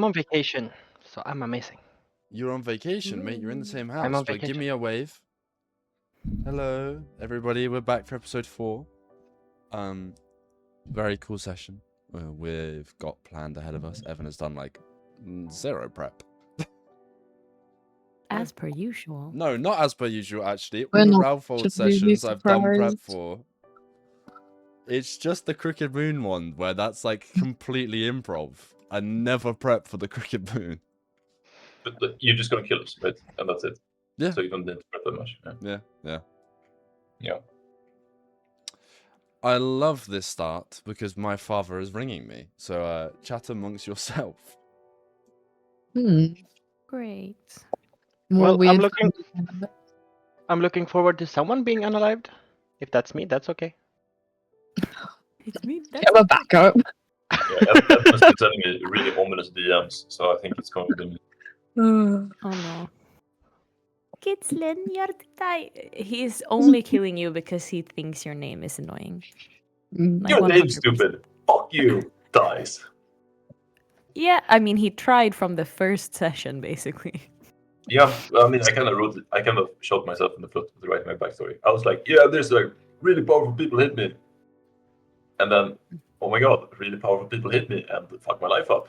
I'm on vacation, so I'm amazing. You're on vacation, mate. You're in the same house. I'm on But give vacation. me a wave. Hello, everybody. We're back for episode 4. Very cool session. We've got planned ahead of us. Evan has done like 0 prep. As per usual. No, not as per usual. Actually, We're all the not Raofold should we be sessions I've done prep surprised? for. It's just the Crooked Moon one where that's like completely improv. I never prep for the Crooked Moon. But you're just gonna kill us, right? And that's it. Yeah. So you don't need to prep that much. Yeah. I love this start because my father is ringing me. So chat amongst yourself. Great. More Well, weird I'm looking forward to someone being unalived. If that's me, that's okay. It's me. Have a backup. Yeah, Evan has been sending me really ominous DMs, so I think it's going to be me. Oh no. Kdsln, you're the guy. He's only killing you because he thinks your name is annoying. Like Your name's 100%. stupid. Fuck you, dies. Yeah, I mean, he tried from the first session, basically. Yeah, I mean, I kind of shot myself in the foot with writing my backstory. I was like, yeah, there's like really powerful people hit me. And then, oh my god, really powerful people hit me and fuck my life up,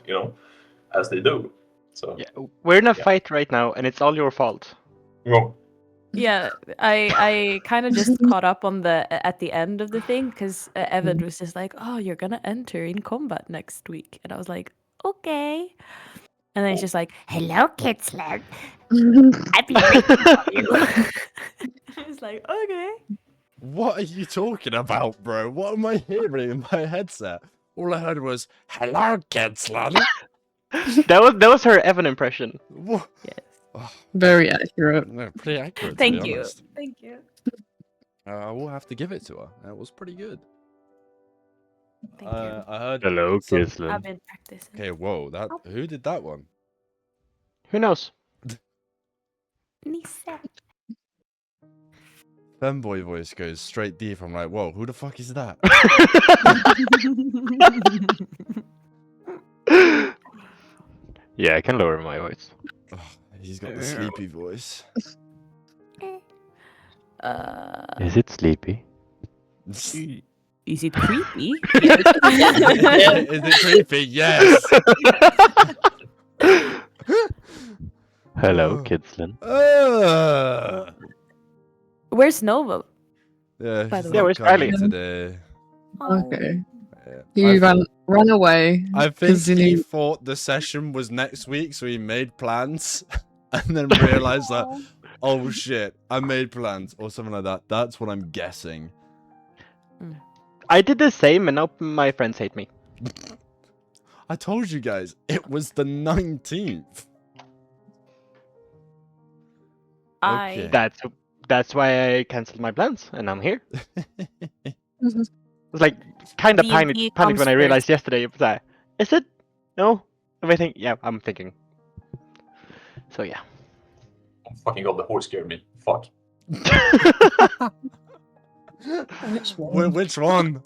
as they do. So Yeah, we're in a fight right now, and it's all your fault. well, Yeah, I kind of just caught up on at the end of the thing because Evan was just like, "Oh, you're gonna enter in combat next week," and I was like, "Okay." And then he's just like, "Hello, Kdsln. I've been waiting for you." I was like, "Okay." What are you talking about, bro? What am I hearing in my headset? All I heard was, hello, Kdsln. That was her Evan impression. What? Yes. Oh, Very accurate. no, pretty accurate, to Thank be you. honest. Thank you. I will have to give it to her. That was pretty good. Thank you. I heard... Hello, some- I've Kdsln. been practicing. Okay, whoa, who did that one? Who knows? Nisse. Femboy voice goes straight deep. I'm like, whoa, who the fuck is that? Yeah, I can lower my voice. Oh, he's got the sleepy voice. Is it sleepy? Is it creepy? Is it creepy? Yes. Hello, Oh. Kdsln. Where's Nova? Yeah, By he's the not way. Where's coming Riley? today. Okay. Yeah. He ran away. I think 'cause he he knew- thought the session was next week, so he made plans and then realized that, oh shit, I made plans or something like that. That's what I'm guessing. I did the same, and now my friends hate me. I told you guys, it was the 19th. Okay. That's why I canceled my plans, and I'm here. It was like kind of D&D panicked comes when I realized first. yesterday. It was like, is it? No? Everything? Yeah, I'm thinking. So yeah. oh, fucking god, the horse scared me. Fuck. Which one?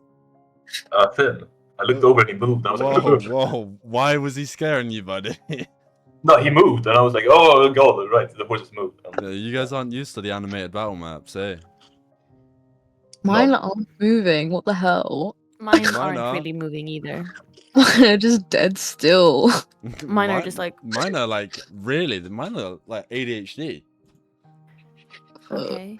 Finn. I looked over and he moved. And I was like, Whoa. Why was he scaring you, buddy? no, he moved, and I was like, oh god, right, the horse has moved. And, Yeah, you guys aren't used to the animated battle maps, eh? Mine aren't moving. What the hell? Mine Mine aren't are. really moving either. They're just dead still. Mine are just like. Mine are like mine are like ADHD. Okay.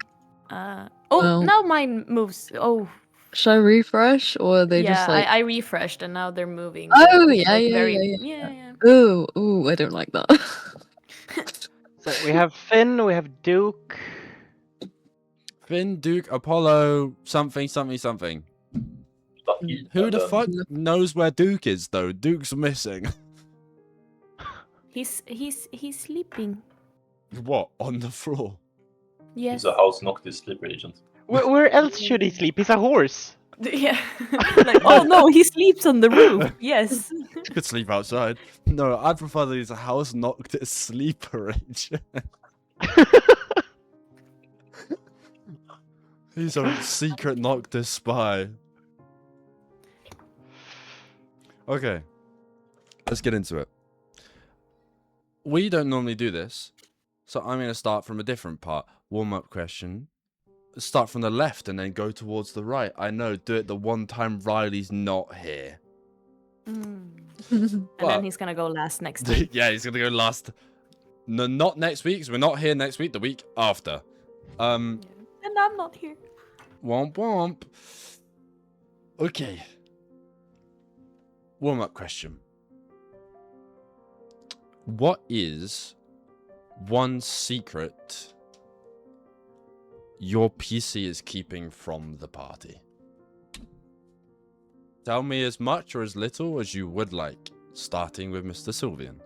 Oh, Well. now mine moves. Oh, Should I refresh or are they yeah. just like? I refreshed and now they're moving. Oh, It's, yeah, like, yeah, very- yeah. Ooh, I don't like that. So we have Finn, we have Duke. Finn, Duke, Apollo, something. lucky. Who And the then- fuck knows where Duke is though? Duke's missing. He's sleeping. What? On the floor? Yes. He's a house Noctis sleeper agent. Where else should he sleep? He's a horse. Yeah. Like, oh no, he sleeps on the roof. Yes. You could sleep outside. No, I'd prefer that he's a house Noctis sleeper agent. He's a secret Noctis spy. Okay. Let's get into it. we don't normally do this, so I'm going to start from a different part. Warm-up question. Start from the left and then go towards the right. I know, do it the one time Riley's not here. And But- then he's gonna go last next time. Yeah, he's going to go last. No, not next week, because we're not here next week, the week after. And I'm not here. Womp womp. Okay. Warm-up question. What is one secret your PC is keeping from the party? Tell me as much or as little as you would like, starting with Mr. Sylvian.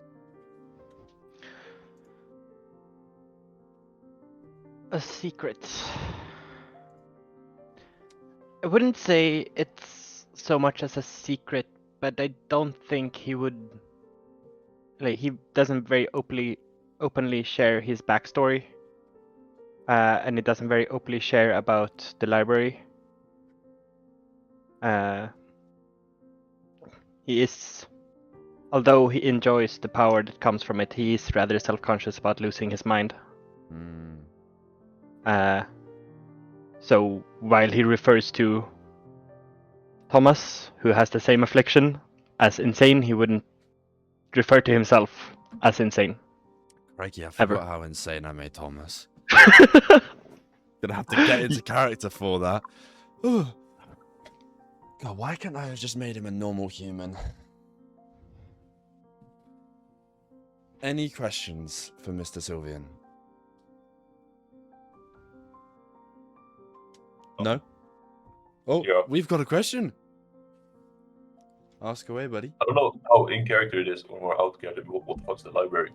A secret. I wouldn't say it's so much as a secret, but I don't think he would. Like, he doesn't very openly share his backstory, and he doesn't very openly share about the library. He is, although he enjoys the power that comes from it, he is rather self-conscious about losing his mind. So while he refers to Thomas, who has the same affliction, as insane, he wouldn't refer to himself as insane. Crikey, I Ever. forgot how insane I made Thomas. Gonna have to get into character for that. Ugh. God, why can't I have just made him a normal human? Any questions for Mr. Sylvian? No? Oh, Yeah. we've got a question. Ask away, buddy. I don't know how in character it is or out character. What the fuck's the library?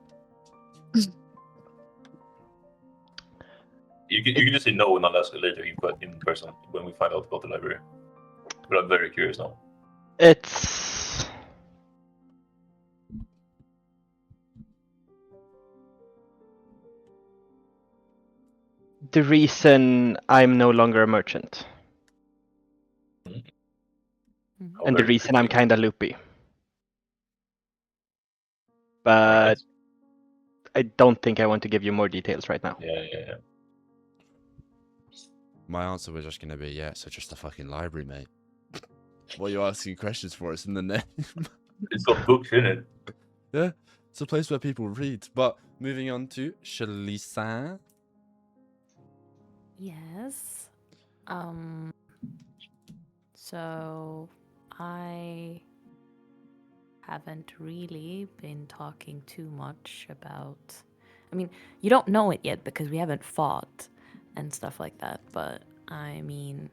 You can just say no and I'll ask it later in person when we find out about the library. But I'm very curious now. It's the reason I'm no longer a merchant, How and the very reason I'm interesting. kinda loopy. But I don't think I want to give you more details right now. Yeah. My answer was just gonna be, yeah, so just a fucking library, mate. What are you asking questions for? It's in the name. It's got books in it. Yeah, it's a place where people read. But moving on to Chalisa. Yes. So I haven't really been talking too much about. I mean, you don't know it yet because we haven't fought and stuff like that, but I mean,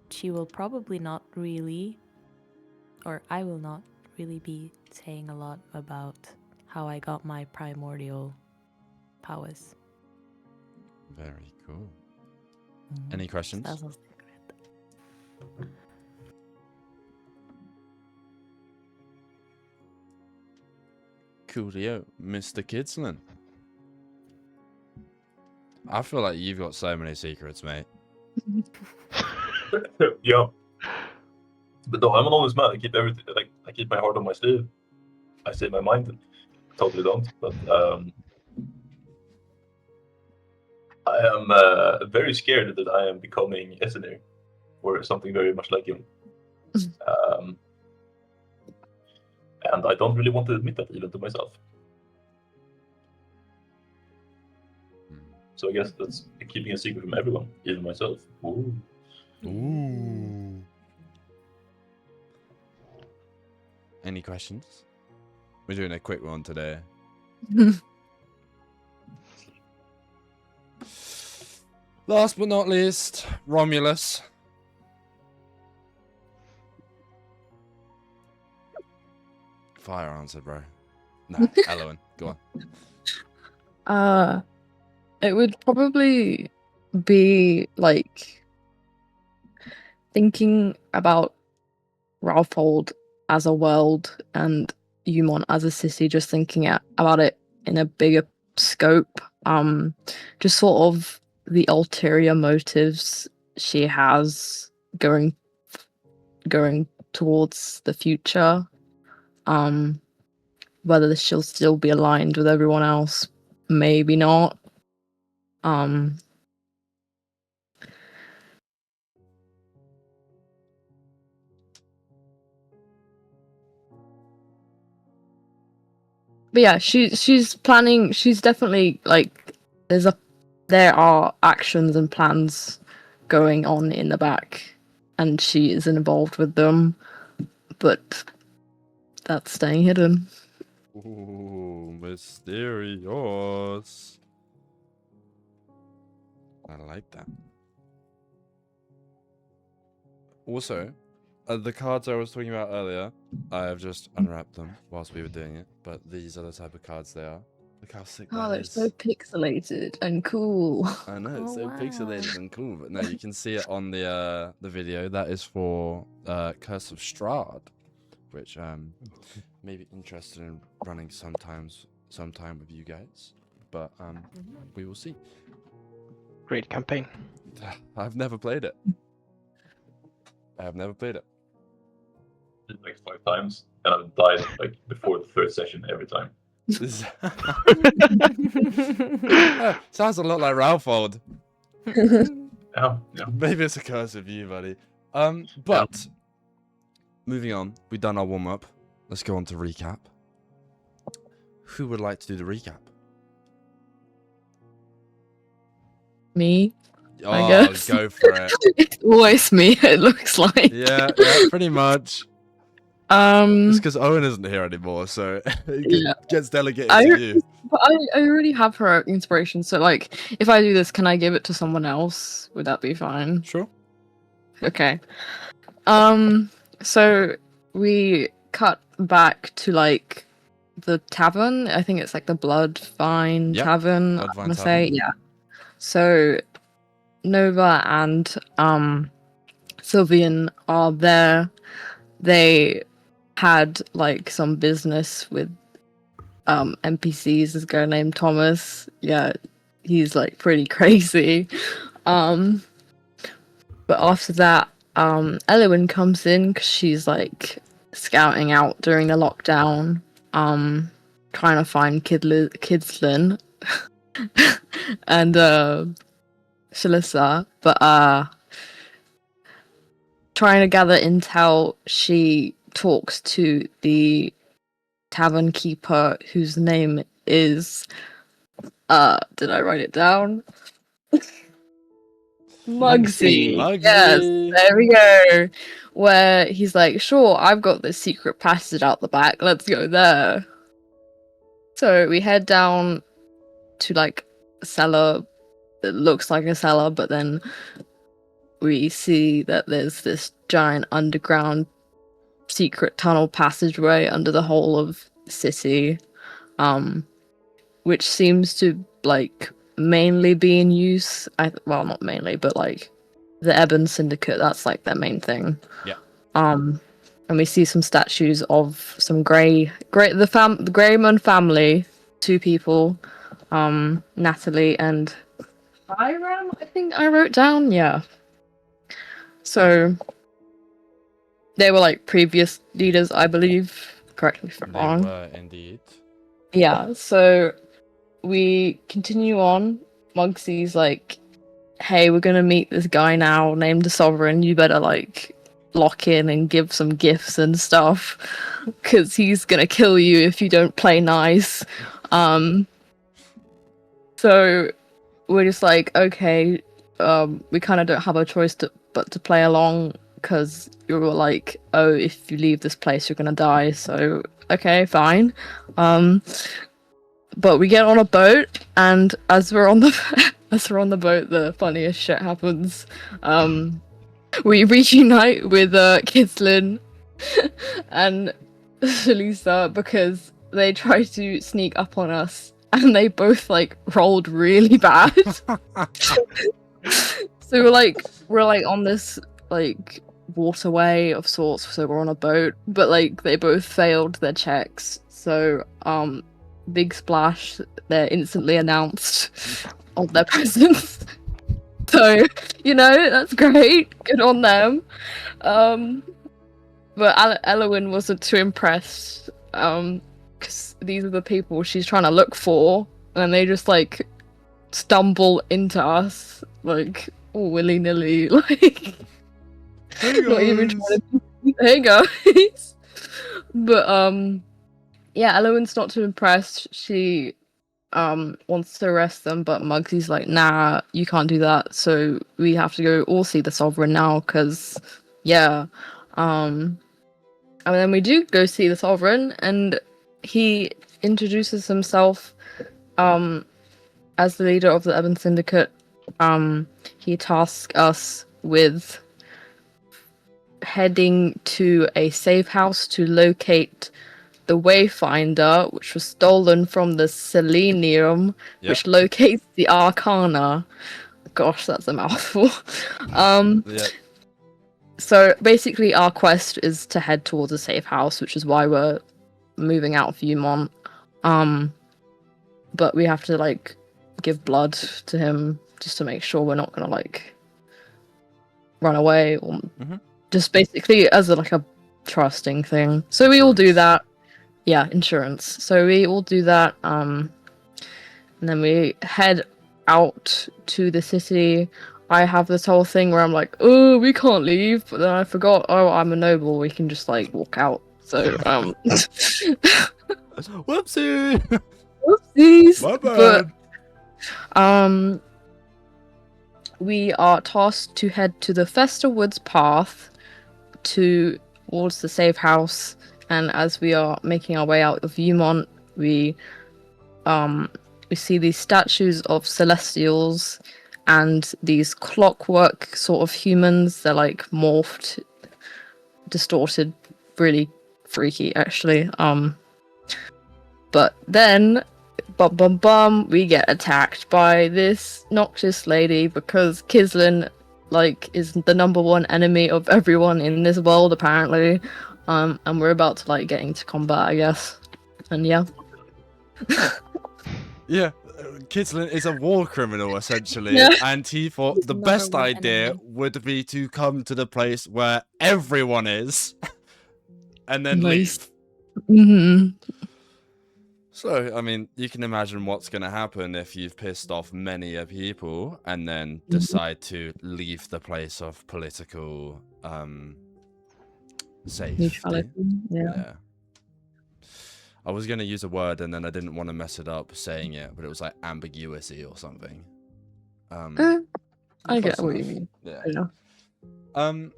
she will probably not really, or I will not really be saying a lot about how I got my primordial powers. Very cool. Any questions? That's a secret. Coolio, Mr. Kdsln. I feel like you've got so many secrets, mate. Yeah. But no, I'm an honest man. I keep everything. Like I keep my heart on my sleeve. I say my mind. Totally don't. But I am very scared that I am becoming Esenir or something very much like him. And I don't really want to admit that even to myself. So I guess that's keeping a secret from everyone, even myself. Ooh. Ooh. Any questions? We're doing a quick one today. Last but not least, Romulus. Fire answer, bro. Nah, Elowen, go on. It would probably be like thinking about Raofold as a world and Umon as a city, just thinking about it in a bigger scope. Just sort of the ulterior motives she has going towards the future. whether she'll still be aligned with everyone else, maybe not. But yeah, she's planning. She's definitely like there are actions and plans going on in the back, and she is involved with them, but that's staying hidden. Ooh, mysterious. I like that. Also, the cards I was talking about earlier, I have just unwrapped them whilst we were doing it, but these are the type of cards they are. Look how sick Oh, that they're is. so pixelated and cool. I know, it's Oh, so wow. pixelated and cool, but no, you can see it on the video. That is for Curse of Strahd, which may be interested in running sometime with you guys, but we will see. Great campaign. I've never played it. I have never played it. Like 5 times, and I've died like before the third session every time. Sounds a lot like Raofold. Yeah. Maybe it's a curse of you, buddy. But moving on, we've done our warm up. Let's go on to recap. Who would like to do the recap? Me, Oh, I guess. go for it. It's always me. It looks like. Yeah, pretty much. It's because Owen isn't here anymore, so it gets delegated to you. But I already have her inspiration, so like, if I do this, can I give it to someone else? Would that be fine? Sure. Okay. So we cut back to like the tavern. I think it's like the Bloodvine Yep, Tavern. Bloodvine I want to say, Tavern. yeah. So Nova and Sylvian are there. They had like some business with NPCs. This guy named Thomas. Yeah, he's like pretty crazy. But after that, Elowen comes in because she's like scouting out during the lockdown, trying to find Kdsln and Chalisa, but trying to gather intel. She talks to the tavern keeper, whose name is did I write it down? Mugsy. Mugsy. Yes, there we go. Where he's like, sure, I've got this secret passage out the back, let's go there. So we head down to like a cellar. It looks like a cellar, but then we see that there's this giant underground secret tunnel passageway under the whole of the city, which seems to like mainly be in use. Well, not mainly, but like the Ebon Syndicate, that's like their main thing. Yeah. And we see some statues of some the Greyman family, 2 people, Natalie and Hiram, I think I wrote down. Yeah. So they were like previous leaders, I believe. Correct me if I'm They wrong. were indeed. Yeah, so we continue on. Mugsy's like, hey, we're gonna meet this guy now named the Sovereign. You better like lock in and give some gifts and stuff, because he's gonna kill you if you don't play nice. So we're just like, okay, we kind of don't have a choice but to play along, because you were like, oh, if you leave this place, you're gonna die. So okay, fine. But we get on a boat, and as we're on the boat, the funniest shit happens. We reunite with Kdsln and Chalisa because they try to sneak up on us, and they both like rolled really bad. So we're like on this like waterway of sorts, so we're on a boat, but like they both failed their checks. So big splash, they're instantly announced of their presence. So, you know, that's great. Good on them. But Elowen wasn't too impressed. because these are the people she's trying to look for, and they just like stumble into us like all willy-nilly, like Hey not even guys. trying to. Hey guys. But yeah, Elowen's not too impressed. She wants to arrest them, but Muggsy's like, nah, you can't do that. So we have to go all see the Sovereign now, because yeah. And then we do go see the Sovereign, and he introduces himself as the leader of the Ebon Syndicate. He tasks us with heading to a safe house to locate the Wayfinder, which was stolen from the Selenium, Yep. which locates the Arcana. Gosh, that's a mouthful. Yeah. So basically our quest is to head towards a safe house, which is why we're moving out of Viewmont. But we have to like give blood to him just to make sure we're not gonna like run away, or just basically as like a trusting thing. So we all do that. Yeah, insurance. So we all do that. And then we head out to the city. I have this whole thing where I'm like, oh, we can't leave, but then I forgot, oh, I'm a noble, we can just like walk out. So Whoopsie. whoopsies. My But bad. we are tasked to head to the Festa Woods path towards the safe house, and as we are making our way out of Viewmont, we see these statues of celestials and these clockwork sort of humans. They're like morphed, distorted, really freaky actually. But then we get attacked by this noxious lady because Kdsln like is the #1 enemy of everyone in this world apparently. And we're about to like get into combat, I guess. And yeah. Yeah, Kdsln is a war criminal essentially, Yeah. and he thought He's the the best #1 idea enemy. would be to come to the place where everyone is, and then Nice. leave. Mm-hmm. So, I mean, you can imagine what's going to happen if you've pissed off many a people and then decide to leave the place of political safety. Neutrality. Yeah. I was going to use a word and then I didn't want to mess it up saying it, but it was like ambiguity or something. I get close what you enough. mean. Yeah.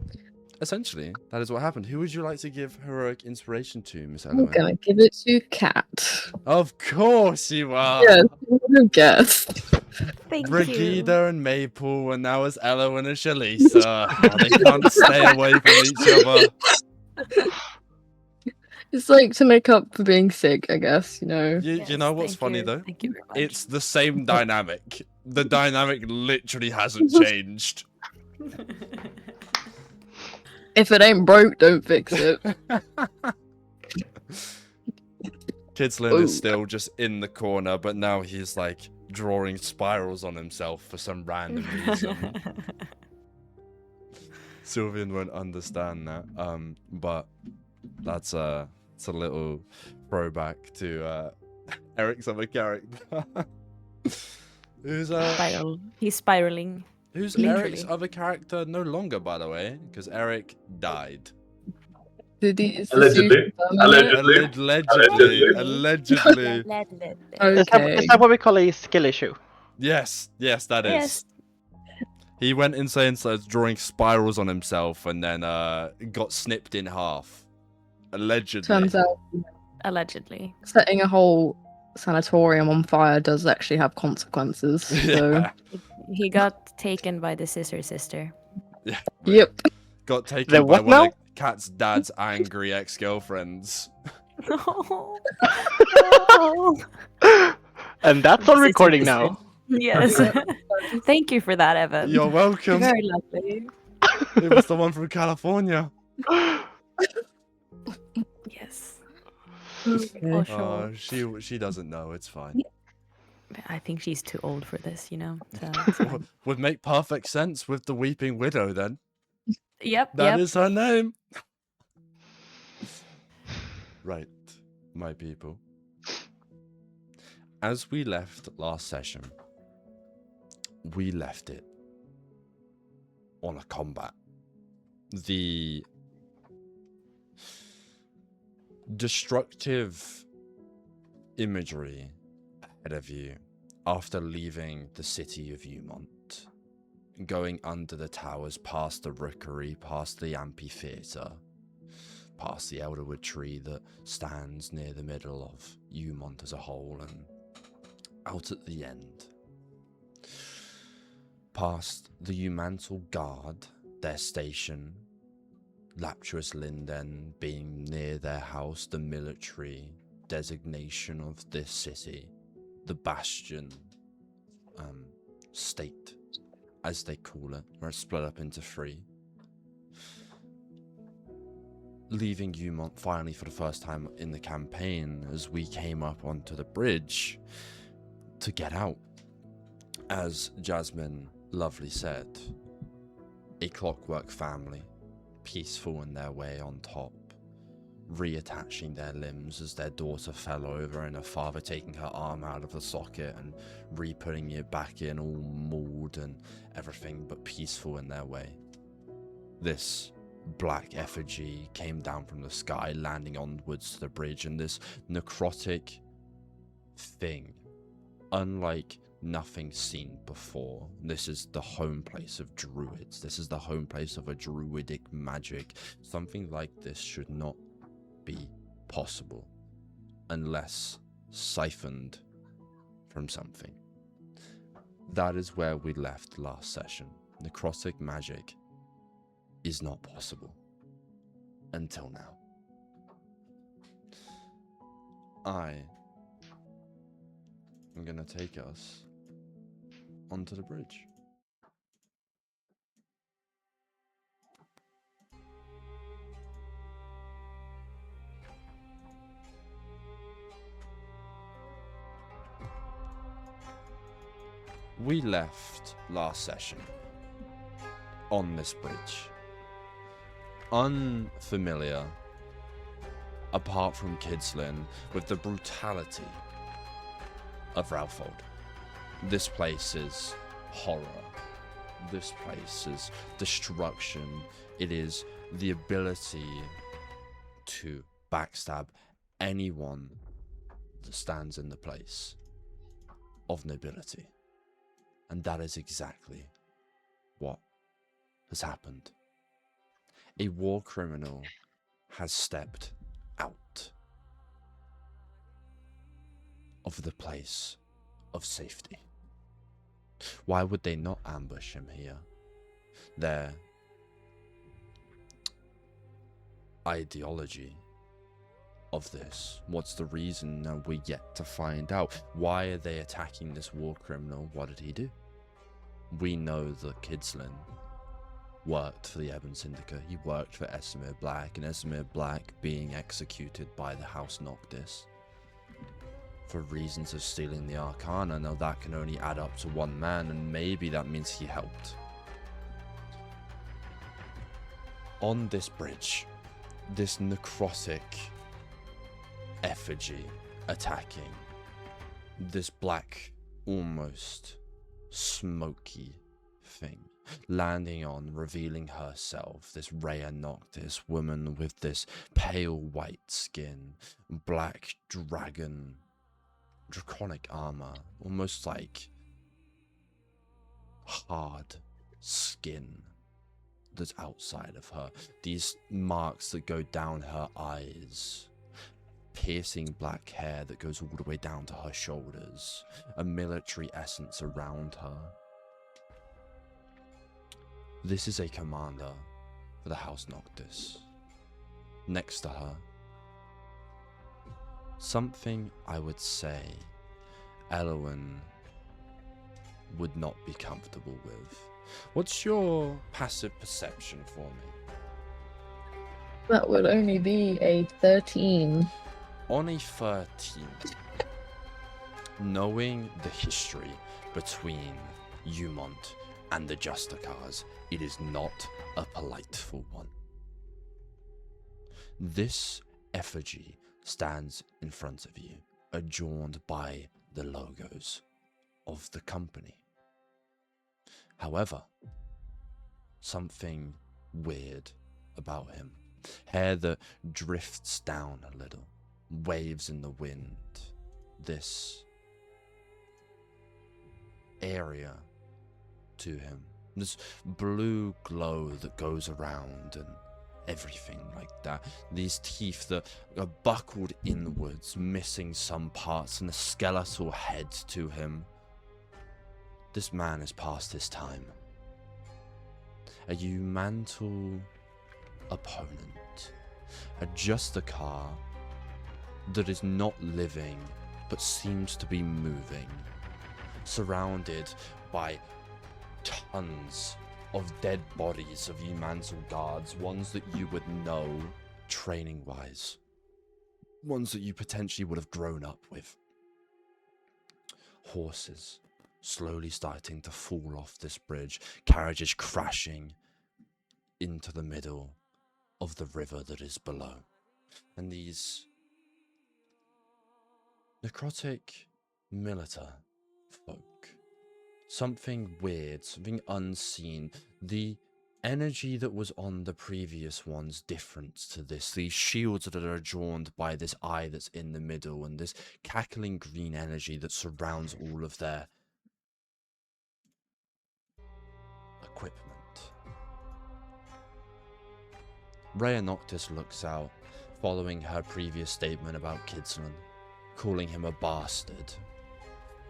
Essentially, that is what happened. Who would you like to give heroic inspiration to, Miss I'm Elowen? gonna give it to Cat. Of course you are. Yes, who would have guessed? Thank you. Brigida and Maple, and now it's Elowen and Chalisa. Oh, they can't stay away from each other. It's like to make up for being sick, I guess, you know. You know what's Yes, funny thank you. though? Thank you very much. It's the same dynamic. The dynamic literally hasn't changed. If it ain't broke, don't fix it. Kdsln Ooh. is still just in the corner, but now he's like drawing spirals on himself for some random reason. Sylvian won't understand that. But that's it's a little throwback to Eric's other character. Who's He's spiraling. Who's Literally. Eric's other character no longer, by the way, because Erik died. Did he? Is this Allegedly. you confirming it? Allegedly. Allegedly. Okay. Is that what we call a skill issue? Yes, that is. Yes. He went insane, started drawing spirals on himself, and then got snipped in half. Allegedly. Turns out Allegedly. setting a whole sanatorium on fire does actually have consequences. So Yeah. He got taken by the Scissor Sister. Yeah. yep. Got taken The by what one now? of Kat's dad's angry ex-girlfriends. No. And that's on Scissor recording Sister. now. Yes. Thank you for that, Evan. You're welcome. Very lovely. It was the one from California. Yes. Okay. For sure. She doesn't know. It's fine. I think she's too old for this, you know. So Would make perfect sense with the Weeping Widow then. Yep. That is her name. Right, my people. As we left last session, we left it on a combat. The destructive imagery ahead of you after leaving the city of Umont, going under the towers, past the rookery, past the amphitheatre, past the elderwood tree that stands near the middle of Umont as a whole, and out at the end, past the Umantle Guard, their station, Laptuous Linden being near their house, the military designation of this city, the Bastion state, as they call it, where it's split up into 3. Leaving Umont finally for the first time in the campaign as we came up onto the bridge to get out. As Jazmin lovely said, a clockwork family, peaceful in their way on top, reattaching their limbs as their daughter fell over and her father taking her arm out of the socket and re-putting it back in, all mauled and everything but peaceful in their way. This black effigy came down from the sky, landing onwards to the bridge, and this necrotic thing, unlike nothing seen before. This is the home place of druids. This is the home place of a druidic magic. Something like this should not be possible unless siphoned from something. That is where we left last session. Necrotic magic is not possible until now. I am going to take us onto the bridge. We left last session on this bridge, unfamiliar, apart from Kdsln, with the brutality of Raofold. This place is horror. This place is destruction. It is the ability to backstab anyone that stands in the place of nobility. And that is exactly what has happened. A war criminal has stepped out of the place of safety. Why would they not ambush him here? Their ideology of this, what's the reason? Now we're yet to find out. Why are they attacking this war criminal? What did he do? We know that Kdsln worked for the Ebon Syndicate. He worked for Esamir Black, and Esamir Black being executed by the House Noctis for reasons of stealing the Arcana. Now that can only add up to one man, and maybe that means he helped. On this bridge, this necrotic effigy attacking this black, almost smoky thing, landing on, revealing herself, this Rhea Noctis woman with this pale white skin, black draconic armor, almost like hard skin that's outside of her, these marks that go down her eyes, piercing black hair that goes all the way down to her shoulders, a military essence around her. This is a commander for the House Noctis. Next to her, something I would say Elowen would not be comfortable with. What's your passive perception for me? That would only be a 13. On a 13, knowing the history between Umont and the Justicars, it is not a politeful one. This effigy stands in front of you, adorned by the logos of the company. However, something weird about him. Hair that drifts down a little, waves in the wind. This area to him. This blue glow that goes around and everything like that. These teeth that are buckled inwards, missing some parts, and a skeletal head to him. This man is past his time. A Unwanted opponent. A Justicar that is not living, but seems to be moving. Surrounded by tons of dead bodies of Unwanted guards, ones that you would know training-wise. Ones that you potentially would have grown up with. Horses slowly starting to fall off this bridge, carriages crashing into the middle of the river that is below. And these necrotic militar folk, something weird, something unseen. The energy that was on the previous one's different to this. These shields that are adorned by this eye that's in the middle, and this cackling green energy that surrounds all of their equipment. Rhea Noctis looks out, following her previous statement about Kdsln, calling him a bastard,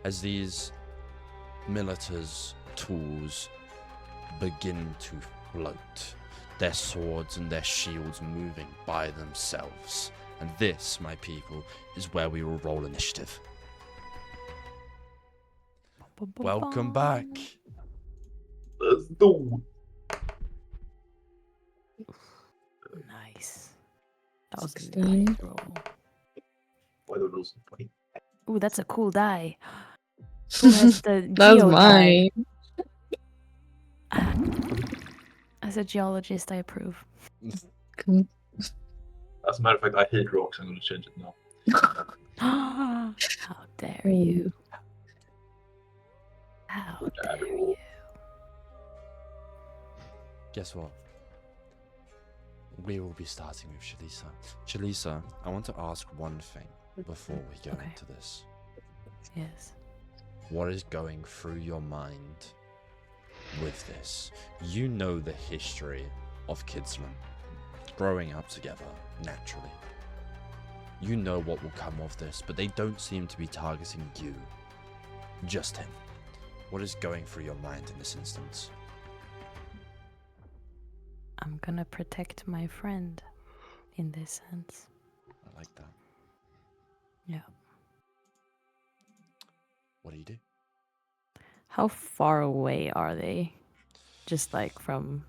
as these militars' tools begin to float, their swords and their shields moving by themselves. And this, my people, is where we will roll initiative. Welcome back. Let's do Nice. That was a 16. nice roll. Why don't those funny? Ooh, that's a cool die. Who has the That's geo die? mine. As a geologist, I approve. Cool. As a matter of fact, I hate rocks. I'm gonna change it now. How dare you? How dare you? Guess what? We will be starting with Chalisa. Chalisa, I want to ask one thing before we go Okay. into this. Yes. What is going through your mind with this? You know the history of Kdsln, growing up together, naturally. You know what will come of this, but they don't seem to be targeting you, just him. What is going through your mind in this instance? I'm gonna protect my friend in this sense. I like that. Yeah. What do you do? How far away are they? Just like from.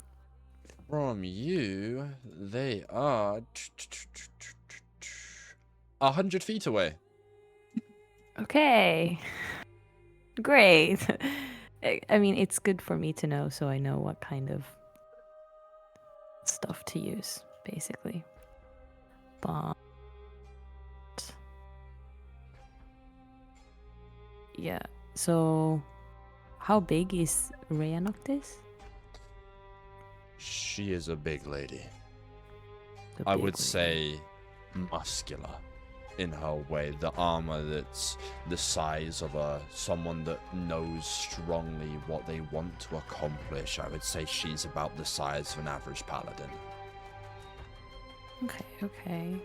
From you, they are 100 feet away. Okay. Great. I mean, it's good for me to know so I know what kind of stuff to use, basically. But. Yeah, so. How big is Rhea Noctis? She is a big lady. The I big would lady. say muscular in her way. The armor that's the size of someone that knows strongly what they want to accomplish. I would say she's about the size of an average paladin. Okay.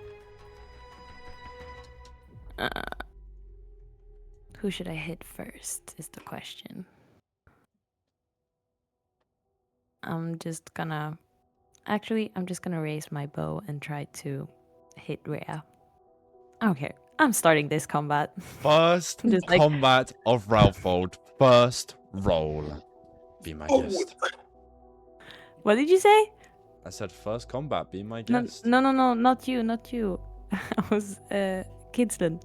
Who should I hit first is the question. I'm just gonna raise my bow and try to hit Rhea. I don't care. I'm starting this combat. First Just like- combat of Raofold. First roll. Be my guest. What did you say? I said first combat. Be my No, guest. no, not you. I was Kdsln.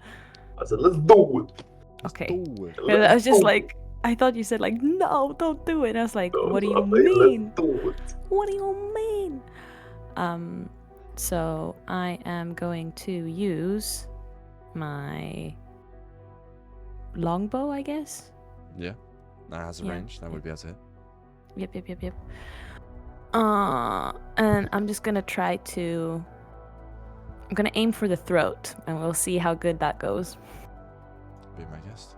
I said, let's do it. Okay. Do it. Yeah, I was just do it. like, I thought you said like, no, don't do it. And I was like, No, what do you I'm like, mean? Let's do it. What do you mean? So I am going to use my longbow, I guess. Yeah, that has a Yeah. range. That would be able to hit. Yep. And I'm just gonna try to. I'm gonna aim for the throat, and we'll see how good that goes. Be my guest.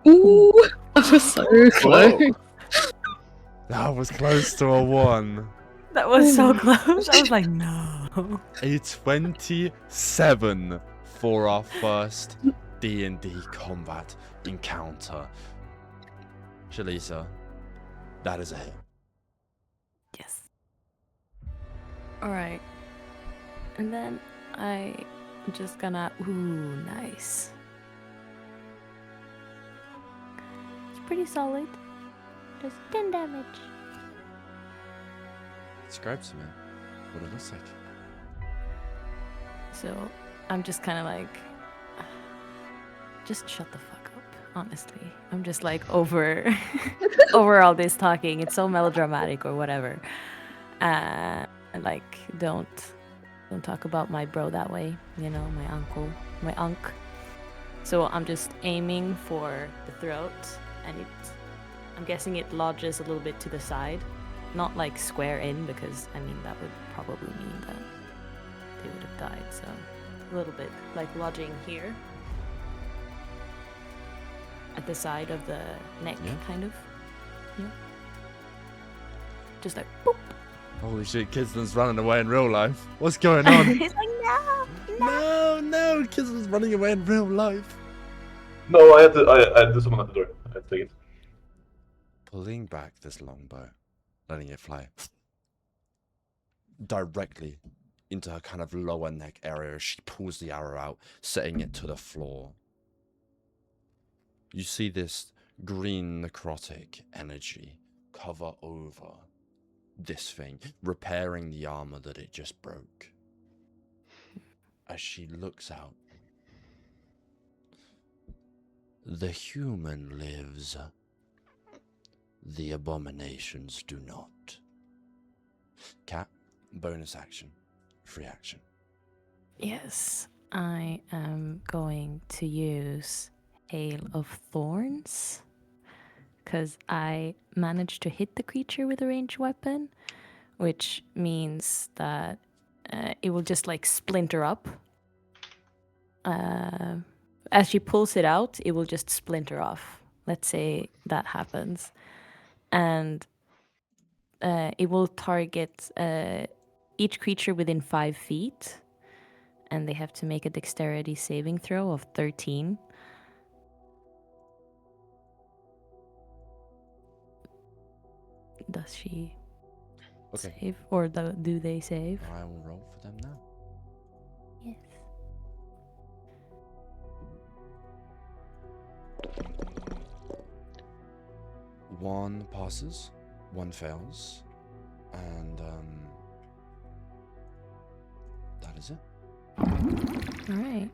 Ooh, that was so close. That was close to a 1. That was so close. I was like, no. A 27 for our first D&D combat encounter. Chalisa, that is a hit. Yes. All right. And then I'm just gonna. Ooh, nice. It's pretty solid. Just 10 damage. Describe to me what it looks like. So I'm just kind of like, just shut the fuck up. Honestly, I'm just like over all this talking. It's so melodramatic or whatever. Like don't talk about my bro that way. You know, my uncle, my unk. So I'm just aiming for the throat, and I'm guessing it lodges a little bit to the side. Not like square in, because I mean that would probably mean that they would have died. So a little bit like lodging here at the side of the neck, Yeah. kind of. Yeah. Just like boop. Holy shit, Kdsln's running away in real life. What's going on? He's like no. No, Kdsln's running away in real life. No, I had to summon at the door. I had to take it. Pulling back this longbow, letting it fly directly into her kind of lower neck area as she pulls the arrow out, setting it to the floor. You see this green necrotic energy cover over this thing, repairing the armor that it just broke. As she looks out, the human lives. The abominations do not. Cat, bonus action, free action. Yes, I am going to use Hail of Thorns, because I managed to hit the creature with a ranged weapon, which means that it will just like splinter up. As she pulls it out, it will just splinter off. Let's say that happens. And it will target each creature within 5 feet, and they have to make a dexterity saving throw of 13. Does she save, or do they save? I will roll for them now. Yes. One passes, one fails, and that is it. All right.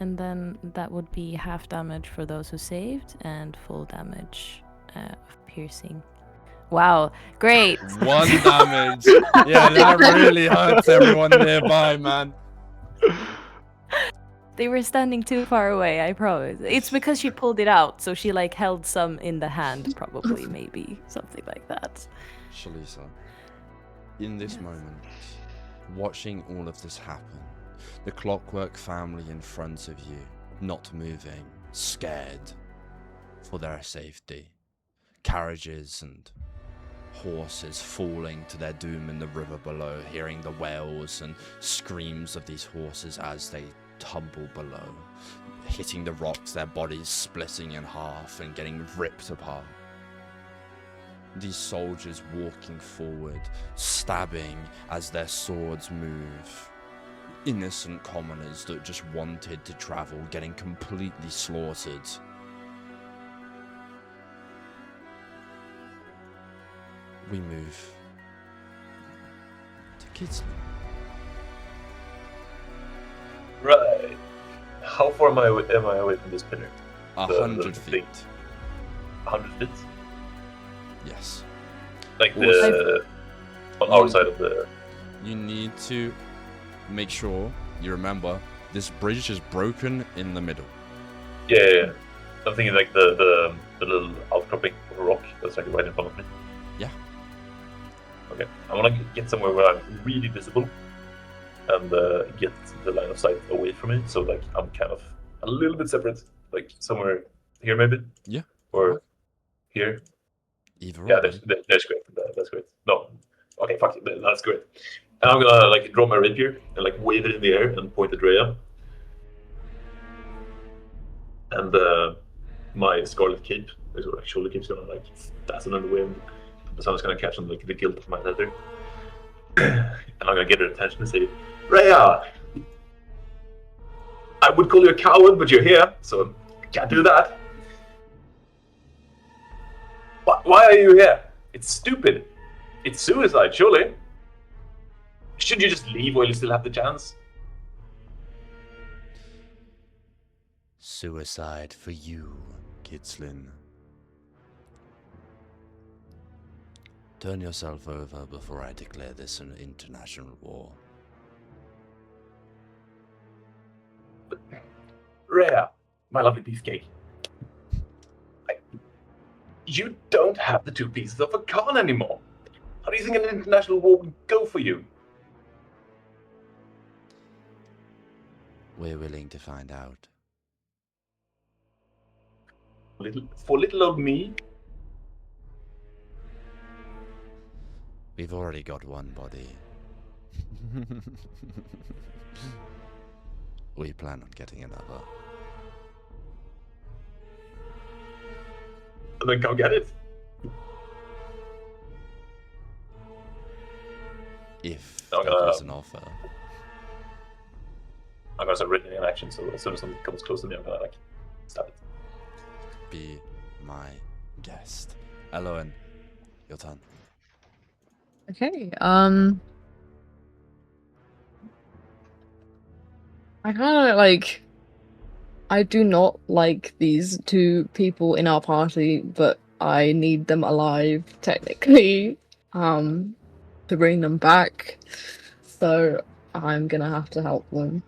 And then that would be half damage for those who saved and full damage of piercing. Wow, great. 1 damage. Yeah, that really hurts everyone nearby, man. They were standing too far away, I promise. It's because she pulled it out, so she like held some in the hand, probably, maybe, something like that. Chalisa, in this moment, watching all of this happen, the Clockwork family in front of you, not moving, scared for their safety, carriages and horses falling to their doom in the river below, hearing the wails and screams of these horses as they tumble below, hitting the rocks, their bodies splitting in half and getting ripped apart. These soldiers walking forward, stabbing as their swords move. Innocent commoners that just wanted to travel, getting completely slaughtered. We move to Kdsln. Right. How far am I away from this pillar? 100 feet. 100 feet? Yes. Like Also- on our side of the... You need to make sure you remember this bridge is broken in the middle. Yeah. I'm thinking like the little outcropping of a rock that's like right in front of me. Yeah. Okay. I want to get somewhere where I'm really visible and get the line of sight away from me. So like I'm kind of a little bit separate, like somewhere here maybe. Yeah. Or here. Either Yeah, or. that's great. That's great. No. Okay, fuck it. That's great. And I'm gonna like draw my rapier and like wave it in the air and point at Rhea. And my scarlet cape, like shoulder cape's gonna like fasten in the wind. The sun's gonna catch on like the gilt of my leather. And I'm gonna get her attention and say, Rhea! I would call you a coward, but you're here, so I can't do that. Why are you here? It's stupid. It's suicide, surely. Shouldn't you just leave while you still have the chance? Suicide for you, Kdsln. Turn yourself over before I declare this an international war. Rhea, my lovely beefcake. You don't have the 2 pieces of a Khan anymore. How do you think an international war would go for you? We're willing to find out. For little old me? We've already got one body. We plan on getting another. Then come get it. If No, that is an offer. I'm gonna start written in action, so as soon as something comes close to me, I'm gonna like stab it. Be my guest. Elowen, your turn. Okay. I kind of like. I do not like these 2 people in our party, but I need them alive technically, to bring them back. So I'm gonna have to help them.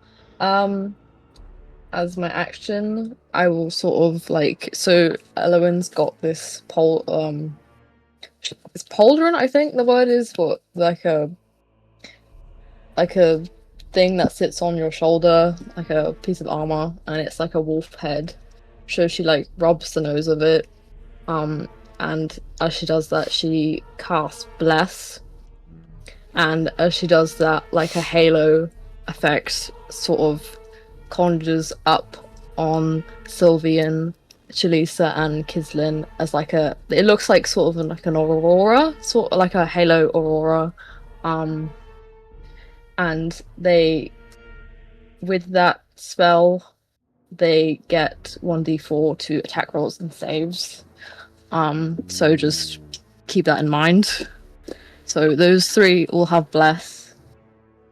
As my action, I will sort of like. So Elowen's got this it's pauldron, I think the word is, but like a thing that sits on your shoulder, like a piece of armor, and it's like a wolf head. So she like rubs the nose of it, and as she does that, she casts Bless, and as she does that, like a halo effect sort of conjures up on Sylvian, Chalisa, and Kdsln as like it looks like sort of like an aurora, sort of like a halo aurora, and they, with that spell, they get 1d4 to attack rolls and saves. So just keep that in mind. So those 3 will have Bless,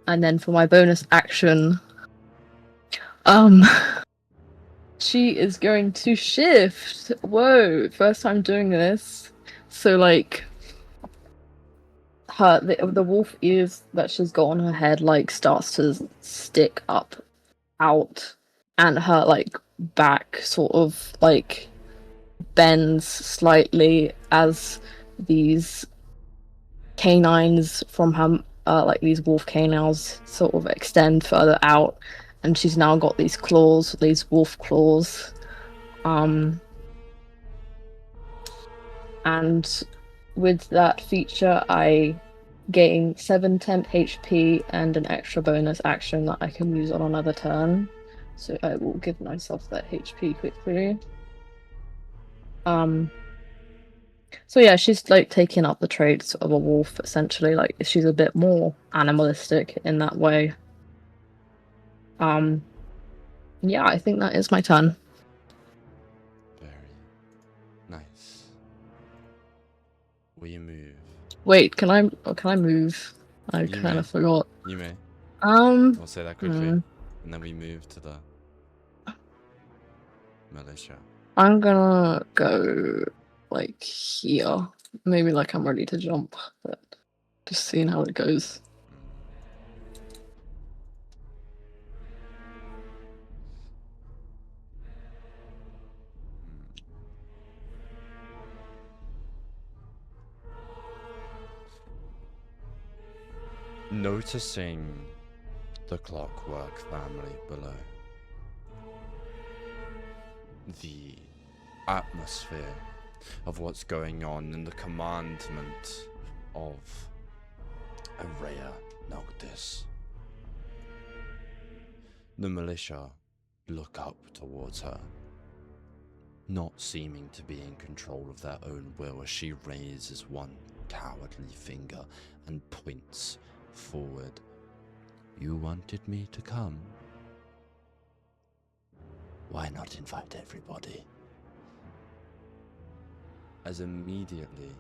and then for my bonus action, she is going to shift. Whoa, first time doing this. So like the wolf ears that she's got on her head like starts to stick up out, and her like back sort of like bends slightly as these canines from her like these wolf canines sort of extend further out, and she's now got these claws, these wolf claws, and with that feature I gain 7 temp HP and an extra bonus action that I can use on another turn. So I will give myself that HP quickly. So yeah, she's like taking up the traits of a wolf essentially. Like she's a bit more animalistic in that way. Yeah, I think that is my turn. Very nice. We move. Wait, can I move? I You kind may. of forgot. You may. Um, We'll say that quickly. And then we move to the militia. I'm gonna go like here. Maybe like I'm ready to jump, but just seeing how it goes. Noticing the Clockwork family below, the atmosphere of what's going on in the commandment of Araya Noctis. The militia look up towards her, not seeming to be in control of their own will as she raises one cowardly finger and points forward. You wanted me to come? Why not invite everybody? As immediately,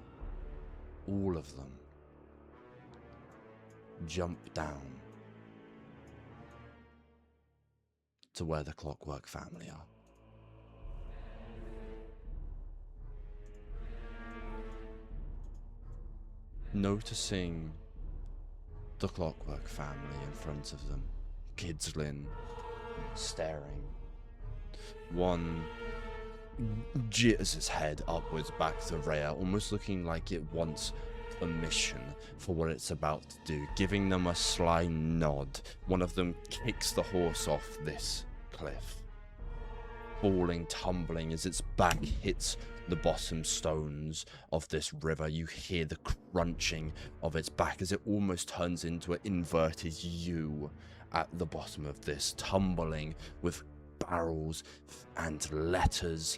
all of them jump down to where the Clockwork family are. Noticing the Clockwork family in front of them, Kdsln staring. One jitters his head upwards back to Rhea, almost looking like it wants permission for what it's about to do, giving them a sly nod. One of them kicks the horse off this cliff, falling, tumbling as its back hits the bottom stones of this river. You hear the crunching of its back as it almost turns into an inverted U at the bottom of this, tumbling with barrels and letters,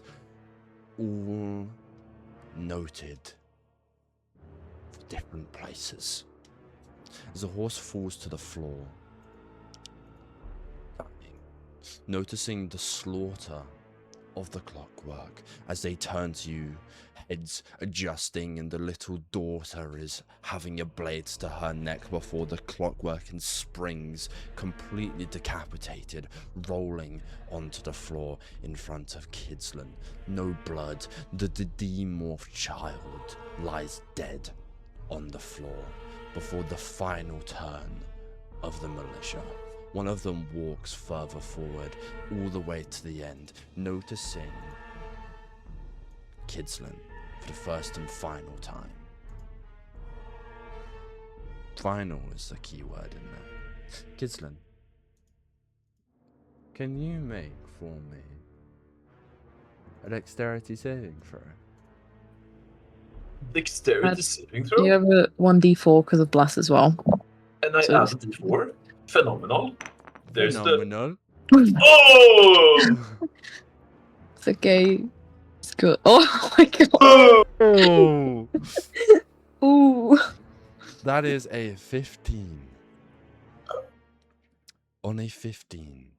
all noted for different places. As the horse falls to the floor, noticing the slaughter of the Clockwork as they turn to you, heads adjusting, and the little daughter is having a blade to her neck before the Clockwork and springs, completely decapitated, rolling onto the floor in front of Kdsln. No blood. The demorphed child lies dead on the floor before the final turn of the militia. One of them walks further forward, all the way to the end, noticing Kdsln for the first and final time. Final is the key word in there. Kdsln, can you make for me a dexterity saving throw? Dexterity saving throw? You have a 1d4 because of bless as well. And I So added D4. Phenomenal. There's Phenomenal. the... Oh! It's okay. It's good. Oh my god. Oh! Ooh. That is a 15. On a 15,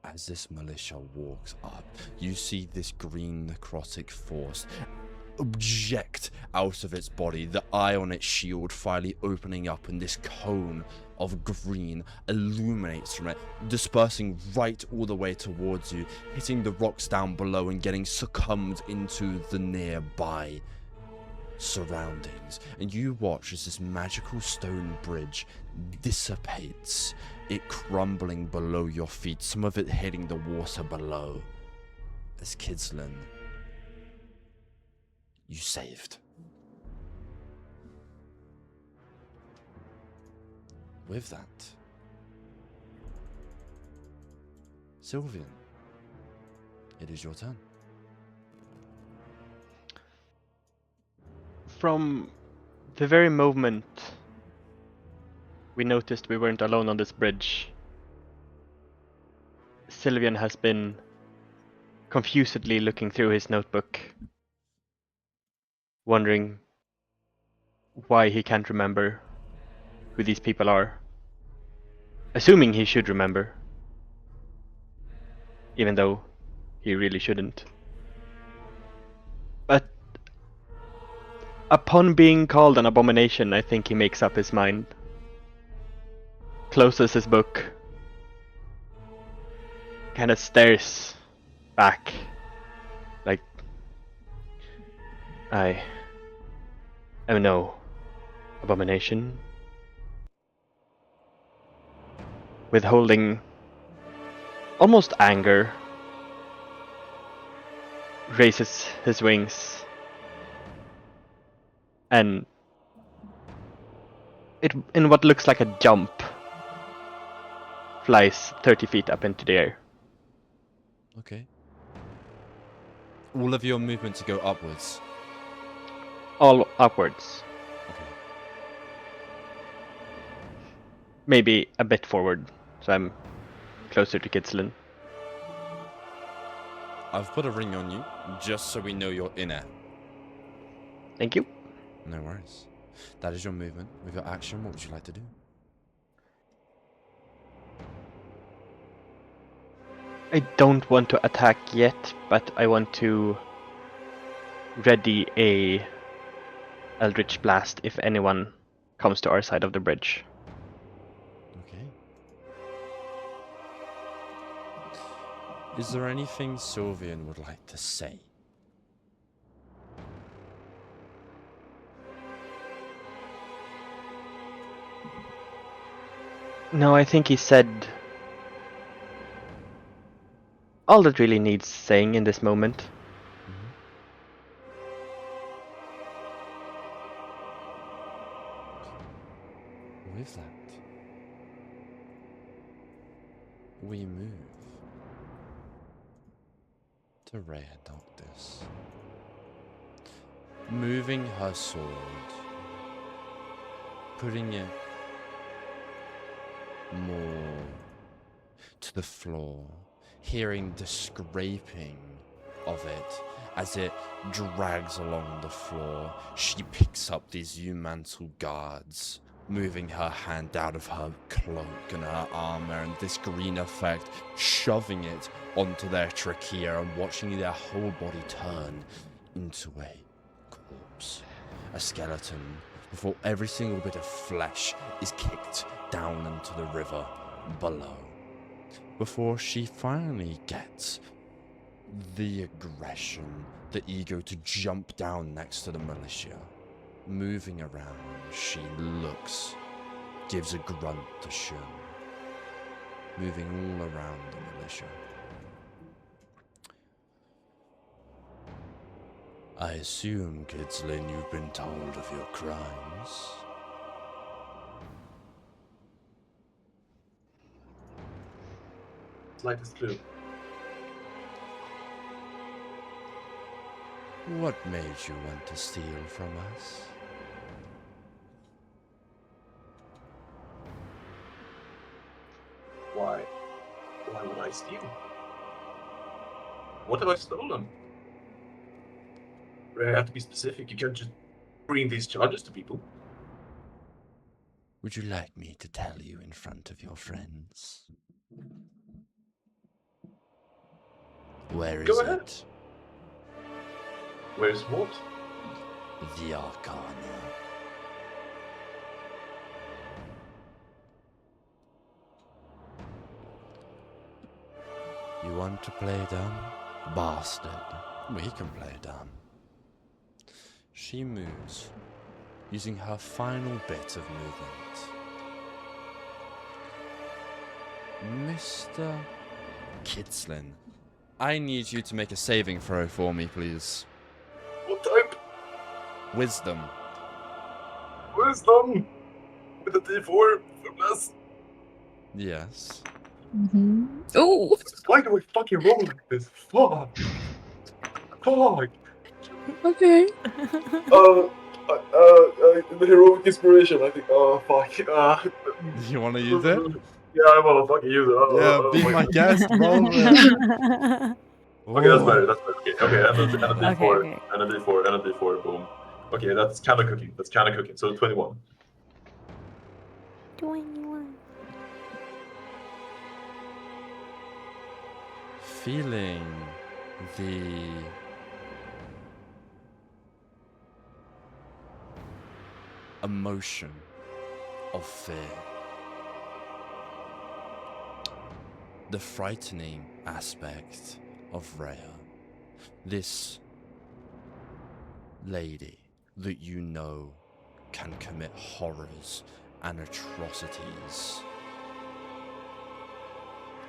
as this militia walks up, you see this green necrotic force eject out of its body, the eye on its shield finally opening up, and this cone of green illuminates from it, dispersing right all the way towards you, hitting the rocks down below and getting succumbed into the nearby surroundings. And you watch as this magical stone bridge dissipates, it crumbling below your feet, some of it hitting the water below. As Kdsln, you saved. With that, Sylvian, it is your turn. From the very moment we noticed we weren't alone on this bridge, Sylvian has been confusedly looking through his notebook, wondering why he can't remember who these people are. Assuming he should remember, even though he really shouldn't. But upon being called an abomination, I think he makes up his mind. Closes his book, kind of stares back, like, I am no abomination. Withholding almost anger, raises his wings, and it in what looks like a jump flies 30 feet up into the air. Okay. All of your movement to go upwards. All upwards. Okay. Maybe a bit forward, so I'm closer to Kdsln. I've put a ring on you, just so we know you're in it. Thank you. No worries. That is your movement. With your action, what would you like to do? I don't want to attack yet, but I want to ready a Eldritch Blast if anyone comes to our side of the bridge. Okay. Is there anything Sylvian would like to say? No, I think he said all that really needs saying in this moment. With that, we move to Rhea Doctus, moving her sword, putting it more to the floor, hearing the scraping of it as it drags along the floor. She picks up these Unwanted guards, moving her hand out of her cloak and her armor and this green effect, shoving it onto their trachea and watching their whole body turn into a corpse, a skeleton, before every single bit of flesh is kicked down into the river below. Before she finally gets the aggression, the ego to jump down next to the militia. Moving around, she looks, gives a grunt to Shun, moving all around the militia. I assume, Kdsln, you've been told of your crimes. Slightest clue. What made you want to steal from us? Why? Why would I steal? What have I stolen? I have to be specific. You can't just bring these charges to people. Would you like me to tell you in front of your friends? Where is Go ahead. it? Where's what? The Arcana. You want to play dumb? Bastard. We can play dumb. She moves, using her final bit of movement. Mr. Kdsln, I need you to make a saving throw for me, please. What type? Wisdom. Wisdom! With a D4 for less. Yes. Oh, Why do I fucking roll like this? Fuck! Fuck! okay. The heroic inspiration, I think. Oh, fuck. You want to use it? Yeah, I wanna fucking use it. Yeah, be my guest, roll it. Okay, that's better. That's better. Okay, and a D4, Okay. and a D4, and a D4. Boom. Okay, that's kind of cooking. That's kind of cooking. So 21. 21. Feeling the emotion of fear, the frightening aspect of Rhea, this lady that you know can commit horrors and atrocities,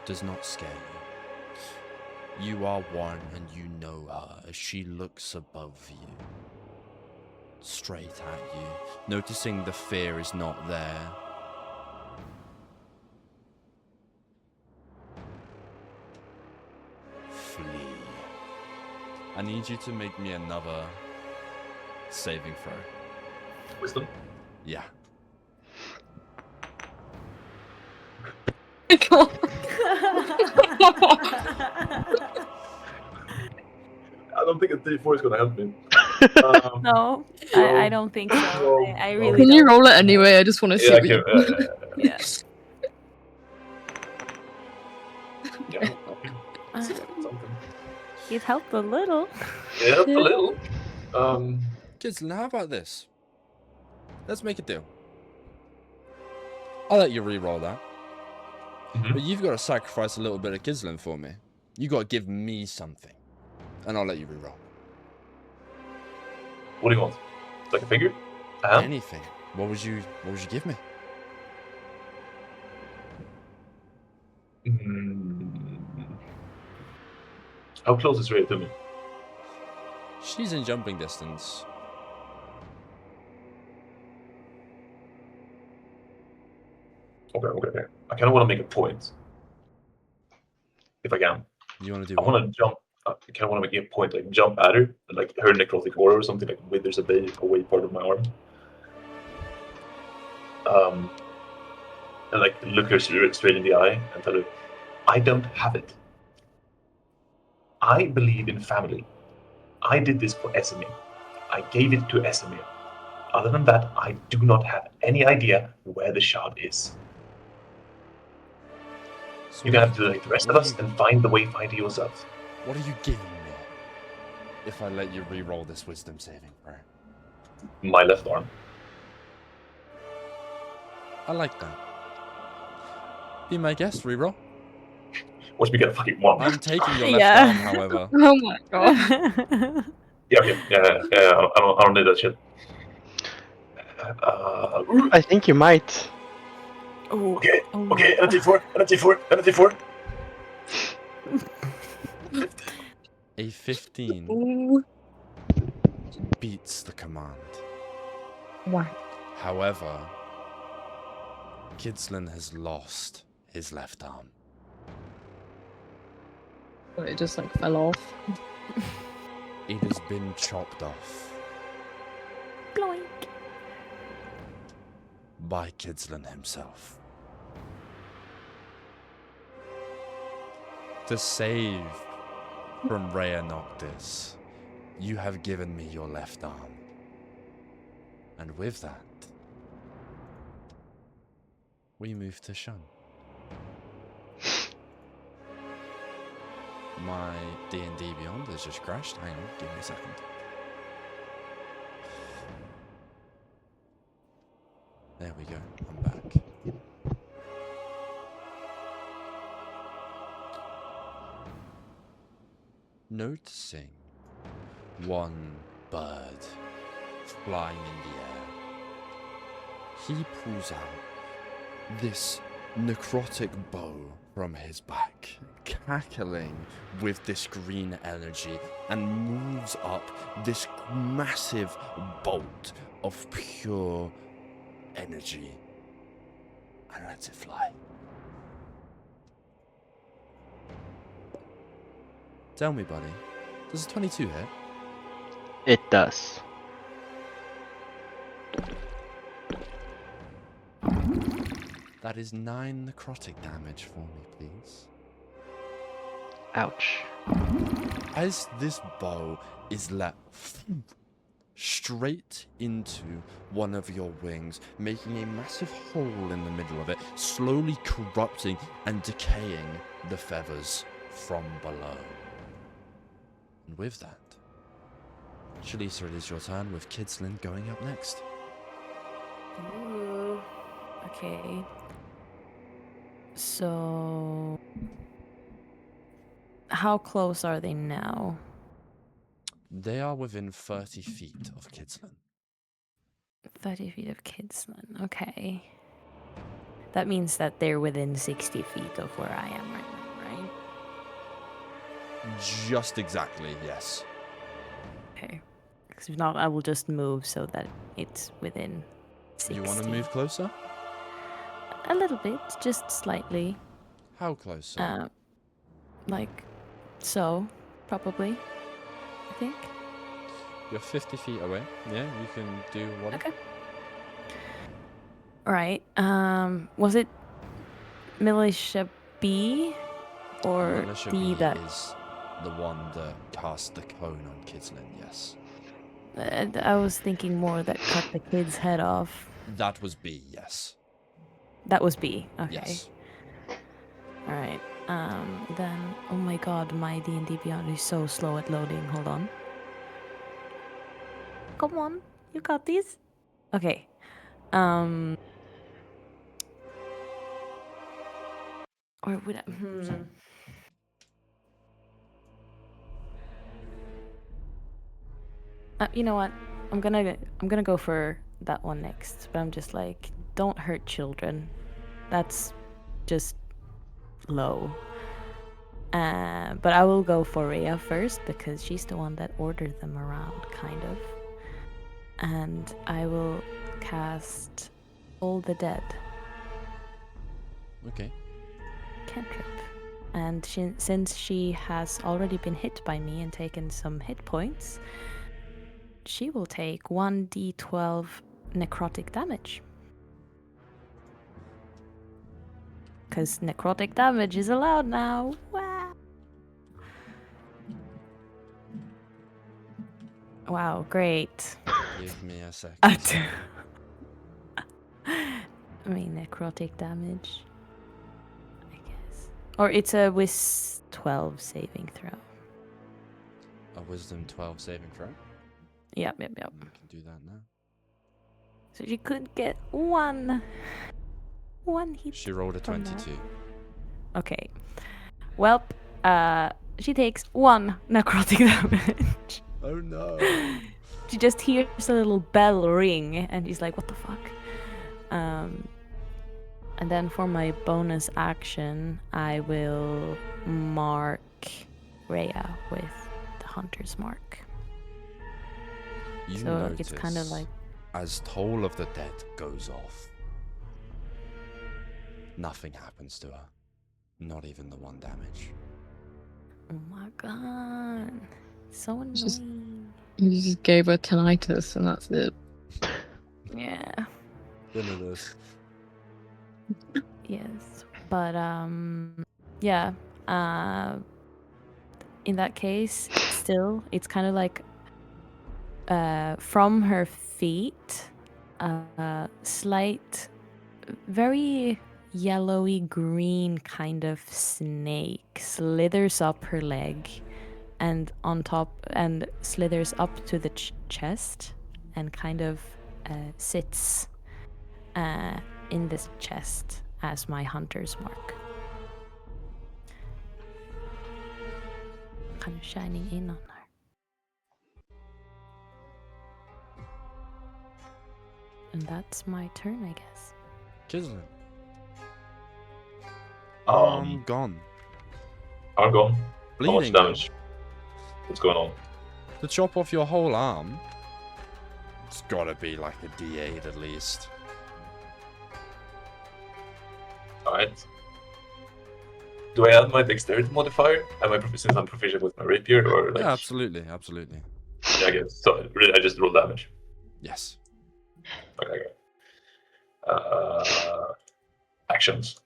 does not scare you. You are one and you know her as she looks above you, straight at you, noticing the fear is not there. Flee. I need you to make me another saving throw. Wisdom. Yeah. I don't think a D4 is gonna help me. No, I don't think so. No, I no. really Can don't. you roll it anyway? I just want to see Yeah, I what can. you... Yeah. Yeah. Something. It helped a little. It helped a little. Kdsln, how about this? Let's make a deal. I'll let you re-roll that. Mhm. But you've got to sacrifice a little bit of Kdsln for me. You got to give me something. And I'll let you re-roll. What do you want? Like a finger? A hand? Anything. What would you give me? How close is Ray to me? She's in jumping distance. Okay. I kind of want to make a point. If I can. You want to do I what? want to jump. I kind of want to make a point, like jump at her, and like her necrotic aura or something, like withers away part of my arm. And like look her straight in the eye and tell her, I don't have it. I believe in family. I did this for Esamir. I gave it to Esamir. Other than that, I do not have any idea where the shard is. So You're gonna have to do like the rest of what us are you- and find the way, find it yourselves. What are you giving me? If I let you re-roll this wisdom saving throw. My left arm. I like that. Be my guest, re-roll. Watch me get a fucking one. I'm taking your left Yeah. arm, however. Oh my god. Yeah. I don't need that shit. I think you might. Oh, Okay, oh okay, no. and a D4. A 15 Ooh. beats the command. Wow. However, Kdsln has lost his left arm. It just like fell off. It has been chopped off Bloink. by Kdsln himself. To save from Rhea Noctis, you have given me your left arm. And with that, we move to Shun. My DnD Beyond has just crashed. Hang on, give me a second. There we go, I'm back. Noticing one bird flying in the air, he pulls out this necrotic bow from his back, cackling with this green energy, and moves up this massive bolt of pure energy and lets it fly. Tell me, buddy, does a 22 hit? It does. That is 9 necrotic damage for me, please. Ouch. As this bow is let straight into one of your wings, making a massive hole in the middle of it, slowly corrupting and decaying the feathers from below. And with that, Chalisa, it is your turn, with Kdsln going up next. Ooh. Okay. So, how close are they now? They are within 30 feet of Kdsln. 30 feet of Kdsln. Okay. That means that they're within 60 feet of where I am right now, right? Just exactly, yes. Okay. Because if not, I will just move so that it's within 60. You want to move closer? A little bit, just slightly. How closer? Like so, probably. I think. You're 50 feet away. Yeah, you can do what? Okay. Alright. Was it Militia B or Militia D B that is the one that cast the cone on Kdsln, yes. I was thinking more that cut the kid's head off. That was B, yes. That was B. Okay. Yes. Alright. Then oh my god, my DnD Beyond is so slow at loading. Hold on. Come on. You got these? Okay. Or would I you know what? I'm gonna go for that one next. But I'm just like, don't hurt children. That's just low. But I will go for Rhea first because she's the one that ordered them around, kind of. And I will cast All the Dead. Okay. Cantrip. And since she has already been hit by me and taken some hit points, she will take 1d12 necrotic damage. Because necrotic damage is allowed now. Wow. Wow, great. Give me a second. I mean, necrotic damage. I guess. Or it's a Wis 12 saving throw. A wisdom 12 saving throw? Yep. We can do that now. So she could get one hit. She rolled a from 22. That. Okay. Well, she takes 1 necrotic damage. Oh no. She just hears a little bell ring and she's like, what the fuck? And then for my bonus action, I will mark Rhea with the Hunter's Mark. You So it's kind of notice like... as Toll of the Dead goes off, nothing happens to her. Not even the 1 damage. Oh my god. So annoying. Just- You just gave her tinnitus and that's it. Yeah. Yes. But yeah. In that case, still it's kind of like from her feet, slight, very yellowy green kind of snake slithers up her leg and on top and slithers up to the chest and kind of sits in this chest as my Hunter's Mark. Kind of shining in on her. And that's my turn, I guess. Kdsln. Um, Gone. I'm gone. How much Bleeding. damage? What's going on? To chop off your whole arm, it's gotta be like a D8 at least. Alright. Do I add my dexterity modifier? Since I'm proficient with my rapier, or like? Yeah, absolutely. Yeah, I guess. So really, I just roll damage. Yes. Okay. Actions.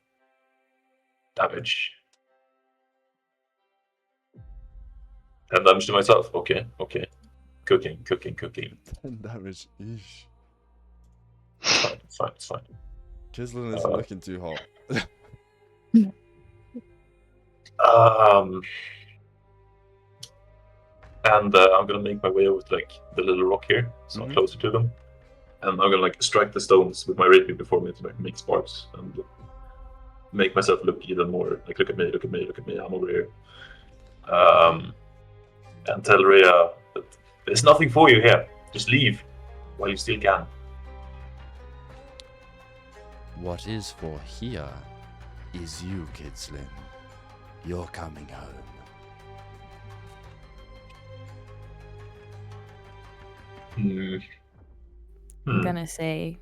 Damage. 10 damage to myself. Okay. Cooking. 10 damage. Eesh. It's fine. Kdsln isn't looking too hot. And I'm gonna make my way over to like the little rock here, so I'm closer to them. And I'm gonna like strike the stones with my rapier before me to like make sparks and make myself look even more like look at me, I'm over here. And tell Rhea that there's nothing for you here. Just leave while you still can. What is for here is you, Kdsln. You're coming home. Hmm. I'm gonna say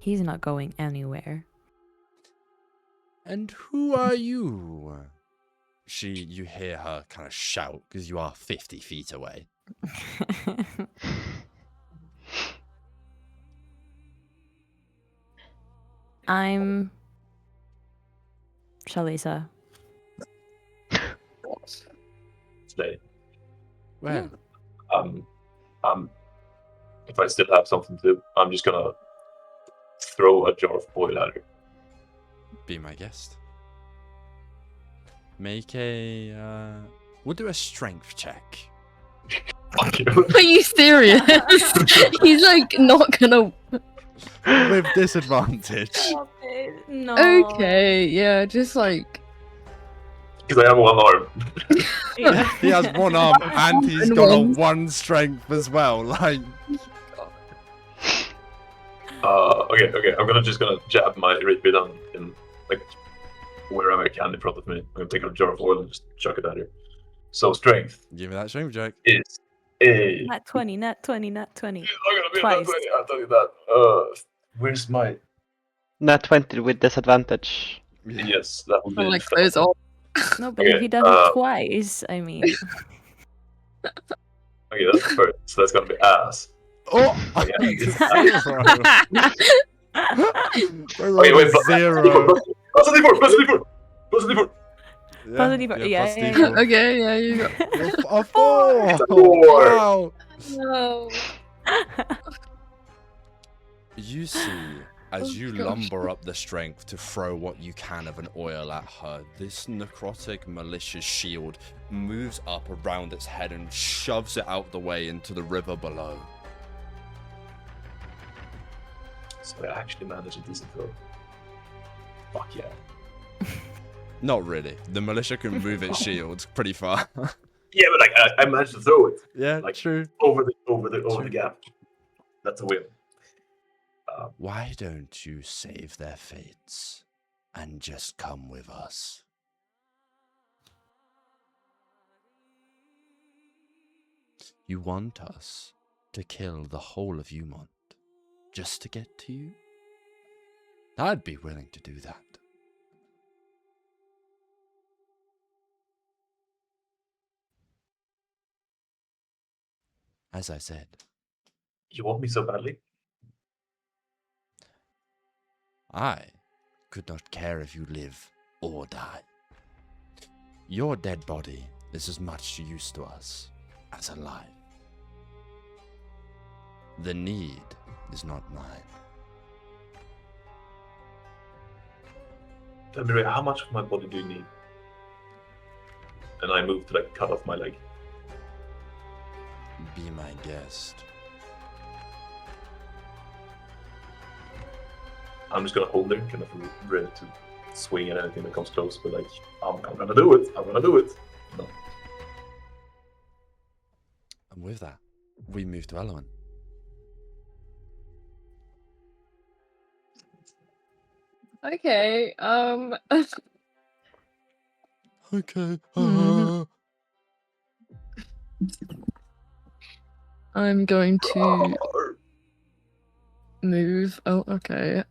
he's not going anywhere. And who are you? You hear her kind of shout because you are 50 feet away. I'm Chalisa. Slay. Well, If I still have something to do, I'm just gonna throw a jar of oil at her. be my guest. Make a. We'll do a strength check. Fuck you. Are you serious? He's like not gonna. With disadvantage. No. Okay, yeah, just like. Because I have one arm. Yeah. He has one arm and he's And got a one. 1 strength as well. Like, Okay. I'm just gonna jab my rapid in like wherever I can in front of me. I'm gonna take a jar of oil and just chuck it at her. So strength give me that strength check. is a. Not 20, not 20, not 20. I'm gonna be Twice. 20. I'll tell you that. Where's my? Nat 20 with disadvantage. Yes, that would be. I like those all. No, but if Okay, he does it twice, I mean. Okay, that's the first. So that's gonna be ass. Oh! Okay, it's Wait, wait, zero. plus a d4, plus a d4, plus a d4. Positive, yeah, plus yeah, D4. Okay, yeah, you got. A 4! It's a 4. Wow! No. You see, as Oh, you gosh. lumber up the strength to throw what you can of an oil at her, this necrotic malicious shield moves up around its head and shoves it out the way into the river below. So I actually managed a decent throw. Fuck yeah. Not really. The militia can move its shield pretty far. Yeah, but like I managed to throw it Yeah, Like- true. over the gap. That's a win. Why don't you save their fates and just come with us? You want us to kill the whole of Umont just to get to you? I'd be willing to do that. As I said, You want me so badly? I could not care if you live or die. Your dead body is as much use to us as alive. The need is not mine. Tell me, Ray, how much of my body do you need? And I move to like cut off my leg. Be my guest. I'm just gonna hold her, kind of ready to swing at anything that comes close. But like, I'm gonna do it. I'm gonna do it. No. And with that, we move to Elowen. Okay. Okay. Mhm. I'm going to move. Oh, okay.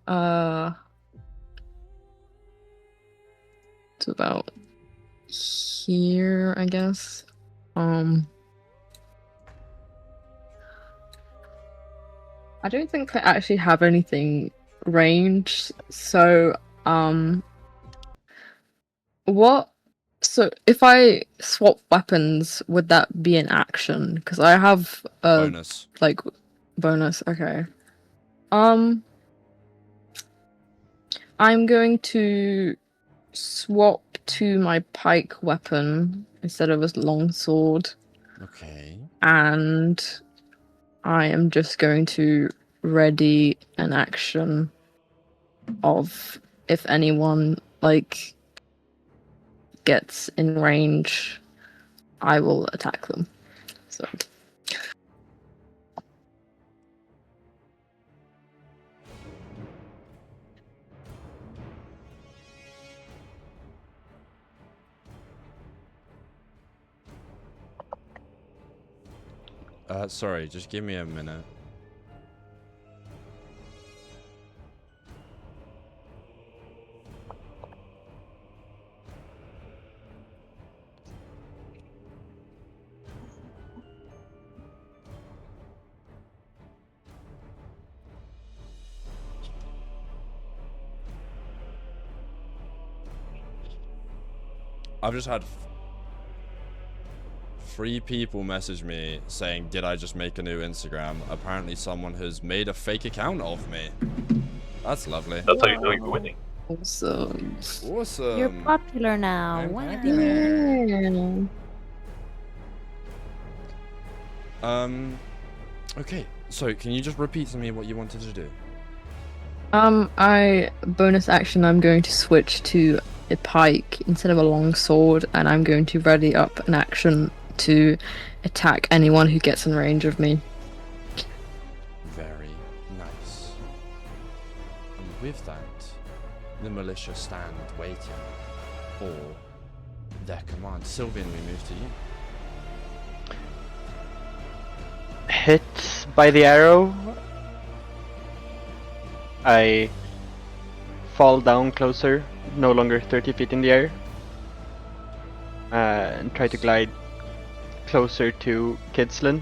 It's about here, I guess. I don't think I actually have anything ranged. So, what? So, if I swap weapons, would that be an action? Because I have a Bonus. like bonus. Okay. I'm going to swap to my pike weapon instead of a longsword, Okay. and I am just going to ready an action of if anyone like gets in range, I will attack them. So Sorry, just give me a minute. I've just had 3 people message me saying, did I just make a new Instagram? Apparently someone has made a fake account of me. That's lovely. That's how you know you're winning. Awesome. Awesome. You're popular now. I'm Wow. popular. Yeah. Okay, so can you just repeat to me what you wanted to do? Bonus action, I'm going to switch to a pike instead of a long sword, and I'm going to ready up an action to attack anyone who gets in range of me. Very nice. And with that, the militia stand waiting for their command. Sylvain, we move to you. Hit by the arrow, I fall down closer, no longer 30 feet in the air, and try to glide closer to Kdsln.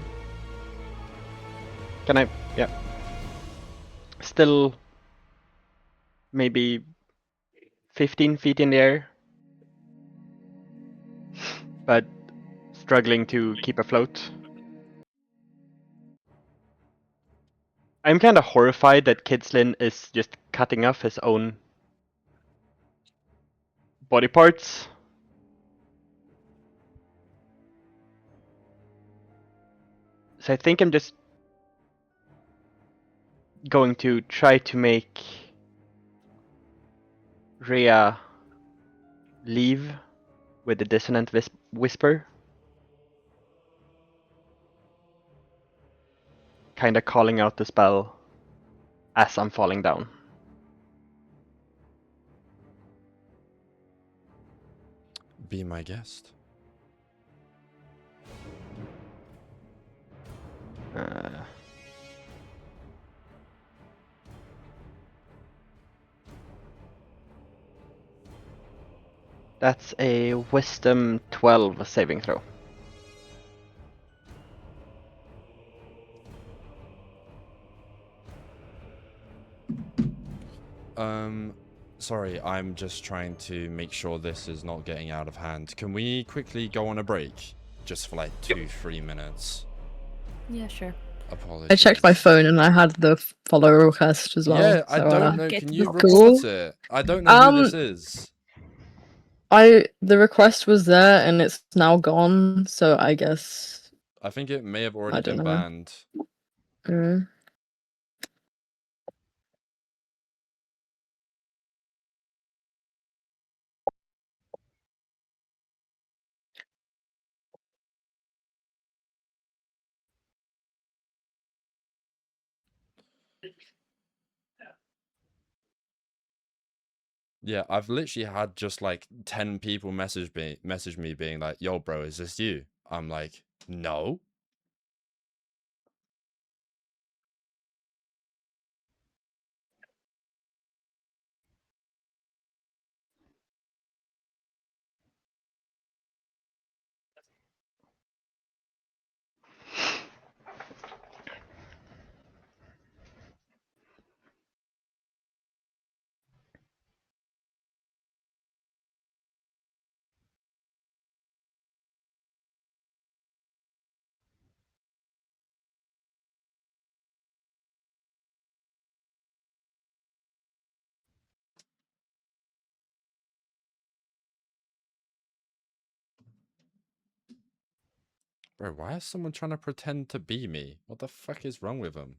Can I? Yeah. Still maybe 15 feet in the air, but struggling to keep afloat. I'm kind of horrified that Kdsln is just cutting off his own body parts. So I think I'm just going to try to make Rhea leave with the dissonant whisper. Kinda calling out the spell as I'm falling down. Be my guest. That's a Wisdom 12 saving throw. Sorry, I'm just trying to make sure this is not getting out of hand. Can we quickly go on a break? Just for like 2-3 minutes. Yeah, sure. Apologies. I checked my phone and I had the follow request as well. Yeah, I so, don't know. Get Can to you the report cool. it? I don't know who this is. The request was there and it's now gone, so I guess I think it may have already don't been know. banned. Yeah, I've literally had just like 10 people message me being like, "Yo, bro, is this you?" I'm like, "No." Bro, why is someone trying to pretend to be me? What the fuck is wrong with them?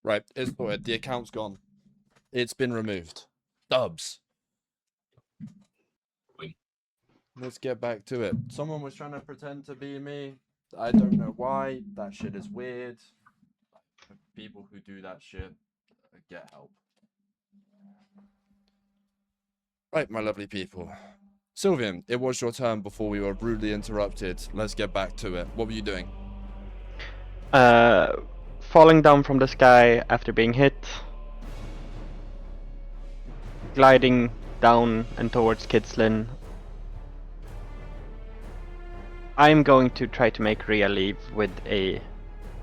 Right, it's sorted. The account's gone. It's been removed. Dubs. Let's get back to it. Someone was trying to pretend to be me. I don't know why. That shit is weird. People who do that shit, get help. Right, my lovely people. Sylvian, it was your turn before we were rudely interrupted. Let's get back to it. What were you doing? Falling down from the sky after being hit. Gliding down and towards Kdsln. I'm going to try to make Rhea leave with a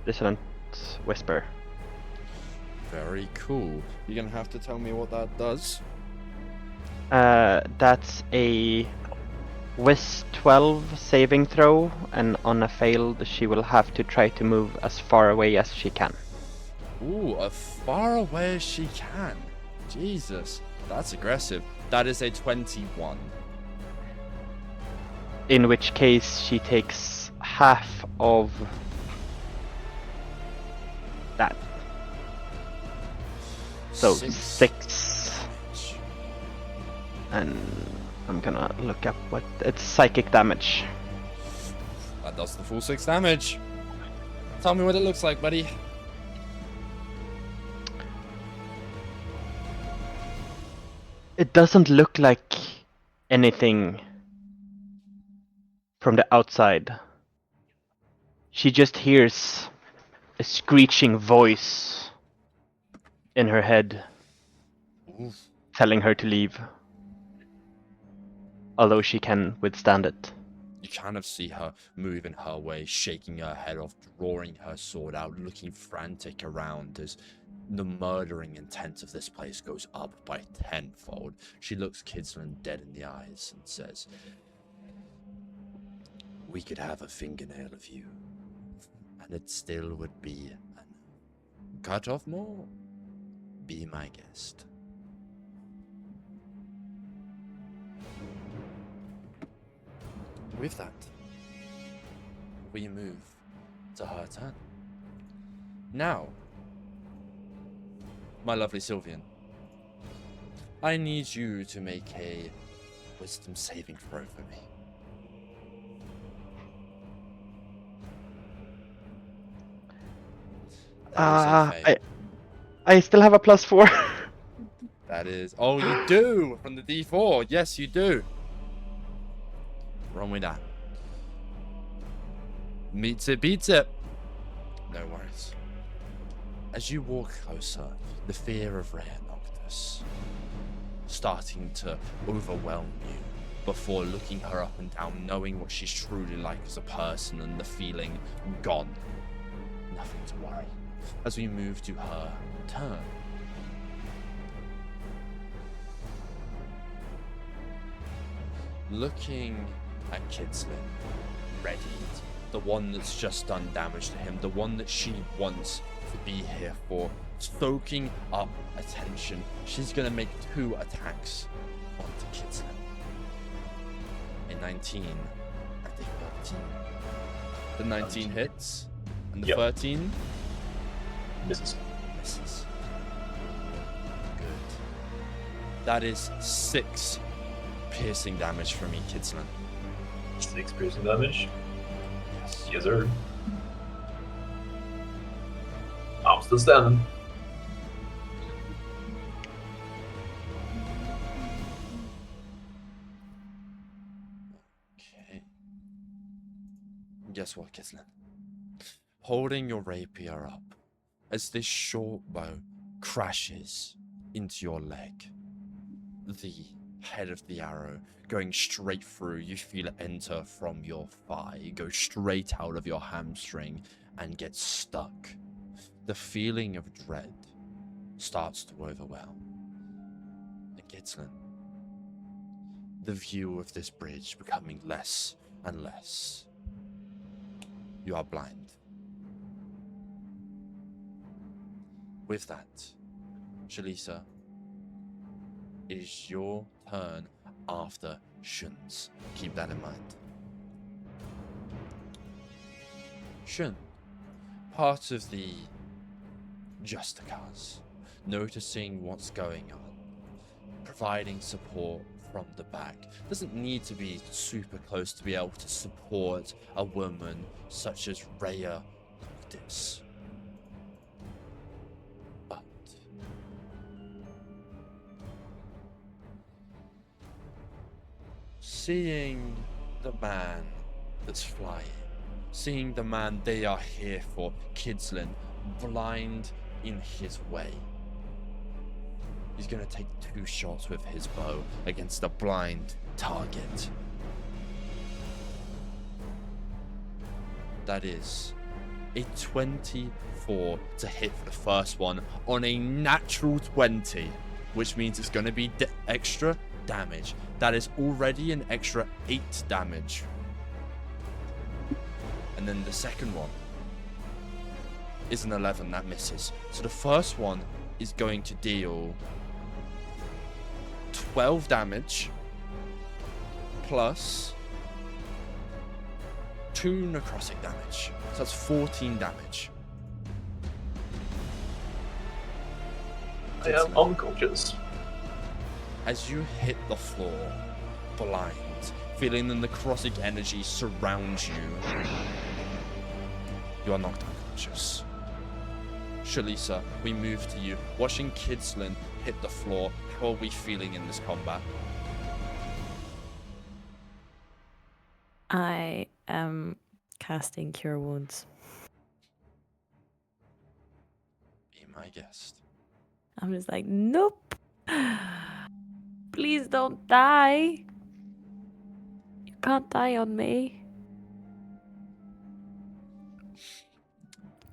dissonant whisper. Very cool. You're gonna have to tell me what that does. That's a Whiz 12 saving throw, and on a failed, she will have to try to move as far away as she can. Ooh, as far away as she can. Jesus, that's aggressive. That is a 21. In which case, she takes half of that. So 6. And I'm gonna look up what it's psychic damage. That does the full 6 damage. Tell me what it looks like, buddy. It doesn't look like anything from the outside. She just hears a screeching voice in her head telling her to leave. Although she can withstand it. You kind of see her moving her way, shaking her head off, drawing her sword out, looking frantic around as the murdering intent of this place goes up by tenfold. She looks Kdsln dead in the eyes and says, "We could have a fingernail of you, and it still would be cut off more. Be my guest." With that, we move to her turn. Now, my lovely Sylvian, I need you to make a wisdom saving throw for me. I still have a +4. That is... Oh, you do! From the D4. Yes, you do. Wrong with that. Meets it, beats it. No worries. As you walk closer, the fear of Rhea Noctis starting to overwhelm you before looking her up and down, knowing what she's truly like as a person and the feeling gone. Nothing to worry. As we move to her turn. Looking at Kdsln, readied, the one that's just done damage to him, the one that she wants to be here for, soaking up attention. She's gonna make 2 attacks onto Kdsln. A 19 and a 13. The 19 hits, and the 13 misses. Misses. Good. That is 6 piercing damage for me, Kdsln. 6 piercing damage? Yes. Yes, sir. I'm still standing. Okay. Guess what, Kdsln? Holding your rapier up, as this short bow crashes into your leg, the head of the arrow going straight through, you feel it enter from your thigh, go straight out of your hamstring and get stuck. The feeling of dread starts to overwhelm. And Kdsln, the view of this bridge becoming less and less. You are blind. With that, Chalisa, it is your turn after Shun's. Keep that in mind. Shun, part of the just because. Noticing what's going on. Providing support from the back. Doesn't need to be super close to be able to support a woman such as Rhea Noctis. But seeing the man that's flying, seeing the man they are here for, Kdsln, blind in his way. He's gonna take 2 shots with his bow against a blind target. That is a 24 to hit for the first one on a natural 20, which means it's gonna be extra damage. That is already an extra 8 damage. And then the second one is an 11 that misses. So the first one is going to deal 12 damage plus 2 necrotic damage. So that's 14 damage. I am unconscious. As you hit the floor, blind, feeling the necrotic energy surround you, you are knocked unconscious. Chalisa, we move to you. Watching Kdsln hit the floor, how are we feeling in this combat? I am casting Cure Wounds. Be my guest. I'm just like, nope. Please don't die. You can't die on me.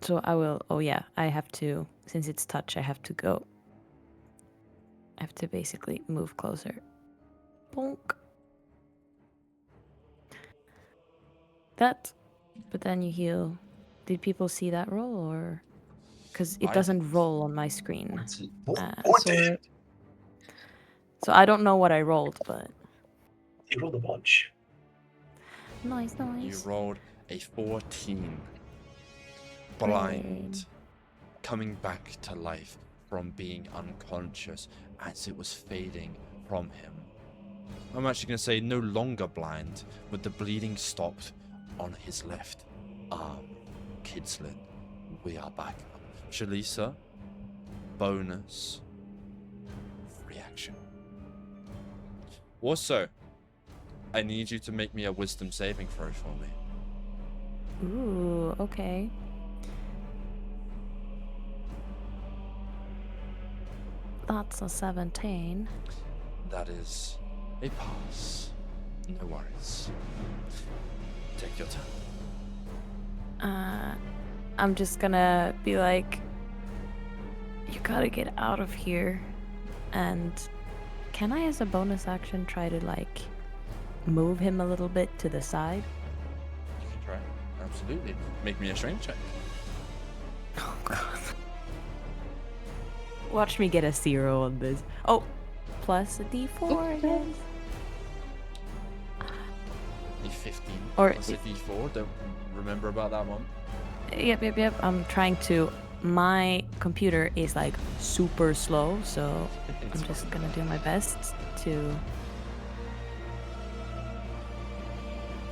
So I will, oh yeah, I have to, since it's touch, I have to go. I have to basically move closer. Bonk. That, but then you heal. Did people see that roll or? Because it I doesn't didn't. roll on my screen. What did? So I don't know what I rolled, but. You rolled a bunch. Nice. You rolled a 14. Blind. Coming back to life from being unconscious as it was fading from him. I'm actually going to say no longer blind, but the bleeding stopped on his left arm. Kdsln, we are back up. Chalisa, bonus, reaction. Also, I need you to make me a wisdom saving throw for me. Ooh, okay. That's a 17. That is a pass. No worries. Take your turn. I'm just gonna be like, you gotta get out of here. And can I, as a bonus action, try to like move him a little bit to the side? You can try. Absolutely. Make me a strength check. Oh god. Watch me get a 0 on this. Oh, plus a d4 again. A 15 Or- plus a d4. Don't remember about that one. Yep. I'm trying to. My computer is like super slow, so I'm just gonna do my best to.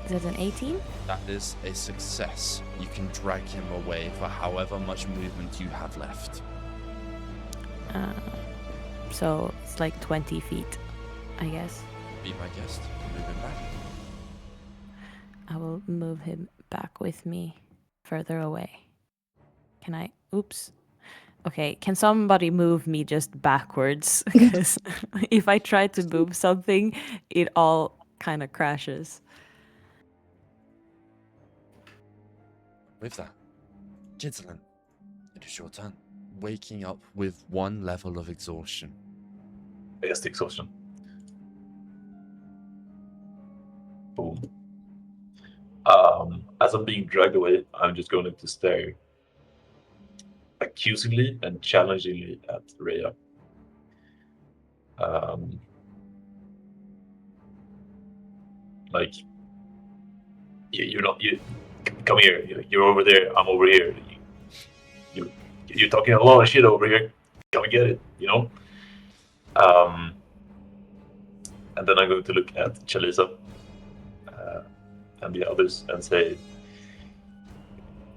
Is it an 18? That is a success. You can drag him away for however much movement you have left. So it's like 20 feet, I guess. Be my guest. Move him back. I will move him back with me further away. Can I? Oops. Okay, can somebody move me just backwards? Because if I try to move something, it all kind of crashes. With that, Kdsln, it is your turn. Waking up with 1 level of exhaustion. I guess the exhaustion. Boom. As I'm being dragged away, I'm just going to stare accusingly and challengingly at Rhea. Like, you're not, you come here. You're over there. I'm over here. You you're talking a lot of shit over here. Come and get it, you know? And then I'm going to look at Chalisa and the others and say,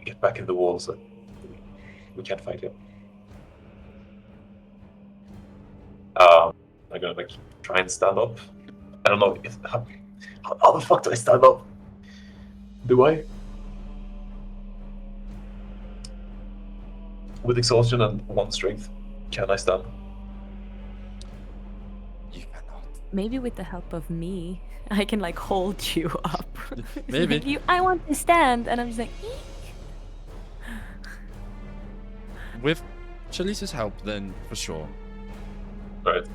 get back in the walls. We can't fight you. I'm gonna like try and stand up. I don't know how the fuck do I stand up? Do I? With exhaustion and 1 strength, can I stand? You cannot. Maybe with the help of me, I can like hold you up. It's Maybe. like, I want to stand, and I'm just like. Eek. With Chalisa's help, then for sure. Right.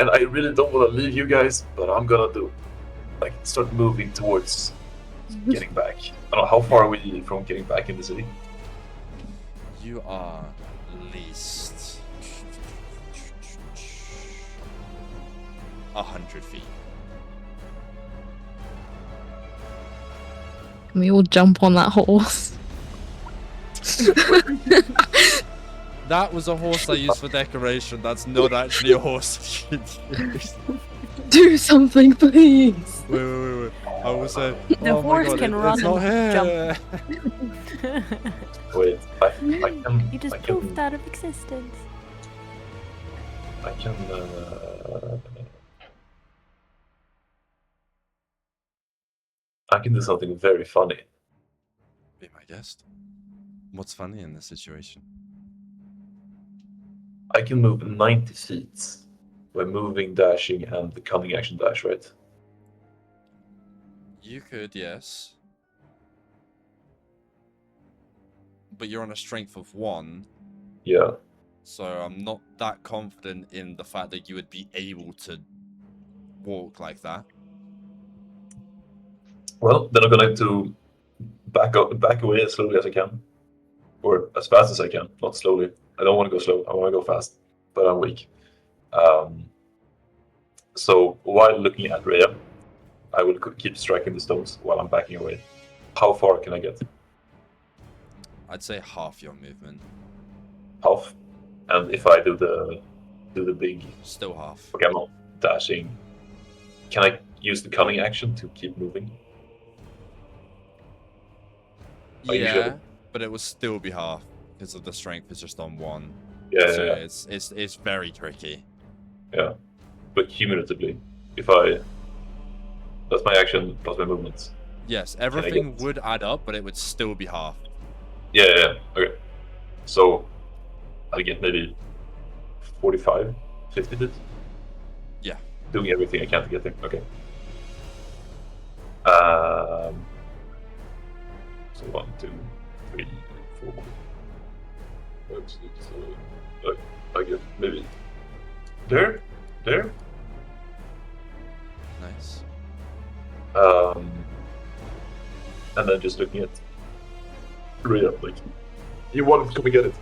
And I really don't want to leave you guys, but I'm gonna start moving towards getting back. I don't know, how far are we from getting back in the city? You are least 100 feet. Can we all jump on that horse? That was a horse I used for decoration. That's not actually a horse you can use. Do something, please. Wait. I will say. The oh horse my God, can it's run not and here. Wait, I can. You just I can, poofed out of existence. I can. I can do something very funny. Be my guest. What's funny in this situation? I can move 90 feet by moving, dashing, and the cunning action dash, right? You could, yes. But you're on a strength of 1. Yeah. So I'm not that confident in the fact that you would be able to walk like that. Well, then I'm going to back away as slowly as I can, or as fast as I can. Not slowly. I don't want to go slow. I want to go fast, but I'm weak. So while looking at Rhea, I will keep striking the stones while I'm backing away. How far can I get? I'd say half your movement. Half. And if I do the big, Still half. okay, I'm not dashing. Can I use the cunning action to keep moving? Are you Yeah, sure? but it will still be half because of the strength is just on 1. Yeah, So yeah. it's very tricky. Yeah. But cumulatively, that's my action plus my movements. Yes, everything would add up, but it would still be half. Yeah. Okay. So I get maybe 45, 50 feet? Yeah. Doing everything I can to get there. Okay. So 1, 2, 3, 4, 5, 6, 7. I get maybe there. Nice. And then just looking at Rhea, like, you wanted to come and get it.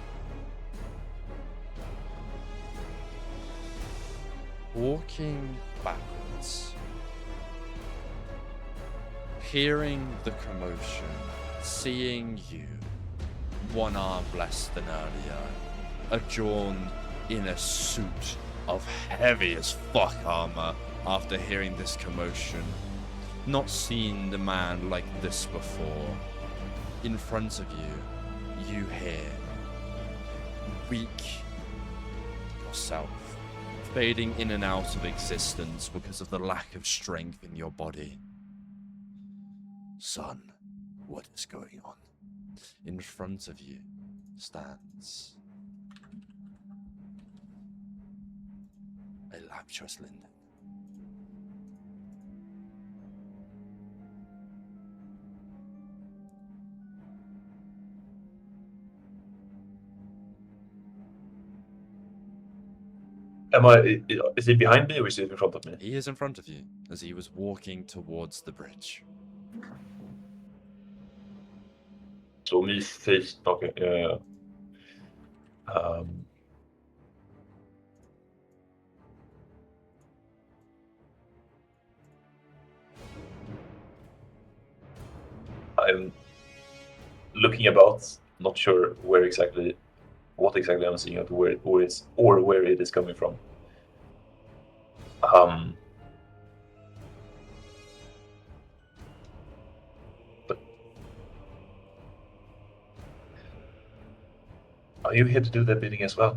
Walking backwards. Hearing the commotion. Seeing you. One arm less than earlier. Adorned in a suit of heavy as fuck armor after hearing this commotion. Not seen the man like this before. In front of you, you hear, weak yourself, fading in and out of existence because of the lack of strength in your body. Son, what is going on? In front of you stands a laptrous linden. Is he behind me or is he in front of me? He is in front of you as he was walking towards the bridge. So me face. Okay. Yeah. I'm looking about, not sure what exactly I'm seeing, or where it is coming from. But are you here to do their bidding as well?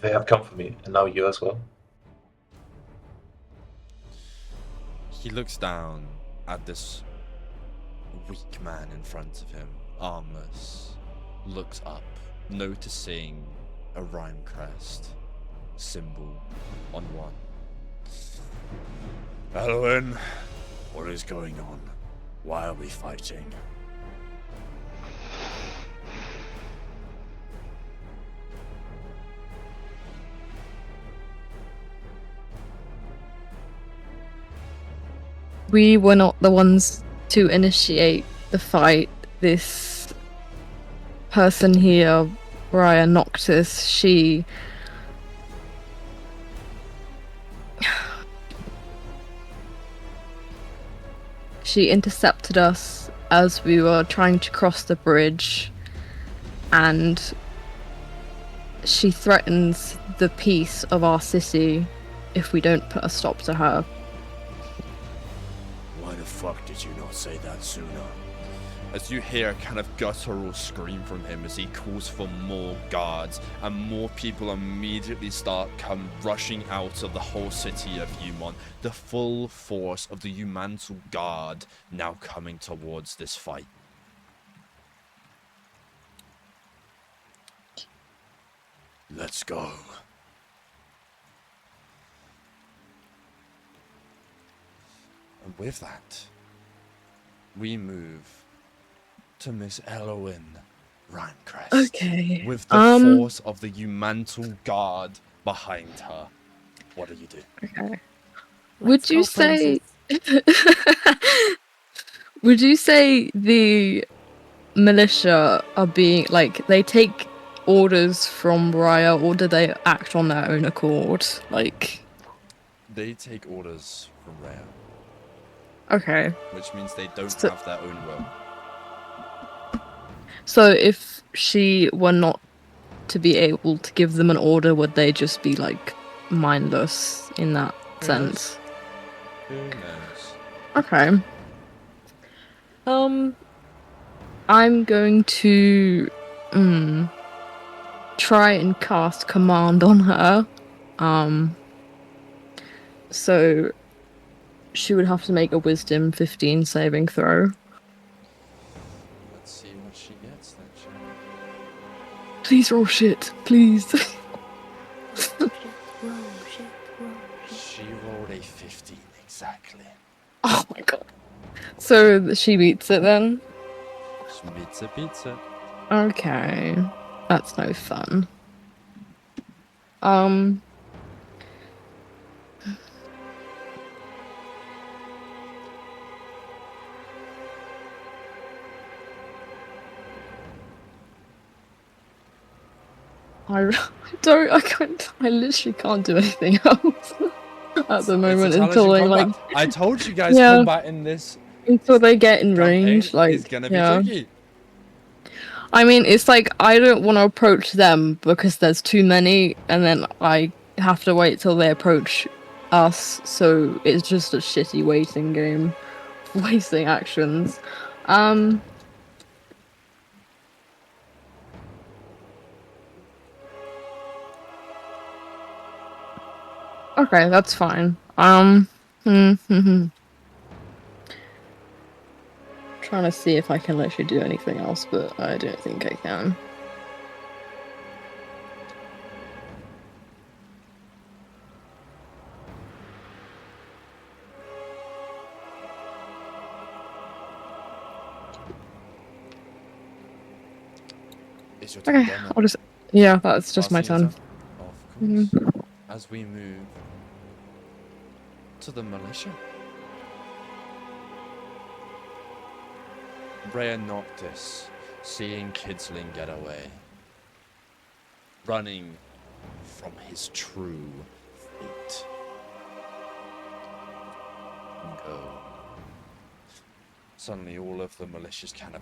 They have come for me, and now you as well. He looks down at this weak man in front of him, armless, looks up, noticing a rhyme crest symbol on one. Elowen, what is going on? Why are we fighting? We were not the ones to initiate the fight. This person here, Raya Noctis, she intercepted us as we were trying to cross the bridge, and she threatens the peace of our city if we don't put a stop to her. Why the fuck did you not say that sooner? As you hear a kind of guttural scream from him as he calls for more guards, and more people immediately start rushing out of the whole city of Umon, the full force of the Umantul Guard now coming towards this fight. Let's go. And with that, we move to Miss Elowen Rhymecrest. Okay. With the force of the Umantul Guard behind her. What do you do? Okay. Let's go, princess. Would you say the militia are being, like, they take orders from Raya, or do they act on their own accord? Like, They take orders from Rhea, okay. which means they don't So- have their own will. So if she were not to be able to give them an order, would they just be, like, mindless in that Who sense? Who knows? Okay. I'm going to try and cast command on her. So she would have to make a wisdom 15 saving throw. Let's see what she gets then, shall we? Please roll shit, please. She rolled a 15 exactly. Oh my god. So she beats it then? Pizza. Okay. That's no fun. I literally can't do anything else at the moment until they, like, I told you guys Yeah. combat in this until they get in campaign range, like, is gonna be yeah. tricky. I mean, it's like, I don't want to approach them because there's too many, and then I have to wait till they approach us, so it's just a shitty waiting game. Wasting actions. Okay, that's fine. Trying to see if I can literally do anything else, but I don't think I can. It's your turn Okay, again, then. I'll just... Yeah, that's just my Passing turn. your turn? Of course. As we move to the militia. Rhea Noctis, seeing Kdsln get away, running from his true fate. Go. Suddenly all of the militias kind of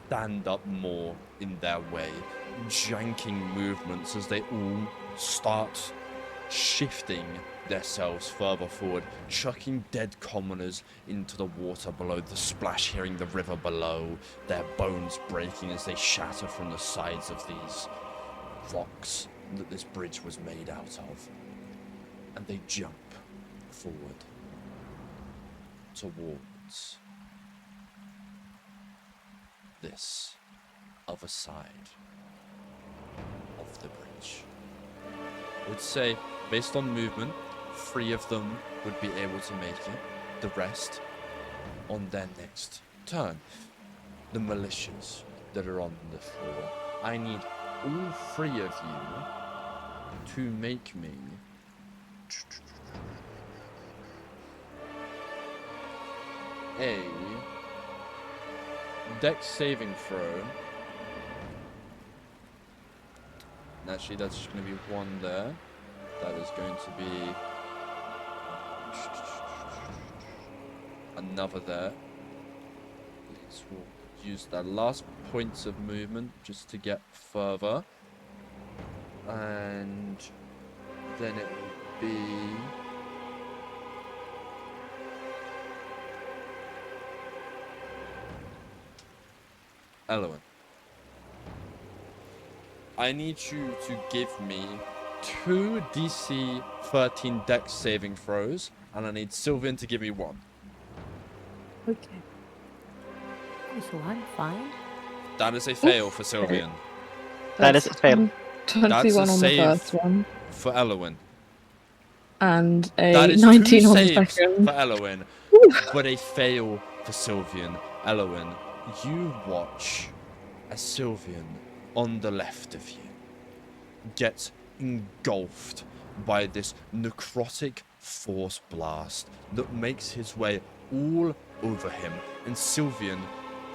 stand up more in their way, janking movements as they all start shifting themselves further forward, chucking dead commoners into the water below, the splash hearing the river below, their bones breaking as they shatter from the sides of these rocks that this bridge was made out of. And they jump forward towards this other side of the bridge. I would say, based on movement, 3 of them would be able to make it. The rest on their next turn. The militias that are on the floor. I need all 3 of you to make me a dex saving throw. Actually, that's just going to be 1 there. That is going to be another there. Please, we'll use that last points of movement just to get further. And then it will be Elowen. I need you to give me 2 DC 13 dex saving throws, and I need Sylvain to give me 1. Okay. Oh, so I'm fine. That is a fail for Sylvain. That is a fail. 21 That's a on the save. first one. For Elowen. And That a is 19 2 on the saves second. for Elowen, but a fail for Sylvain. Elowen, you watch as Sylvain, on the left of you, gets engulfed by this necrotic force blast that makes his way all over him. And Sylvain,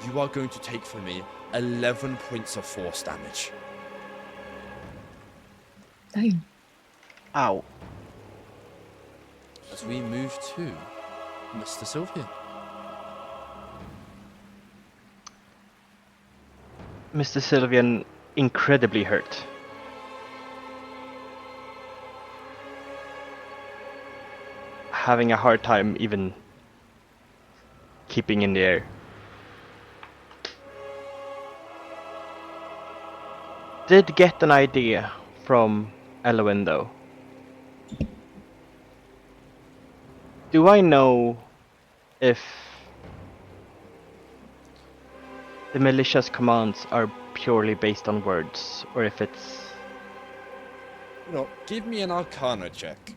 you are going to take from me 11 points of force damage. Dang. Ow. As we move to Mr. Sylvain. Mr. Sylvain, incredibly hurt. Having a hard time even keeping in the air. Did get an idea from Elowen though. Do I know if the militia's commands are purely based on words, or if it's... You know, give me an Arcana check.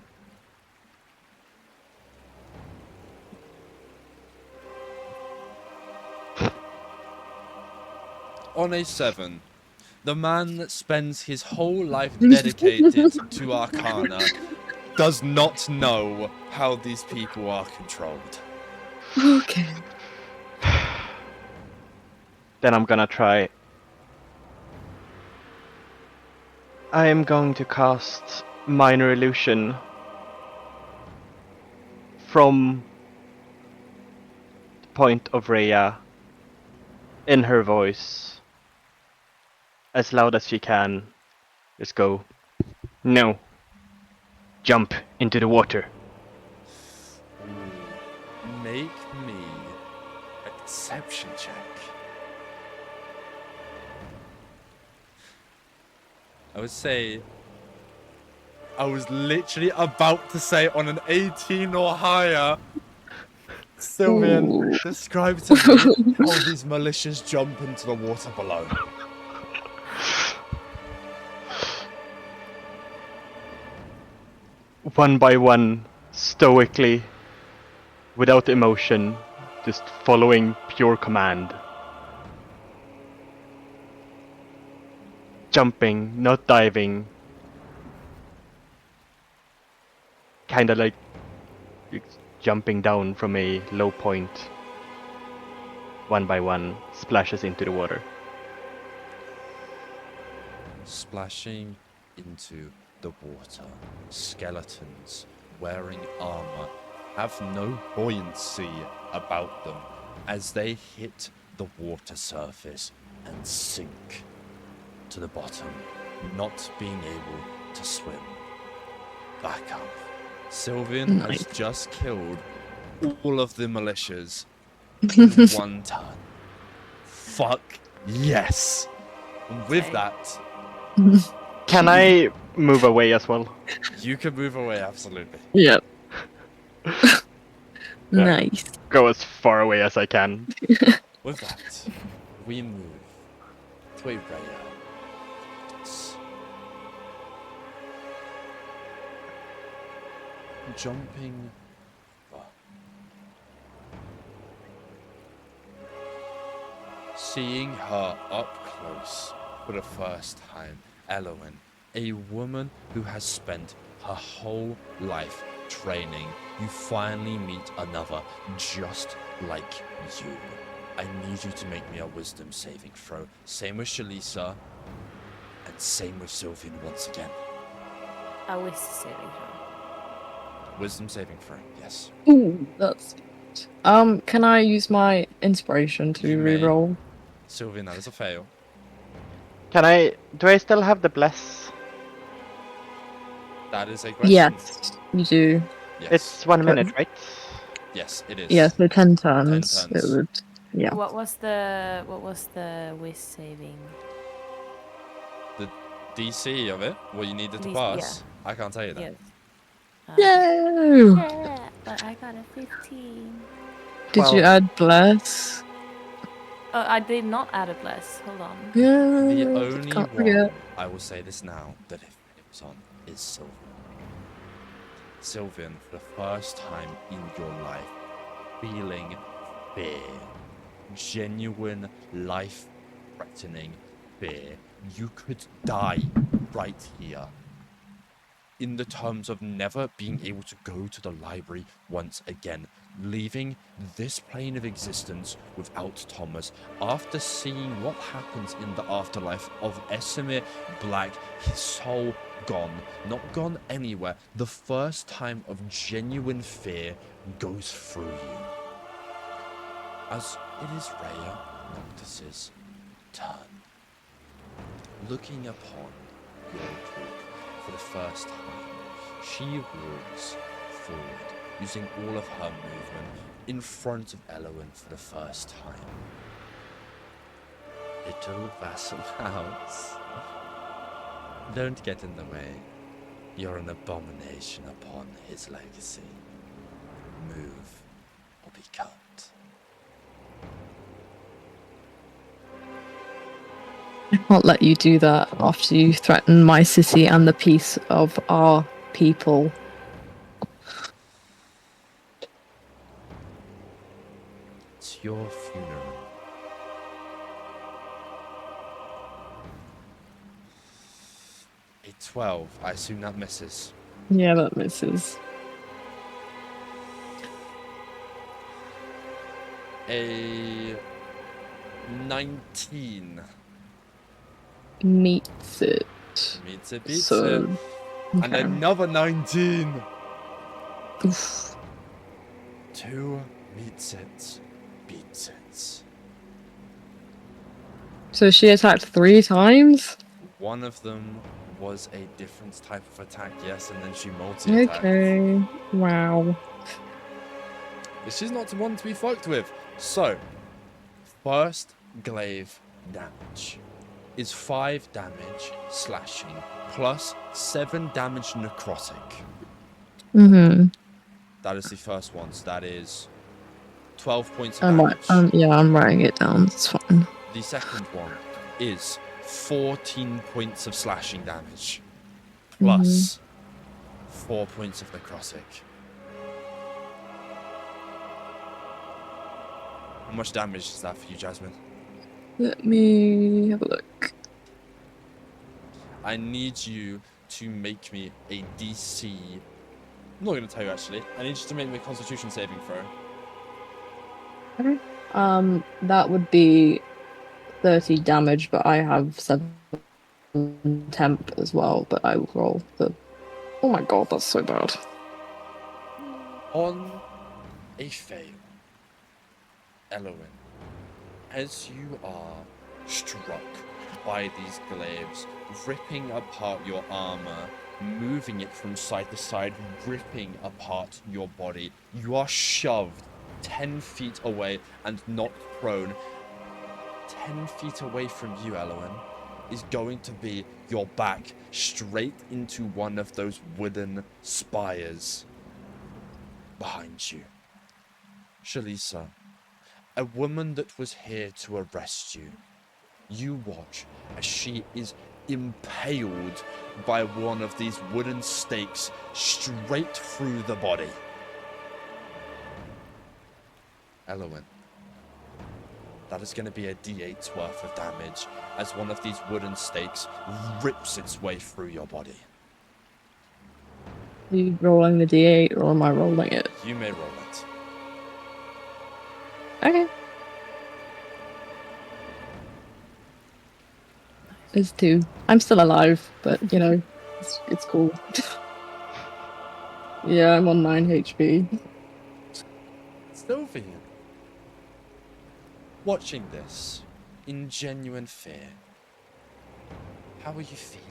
On a 7, the man that spends his whole life dedicated to Arcana does not know how these people are controlled. Okay. Then I'm gonna try. I am going to cast Minor Illusion from the point of Rhea in her voice, as loud as she can. Just go, no, jump into the water. Make me a deception check. I would say, I was literally about to say on an 18 or higher. Sylvain, Ooh. describe to me how these militias jump into the water below. One by one, stoically, without emotion, just following pure command. Jumping, not diving. Kinda like jumping down from a low point. One by one, splashes into the water. Splashing into the water. Skeletons wearing armor have no buoyancy about them. as they hit the water surface and sink to the bottom, not being able to swim back up. Sylvian has just killed all of the militias in 1 turn. Fuck yes! And with Okay. that, Can I move away as well? you can move away, absolutely. Yeah. Yeah. Nice. Go as far away as I can. With that, we move to a rare. Jumping. Seeing her up close for the first time, Elowen, a woman who has spent her whole life training, you finally meet another just like you. I need you to make me a wisdom saving throw. Same with Chalisa, and same with Sylvian once again. A wisdom saving throw. Wisdom saving throw, yes. Ooh, that's. Can I use my inspiration to You may. reroll? Sylvian, that is a fail. Do I still have the bless? That is a question. Yes, you do. Yes. It's 1 minute, right? Yes, it is. Yeah, so 10 turns. 10 turns. It would. Yeah. What was the wisdom saving? The DC of it, what you needed to DC, pass. I can't tell you that. Yes. No! Yeah, but I got a 15. Did you 12. add bless? Oh, I did not add a bless. Hold on. Yeah. The only can't one, forget. I will say this now, that if it was on, is Sylvian. Sylvian, for the first time in your life, feeling fear. Genuine, life-threatening fear. You could die right here. In the terms of never being able to go to the library once again, leaving this plane of existence without Thomas, after seeing what happens in the afterlife of Esamir Black, his soul gone, not gone anywhere. The first time of genuine fear goes through you. As it is Rhea Noctis's turn, looking upon your talk for the first time, she walks forward, using all of her movement in front of Elowen for the first time. Little vassal house, don't get in the way. You're an abomination upon his legacy. Move or be cut. I can't let you do that after you threaten my city and the peace of our people. It's your funeral. A 12. I assume that misses. Yeah, that misses. A 19. Meets it. Meets it, beats So, it. And okay. another 19. Oof. 2 meets it, beats it. So she attacked 3 times? One of them was a different type of attack, yes, and then she multi-attacked. Okay. Wow. She's not one to be fucked with. So, first glaive damage is 5 damage slashing plus 7 damage necrotic. Mm-hmm. That is the first one, so that is 12 points of damage. I'm writing it down. It's fine. The second one is 14 points of slashing damage plus 4 points of necrotic. How much damage is that for you, Jazmin? Let me have a look. I need you to make me a DC. I'm not going to tell you actually. I need you to make me a Constitution saving throw. Okay. That would be 30 damage, but I have 7 temp as well, but I will roll the... Oh my god, that's so bad. On a fail, Elowen, as you are struck by these glaives, ripping apart your armor, moving it from side to side, ripping apart your body, you are shoved 10 feet away and knocked prone. 10 feet away from you, Elowen, is going to be your back straight into one of those wooden spires behind you. Chalisa, a woman that was here to arrest you. You watch as she is impaled by one of these wooden stakes straight through the body. Elowen, that is going to be a d8's worth of damage as one of these wooden stakes rips its way through your body. Are you rolling the d8 or am I rolling it? You may roll it. Okay. It's 2. I'm still alive, but you know, it's cool. Yeah, I'm on 9 HP. Sylvian, watching this in genuine fear, how are you feeling?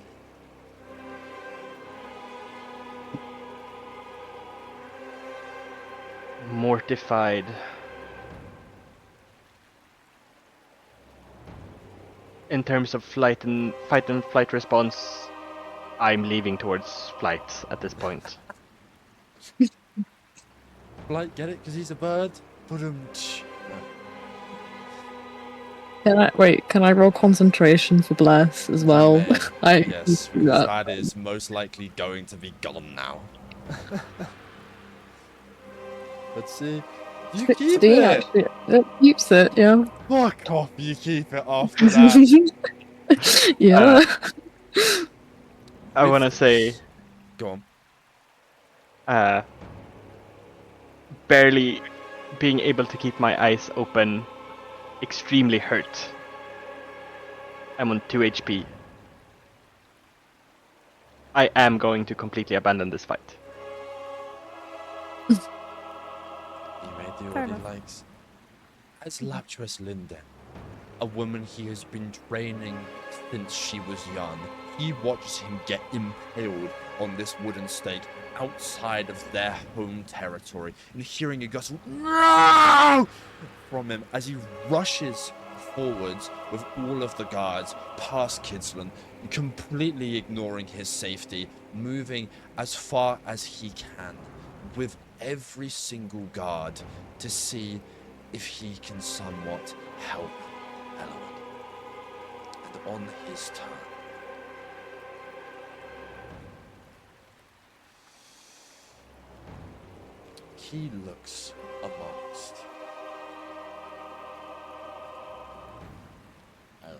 Mortified. In terms of fight and flight response, I'm leaving towards flight at this point. Flight, get it? Because he's a bird? Can I roll concentration for Bless as well? Yes, do that. that is most likely going to be gone now. Let's see. You keep 16 it! actually. It keeps it, yeah. Fuck off, you keep it after that. Yeah. I want to say, Go on. barely being able to keep my eyes open, extremely hurt. I'm on 2 HP. I am going to completely abandon this fight. He may do Fair what he enough. likes. As Laptress Linden, a woman he has been training since she was young, he watches him get impaled on this wooden stake outside of their home territory, and hearing a gust of "No!" from him as he rushes forwards with all of the guards past Kdsln, completely ignoring his safety, moving as far as he can with every single guard to see if he can somewhat help Elowen. And on his turn, he looks amongst Elowen.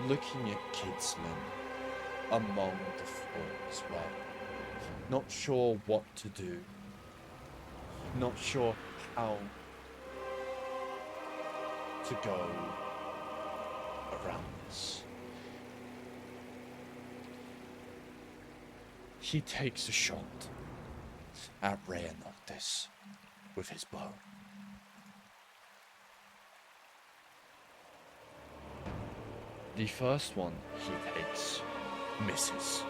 Looking at Kdsln among the four as well. Not sure what to do. Not sure how to go around this. He takes a shot at Rhea Noctis with his bow. The first one he takes misses,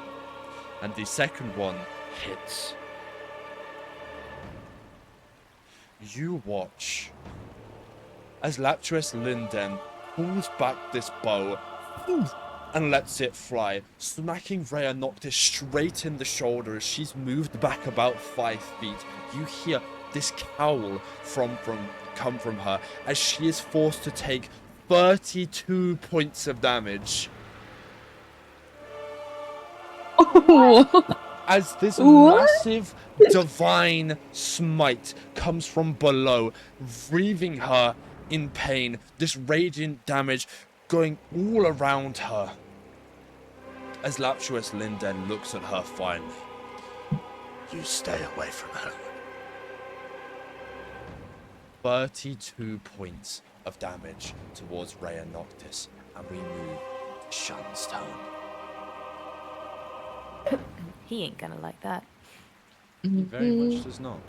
and the second one hits. You watch as Laptress Linden pulls back this bow and lets it fly, smacking Rhea Noctis straight in the shoulder as she's moved back about 5 feet. You hear this cowl come from her as she is forced to take 32 points of damage. As this massive divine smite comes from below, leaving her in pain, this radiant damage going all around her. As Laptress Linden looks at her finally, you stay away from her. 32 points of damage towards Rhea Noctis, and we move to Shun's turn. He ain't gonna like that. He very much does not.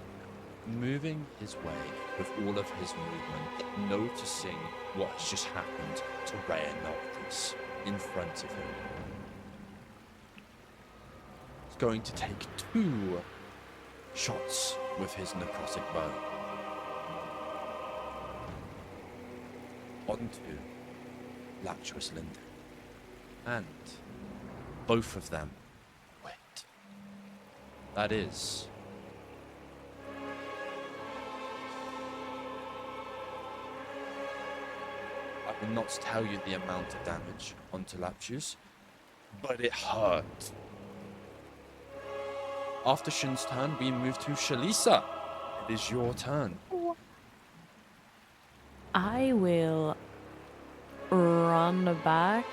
Moving his way with all of his movement, noticing what has just happened to Rhea Noctis in front of him. He's going to take 2 shots with his necrotic bow onto Laptuous Linden. And both of them wait. That is I will not tell you the amount of damage onto Laptius, but it hurt. After Shin's turn, we move to Chalisa. It is your turn. I will run back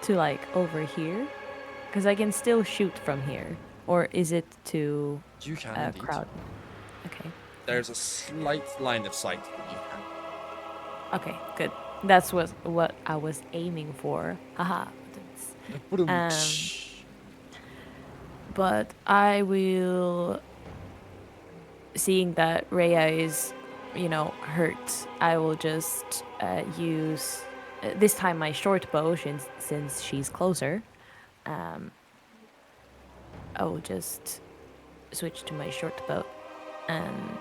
to like over here, because I can still shoot from here. Or is it to You can indeed. crowd? Okay. There's a slight line of sight that you can. Okay, good. That's what I was aiming for. Haha. But I will, seeing that Rhea is, hurt, I will just use, this time my short bow, since she's closer. I will just switch to my short bow, and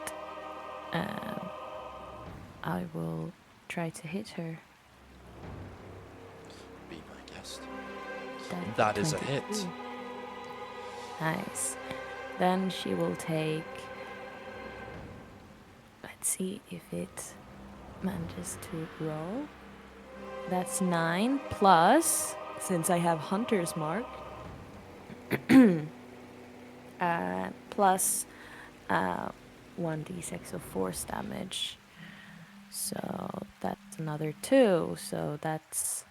I will try to hit her. Be my guest. That's That is a 22. hit. Nice. Then she will take... Let's see if it manages to roll. That's 9 plus, since I have Hunter's Mark, plus 1d6 of force damage. So that's another 2. So that's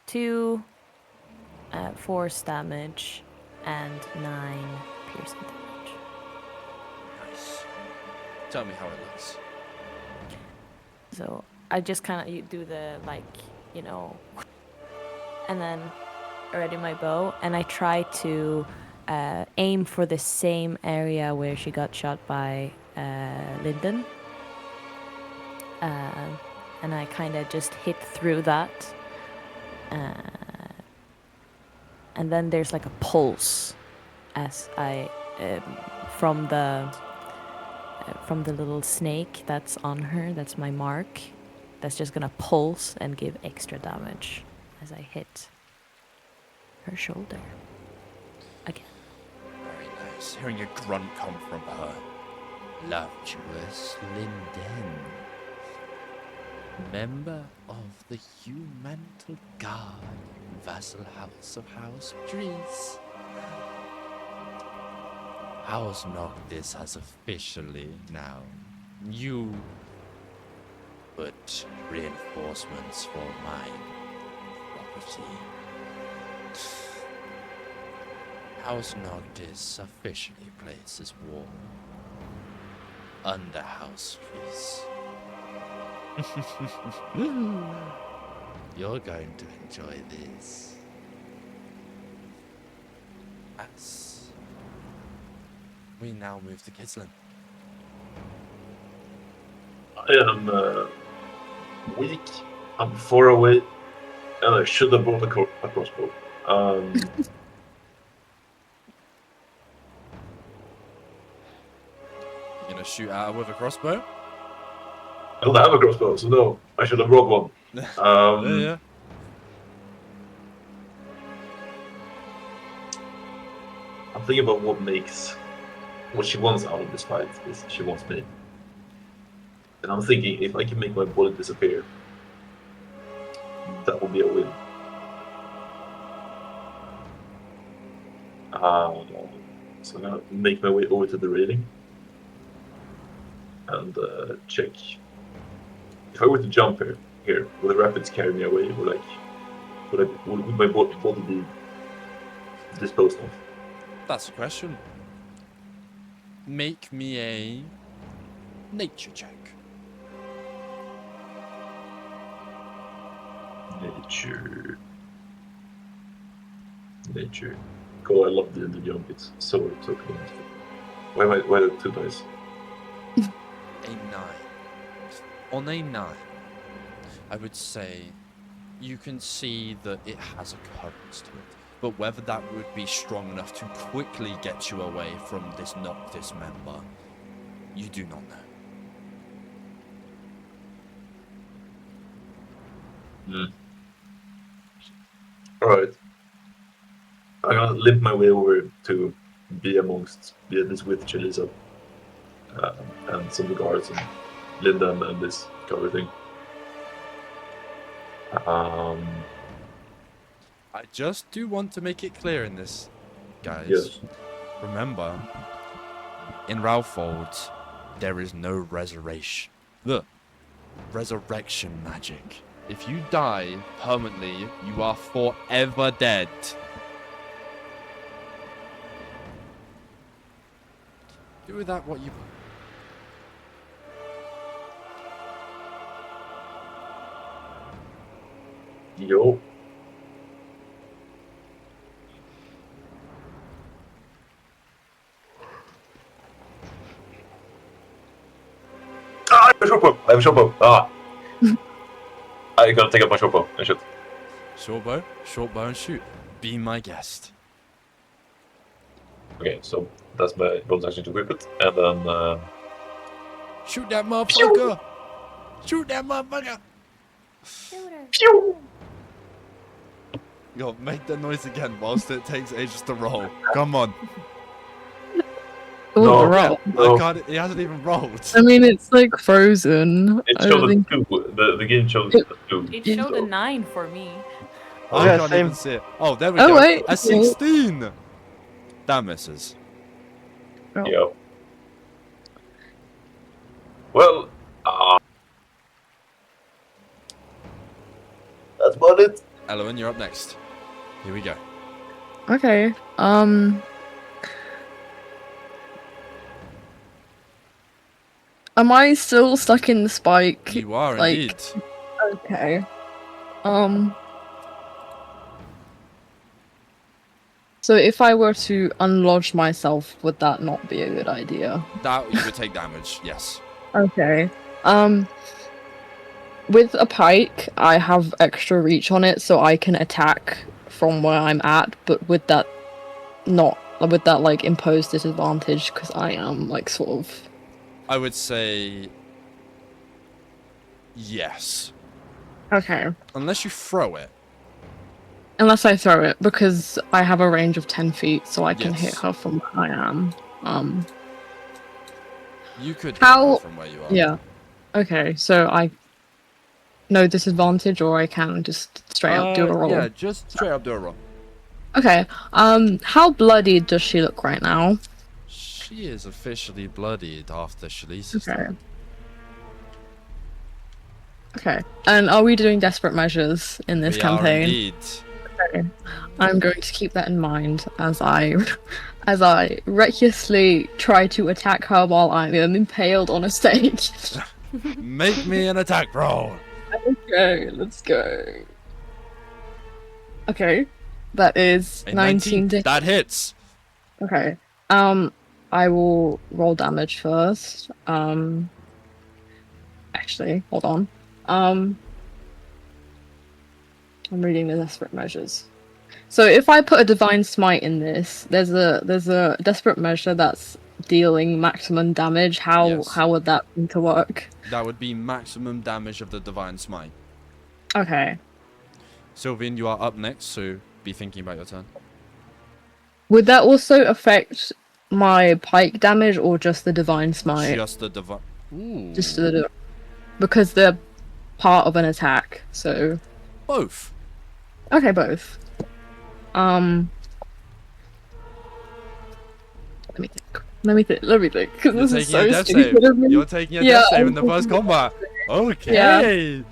2 force damage and 9 piercing damage. Nice. Tell me how it looks. So I just kind of do the, and then ready my bow, and I try to aim for the same area where she got shot by Linden. And I kind of just hit through that. And then there's like a pulse as I, from the little snake that's on her, that's my mark, that's just gonna pulse and give extra damage as I hit her shoulder again. Very nice. Hearing a grunt come from her. Laptuous Linden. Member of the Unwanted Guard, vassal house of House Trees. House Noctis has officially now you put reinforcements for my property. House Noctis officially places war under House Trees. You're going to enjoy this. As we now move to Kdsln. I am weak. I'm far away, and I should have brought a crossbow. You're gonna shoot at her with a crossbow? I don't have a crossbow, so no. I should have brought one. Yeah. I'm thinking about what she wants out of this fight. Is she wants me. And I'm thinking if I can make my bullet disappear, that will be a win. So I'm gonna make my way over to the railing and check. If I were to jump here, will the rapids carry me away, or would my body be disposed of? That's a question. Make me a nature check. Nature. God, I love DnD Beyond. It's so cool. Why the 2 dice? A 9. On a 9, I would say you can see that it has a current to it. But whether that would be strong enough to quickly get you away from this Noctis member, you do not know. Alright. I'm gonna limp my way over to be this with Chalisa. And some of the guards and Linden and this kind of thing. I just do want to make it clear in this, guys. Yes. Remember, in Raofold, there is no resurrection. The resurrection magic. If you die permanently, you are forever dead. Do with that what you... Yo. I have a short bow. I gotta take out my short bow and shoot. Short bow and shoot. Be my guest. Okay, so that's my bonus action to whip it, and then Shoot that motherfucker! Shoot that motherfucker! pew! Yo, make the noise again whilst it takes ages to roll. Come on. Oh, No. roll. No. I can't, he hasn't even rolled. I mean, it's like frozen. It I showed don't a think... 2. The game showed It- a 2. It showed a 9 for me. I Yeah, can't same. even see it. Oh, there we Oh, go. wait. A 16! That misses. Yeah. Well, that's about it. Elowen, you're up next. Here we go. Okay. Am I still stuck in the spike? You are like- indeed. Okay. So if I were to unlodge myself, would that not be a good idea? That you would take damage, yes. Okay. With a pike, I have extra reach on it, so I can attack from where I'm at, but with that like imposed disadvantage, because I am like sort of... I would say yes. Okay. Unless you throw it. Unless I throw it, because I have a range of 10 feet, so I can hit Yes. her from where I am. You could How- hit her from where you are. Yeah. Okay, so I... No disadvantage, or I can just straight up do a roll? Yeah, just straight up do a roll. Okay, how bloody does she look right now? She is officially bloodied after Chalisa. Okay. Okay, and are we doing desperate measures in this We campaign? Are indeed. Okay. I'm going to keep that in mind as I recklessly try to attack her while I am impaled on a stage. Make me an attack roll. Okay, let's go. Okay, that is A 19 to... That hits. Okay, I will roll damage first. Actually, hold on. I'm reading the desperate measures. So if I put a divine smite in this, there's a desperate measure that's dealing maximum damage. How Yes. would that seem to work? That would be maximum damage of the divine smite. Okay. Sylvian, you are up next, so be thinking about your turn. Would that also affect my pike damage or just the divine smite? Just the divine. Ooh. Just the because they're part of an attack. So Both. okay, both. Let me think. Because You're this is taking so a death stupid save. of me. You're taking a Yeah, death save I'm in the first taking- combat. Okay.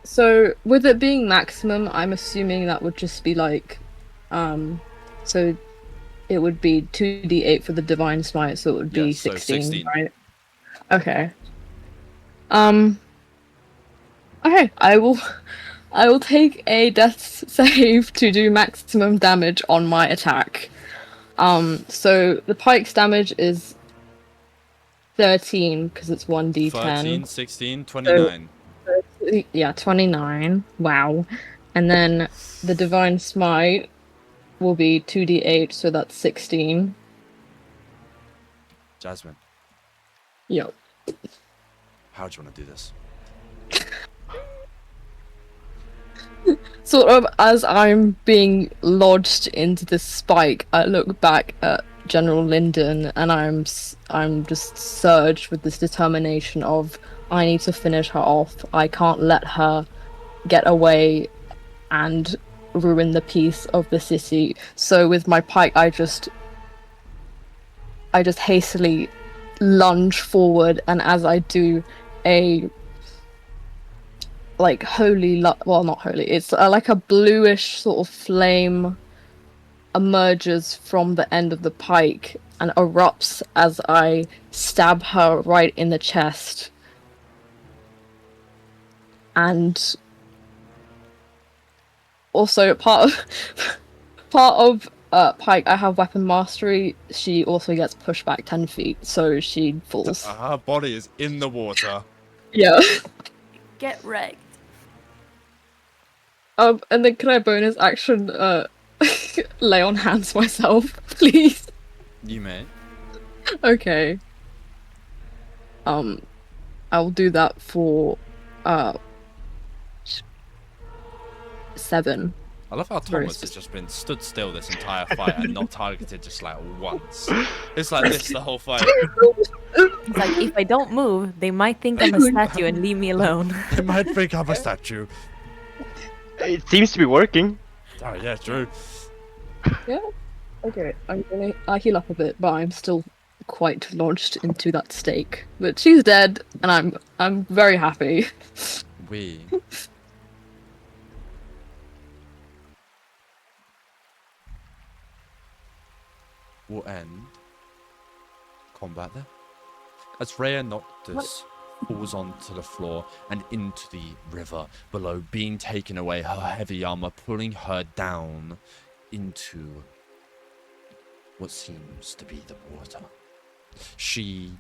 So with it being maximum, I'm assuming that would just be like, so it would be 2d8 for the divine smite, so it would be Yes, so 16. right? Okay. Okay, I I will take a death save to do maximum damage on my attack. So the pike's damage is 13 because it's 1d10. 13, 16, 29. Yeah, 29. Wow. And then the divine smite will be 2d8, so that's 16. Jazmin, Yep. how do you want to do this? Sort of as I'm being lodged into this spike, I look back at General Lyndon and I'm just surged with this determination of I need to finish her off. I can't let her get away and ruin the peace of the city. So with my pike, I just hastily lunge forward, and as I do, a like well, not holy, it's like a bluish sort of flame emerges from the end of the pike and erupts as I stab her right in the chest. And also part of Pike, I have weapon mastery. She also gets pushed back 10 feet, so she falls. Her body is in the water. Yeah. Get wrecked. And then can I bonus action lay on hands myself, please? You may. Okay. I'll do that for 7. I love how Very Thomas has just been stood still this entire fight and not targeted just like once. It's like this the whole fight. It's like, if I don't move, they might think I'm a statue and leave me alone. They might think I'm a statue. It seems to be working. Oh yeah, true. Yeah. Okay, I'm gonna heal up a bit, but I'm still quite lodged into that stake. But she's dead, and I'm very happy. We will end combat there. As Rhea Noctis falls onto the floor and into the river below, being taken away, her heavy armor pulling her down into what seems to be the water. She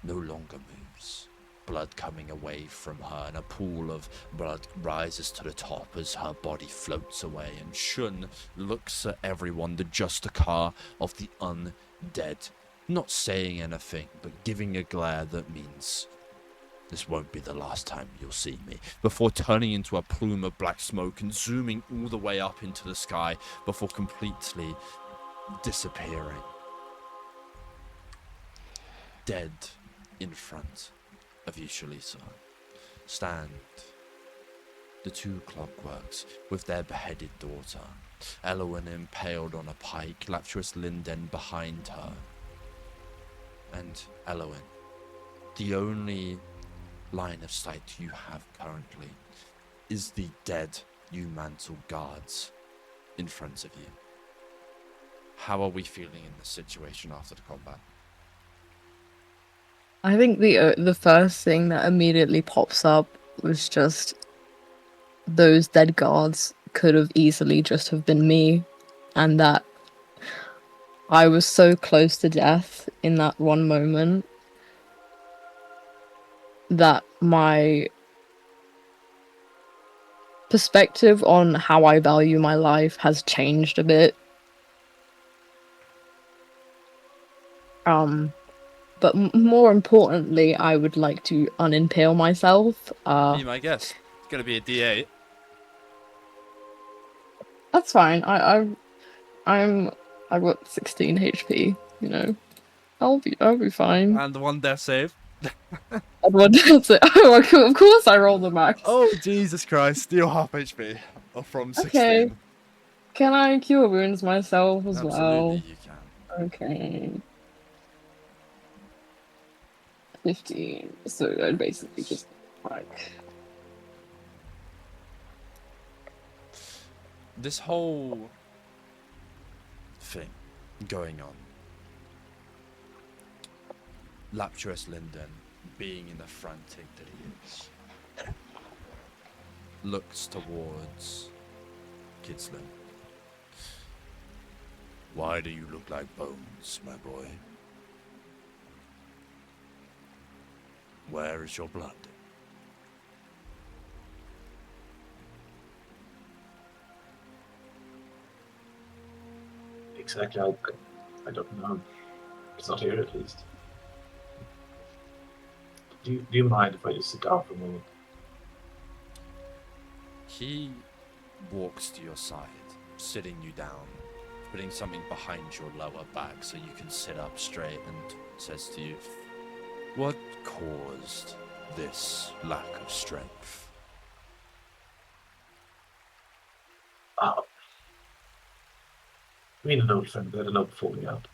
no longer moves, blood coming away from her, and a pool of blood rises to the top as her body floats away, and Shun looks at everyone, the Justicar of the undead, not saying anything, but giving a glare that means this won't be the last time you'll see me, before turning into a plume of black smoke and zooming all the way up into the sky before completely disappearing. Dead in front of you, Chalisa, stand the two clockworks with their beheaded daughter, Elowen impaled on a pike, Laptress Linden behind her. And Elowen, the only line of sight you have currently is the dead Unmantle guards in front of you. How are we feeling in this situation after the combat? I think the first thing that immediately pops up was just those dead guards could have easily just have been me, and that I was so close to death in that one moment that my perspective on how I value my life has changed a bit. But more importantly, I would like to unimpale myself. Be my guess. It's gonna be a D8. That's fine. I've got 16 HP. You know, I'll be fine. And the one death save. Of course, I roll the max. Oh Jesus Christ! You're half HP from 16. Okay. Can I cure wounds myself as Absolutely, well? you can. Okay. 15. So I'd basically just like. This whole thing going on, Laptress Linden being in the frantic that he is, looks towards Kdsln. Why do you look like bones, my boy? Where is your blood? Exactly, I don't know. It's not here, at least. Do you mind if I just sit down for a moment? He walks to your side, sitting you down, putting something behind your lower back so you can sit up straight, and says to you, what caused this lack of strength? Me and an old friend, we had an old falling out.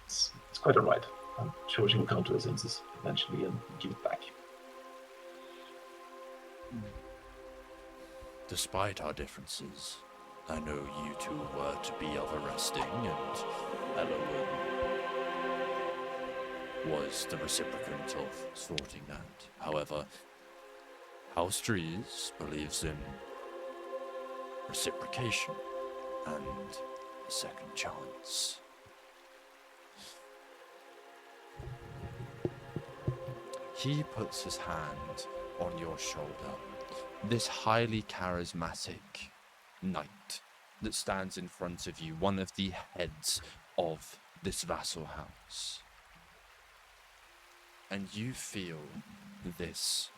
It's quite alright. I'm sure she will come to her senses eventually and give it back. Despite our differences, I know you two were to be of arresting, and Elowen was the recipient of sorting that. However, House Trees believes in reciprocation and a second chance. He puts his hand on your shoulder. This highly charismatic knight that stands in front of you, one of the heads of this vassal house. And you feel this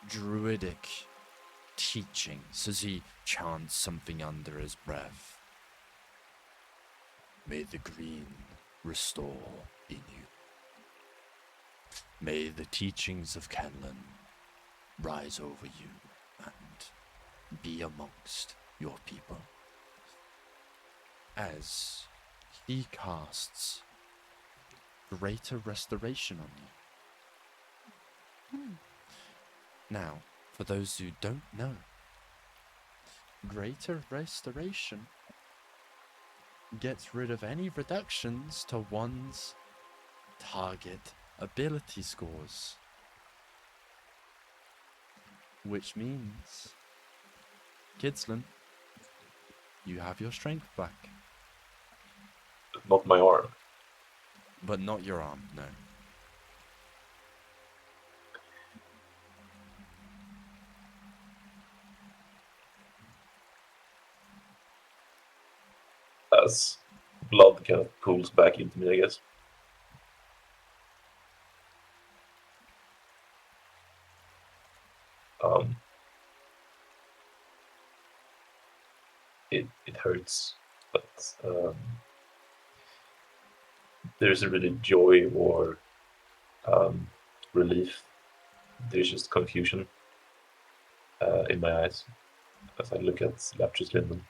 druidic teachings as he chants something under his breath. May the green restore in you. May the teachings of Kdsln rise over you and be amongst your people. As he casts greater restoration on you. Now, for those who don't know, greater restoration gets rid of any reductions to one's target ability scores. Which means, Kdsln, you have your strength back. Not my arm. But not your arm, no. As blood kind of pools back into me, I guess. It hurts, but there isn't really joy or relief. There's just confusion in my eyes as I look at Kdsln.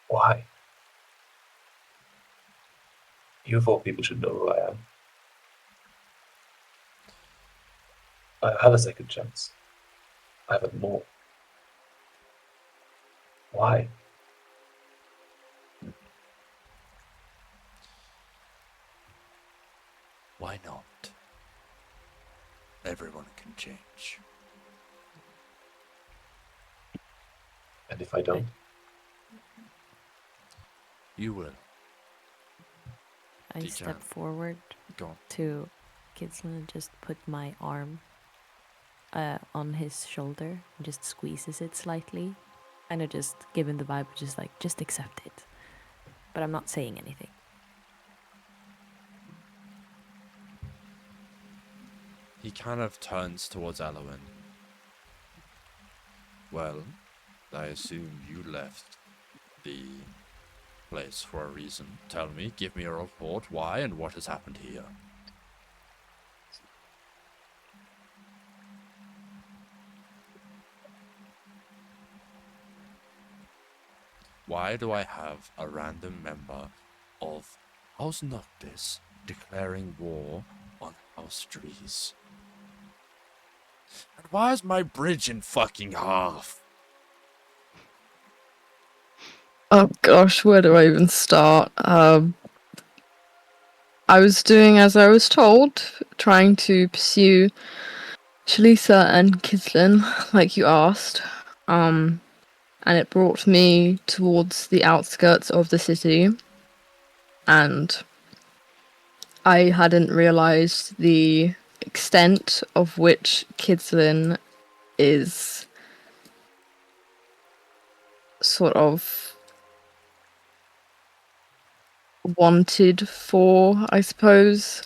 Why? You of all people should know who I am. I had a second chance. I've had more. Why? Why not? Everyone can change. And if I don't? You will. I Dejan, step forward Go on. to Kdsln and just put my arm on his shoulder and just squeezes it slightly. And I just give him the vibe, just accept it. But I'm not saying anything. He kind of turns towards Elowen. Well, I assume you left the place for a reason. Tell me, give me a report, why and what has happened here. Why do I have a random member of House Noctis declaring war on House Trees? And why is my bridge in fucking half? Oh gosh, where do I even start? I was doing as I was told, trying to pursue Chalisa and Kdsln, like you asked. And it brought me towards the outskirts of the city. And I hadn't realized the extent of which Kdsln is sort of wanted for, I suppose.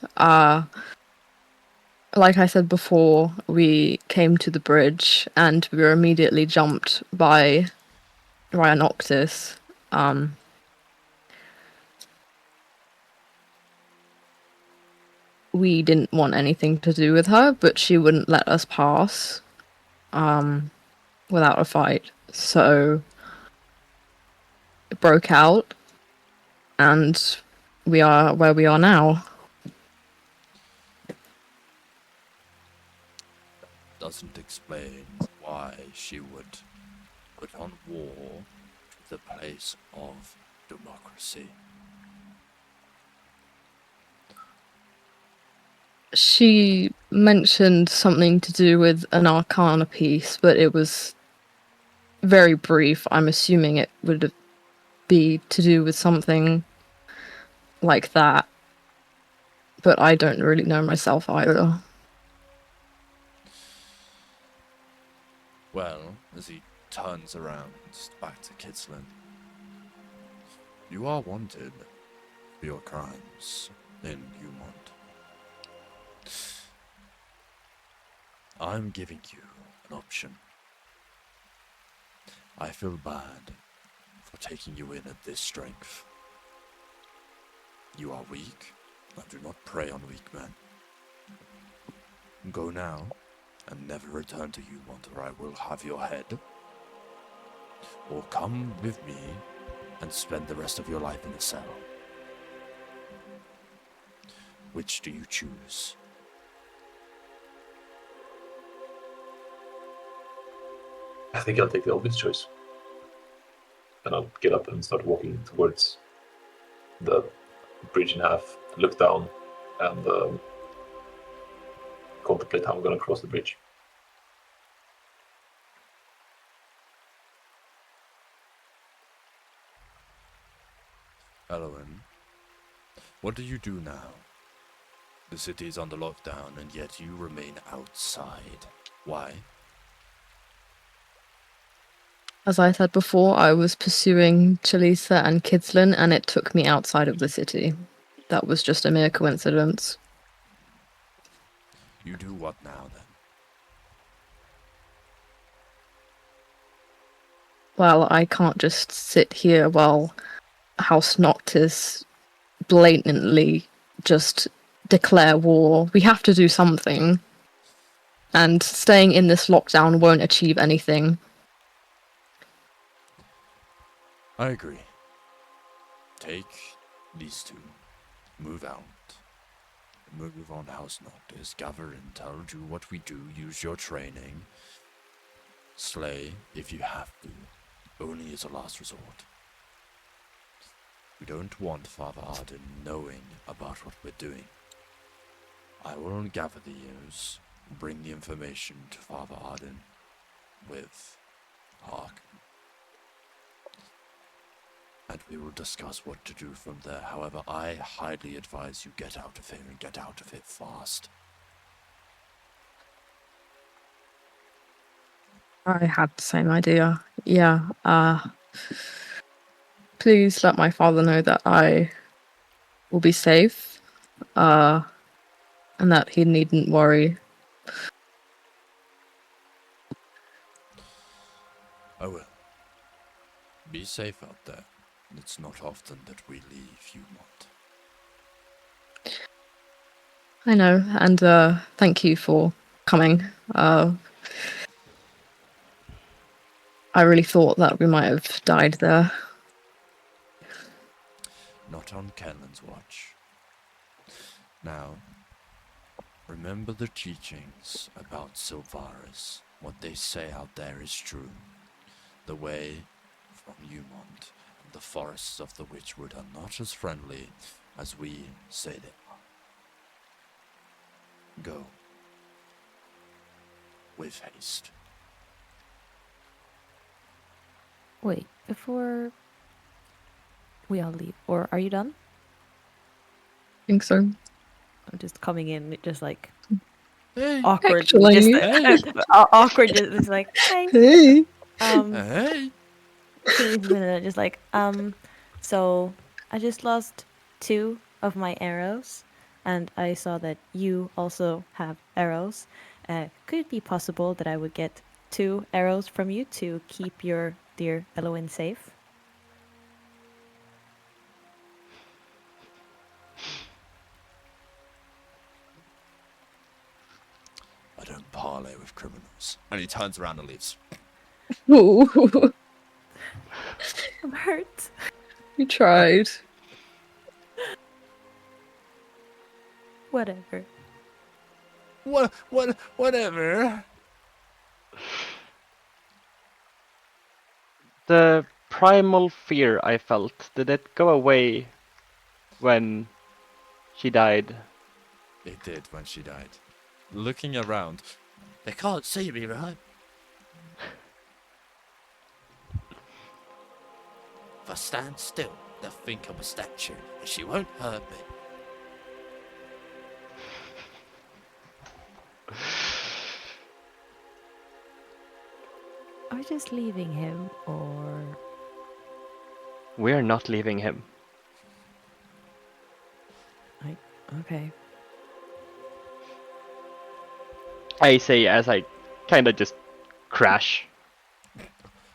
Like I said before, we came to the bridge and we were immediately jumped by Ryanoctis. We didn't want anything to do with her, but she wouldn't let us pass without a fight. So it broke out, and we are where we are now. Doesn't explain why she would put on war to the place of democracy. She mentioned something to do with an Arcana piece, but it was very brief. I'm assuming it would be to do with something like that. But I don't really know myself either. Well, as he turns around back to Kdsln, you are wanted for your crimes in Unwanted. I'm giving you an option. I feel bad for taking you in at this strength. You are weak. I do not prey on weak men. Go now, and never return to Unwanted, or I will have your head. Or come with me and spend the rest of your life in a cell. Which do you choose? I think I'll take the obvious choice. And I'll get up and start walking towards the bridge in half, look down, and contemplate how I'm going to cross the bridge. Elowen, what do you do now? The city is under lockdown, and yet you remain outside. Why? As I said before, I was pursuing Chalisa and Kdsln, and it took me outside of the city. That was just a mere coincidence. You do what now, then? Well, I can't just sit here while House Noctis blatantly just declare war. We have to do something. And staying in this lockdown won't achieve anything. I agree. Take these two, move out, move on House Noctis, gather intel, do what we do, use your training, slay if you have to, only as a last resort. We don't want Father Arden knowing about what we're doing. I will gather the news, bring the information to Father Arden with Hark. And we will discuss what to do from there. However, I highly advise you get out of here and get out of it fast. I had the same idea. Yeah, please let my father know that I will be safe, and that he needn't worry. I will. Be safe out there. It's not often that we leave Unwanted. I know, and thank you for coming. I really thought that we might have died there. Not on Kdsln's watch. Now, remember the teachings about Sylvaris. What they say out there is true. The way from Unwanted and the forests of the Witchwood are not as friendly as we say they are. Go. With haste. Wait, before we all leave, or are you done? think so. I'm just coming in, just like Hey. awkward, Actually- just Hey. awkward, just like hi. Hey. Hey. Just like so I just lost 2 of my arrows, and I saw that you also have arrows. Could it be possible that I would get 2 arrows from you to keep your dear Elowen safe? I don't parley with criminals. And he turns around and leaves. Ooh, I'm hurt. you tried. Whatever. Whatever. The primal fear I felt, did it go away when she died? It did when she died. Looking around. They can't see me, right? If I stand still, they'll think I'm a statue, and she won't hurt me. Are we just leaving him, or We're not leaving him. okay? I say as I kinda just crash.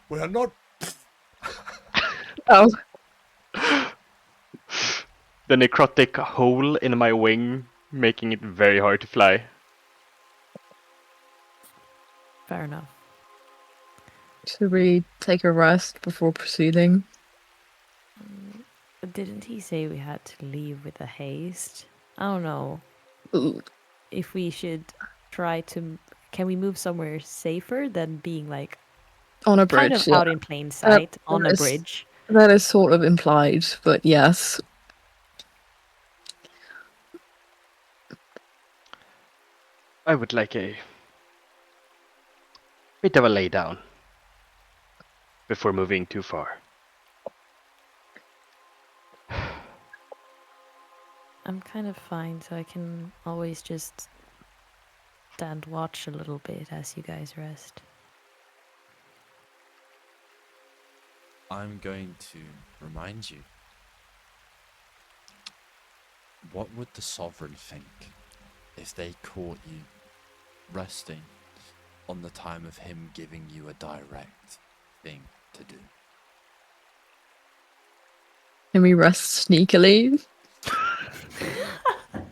We're not. Oh, The necrotic hole in my wing, making it very hard to fly. Fair enough. should we take a rest before proceeding? Didn't he say we had to leave with a haste? I don't know Ooh, if we should try to. Can we move somewhere safer than being like on a kind bridge. of out in plain sight on a yes. bridge? That is sort of implied, but yes. I would like a bit of a lay down before moving too far. I'm kind of fine, so I can always just stand watch a little bit as you guys rest. I'm going to remind you. What would the Sovereign think if they caught you resting on the time of him giving you a direct thing to do? Can we rest sneakily?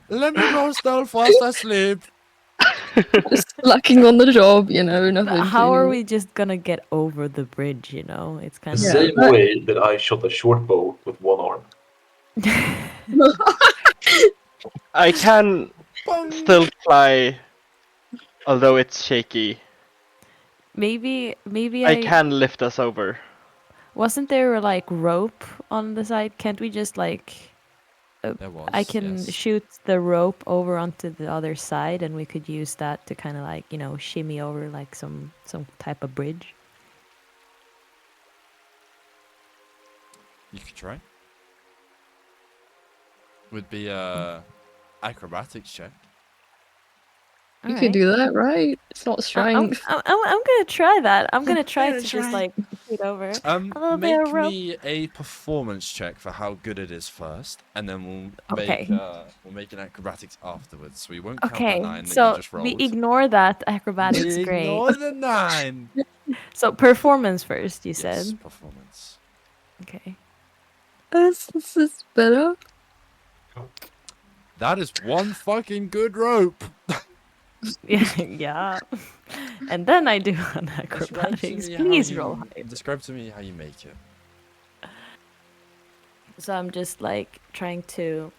Let me go still fast asleep. Just slacking on the job, you know, nothing. How are too- we just gonna get over the bridge, you know? It's kind The of... same but- way that I shot a short bow with one arm. I can still fly, although it's shaky. maybe I can lift us over. Wasn't there like rope on the side? Can't we just like... There was. I can yes. shoot the rope over onto the other side, and we could use that to kind of like, you know, shimmy over like some type of bridge. You could try. Would be a acrobatics check. You could do that, right? It's not strength. I'm gonna try that. I'm gonna try Yeah, to try. just like shoot over. A little bit Make of rope. me a performance check for how good it is first, and then we'll Okay. make an acrobatics afterwards. So we won't count Okay, that 9 that you so just we rolled. ignore that acrobatics. We Great. ignore the 9. So performance first, you Yes, said. performance. Okay. This is better. That is one fucking good rope. Yeah. And then I do an acrobatics. Please roll high. Describe to me how you make it. So I'm just like trying to.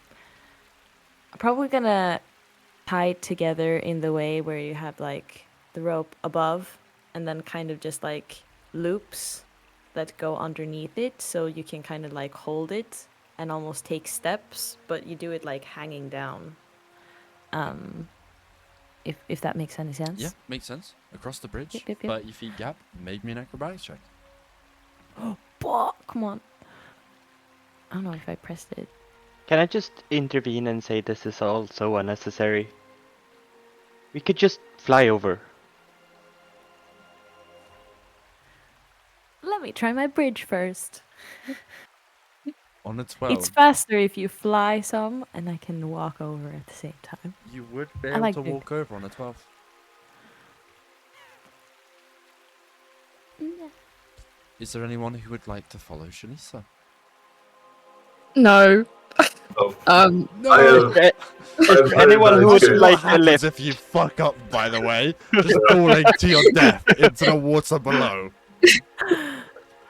I'm probably gonna tie it together in the way where you have like the rope above, and then kind of just like loops that go underneath it, so you can kind of like hold it and almost take steps, but you do it like hanging down. If that makes any sense. Yeah, makes sense. Across the bridge, Yep, yep, yep. 30 feet gap. Make me an acrobatics check. But come on. I don't know if I pressed it. Can I just intervene and say this is all so unnecessary? We could just fly over. Let me try my bridge first. On a 12, It's faster if you fly some, and I can walk over at the same time. you would be I able like to big. walk over on a 12. Is there anyone who would like to follow Chalisa? No. Oh, No! Is there I'm very, anyone very who would scared. like what to happens lift? if you fuck up, by the way? Just falling to your death into the water below.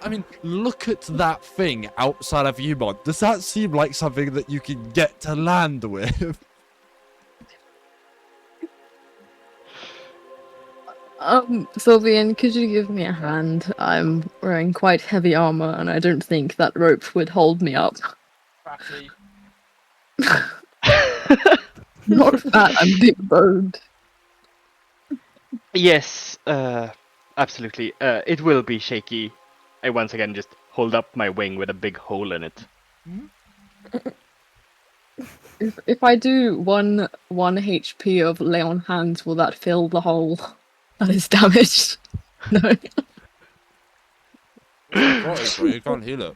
I mean, look at that thing outside of Umon. Does that seem like something that you can get to land with? Sylvian, could you give me a hand? I'm wearing quite heavy armor, and I don't think that rope would hold me up. Not fat, I'm big boned. Yes, absolutely. It will be shaky. I once again just hold up my wing with a big hole in it. If I do one HP of lay on hands, will that fill the hole that is damaged? No. Bro, you can't heal it.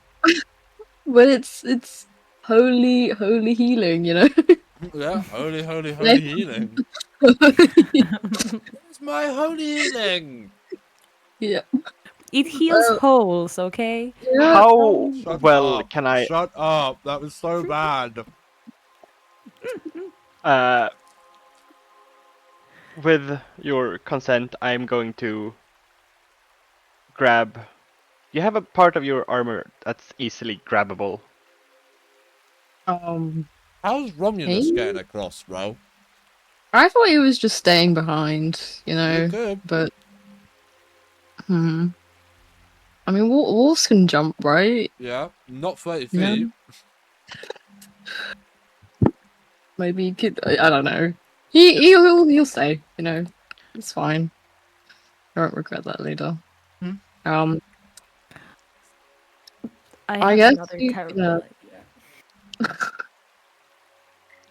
But it's holy healing, you know? Yeah, holy healing. It's my holy healing. Yeah. It heals Well- holes, okay? Yeah. How Shut well up. can I? Shut up. That was so bad. With your consent, I'm going to grab. You have a part of your armor that's easily grabbable. How's Romulus getting across, bro? I thought he was just staying behind, you know, You could. but I mean, wolves can jump, right? Yeah, not 30 Yeah. feet. Maybe he could. I don't know. He'll stay. You know, it's fine. I won't regret that later. I I have guess another you terrible can, idea. you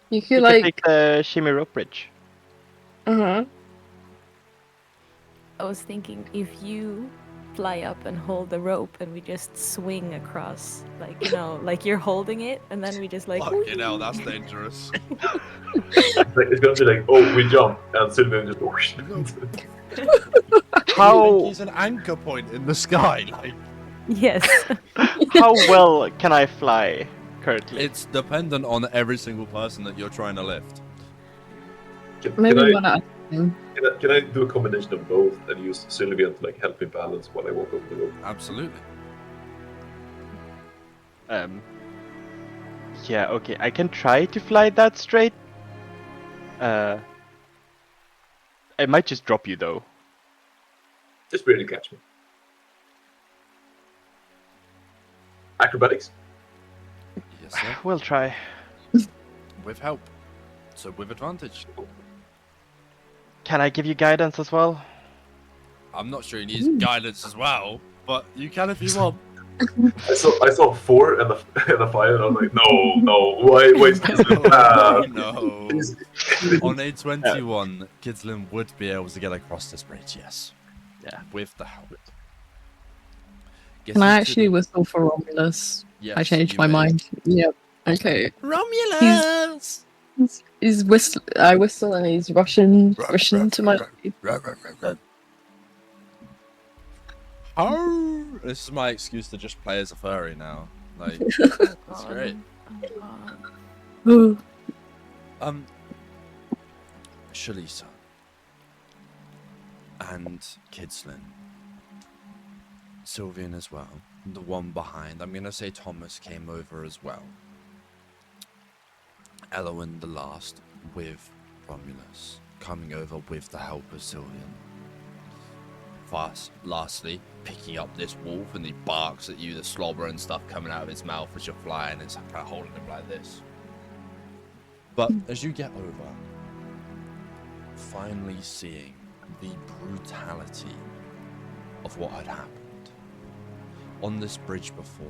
You could could like. take the shimmy rope bridge. Uh-huh. I was thinking if you fly up and hold the rope and we just swing across, like, you know, like you're holding it and then we just like. Fucking hell, that's dangerous. It's gonna be like, oh, we jump, and Sylvain just whoosh. How He's an anchor point in the sky. Like, Yes. how well can I fly currently? it's dependent on every single person that you're trying to lift. Maybe one at a time. Can I do a combination of both and use Sylvain to like help me balance while I walk over the rope? Absolutely. Yeah, okay, I can try to fly that straight. I might just drop you though. Just barely catch me. Acrobatics? Yes, sir. We'll try. With help. So with advantage. Can I give you guidance as well? I'm not sure he needs guidance as well, but you can if you want. I saw 4 and a 5, and I was like, no, why is this bad? No. On a 21, Kdsln would be able to get across this bridge, yes. Yeah. With the help. Can I actually whistle for Romulus? Yes, I changed you my may. mind. Yep. Okay. Romulus! He's whistle. I whistle and he's rushing to my. Oh, this is my excuse to just play as a furry now. Like, that's great. Chalisa and Kdsln, Sylvain as well, the one behind. I'm gonna say Thomas came over as well. Elowen the last with Romulus, coming over with the help of Sylvain. Lastly, picking up this wolf, and he barks at you, the slobber and stuff coming out of his mouth as you're flying. It's kind of holding him like this. But as you get over, finally seeing the brutality of what had happened on this bridge before.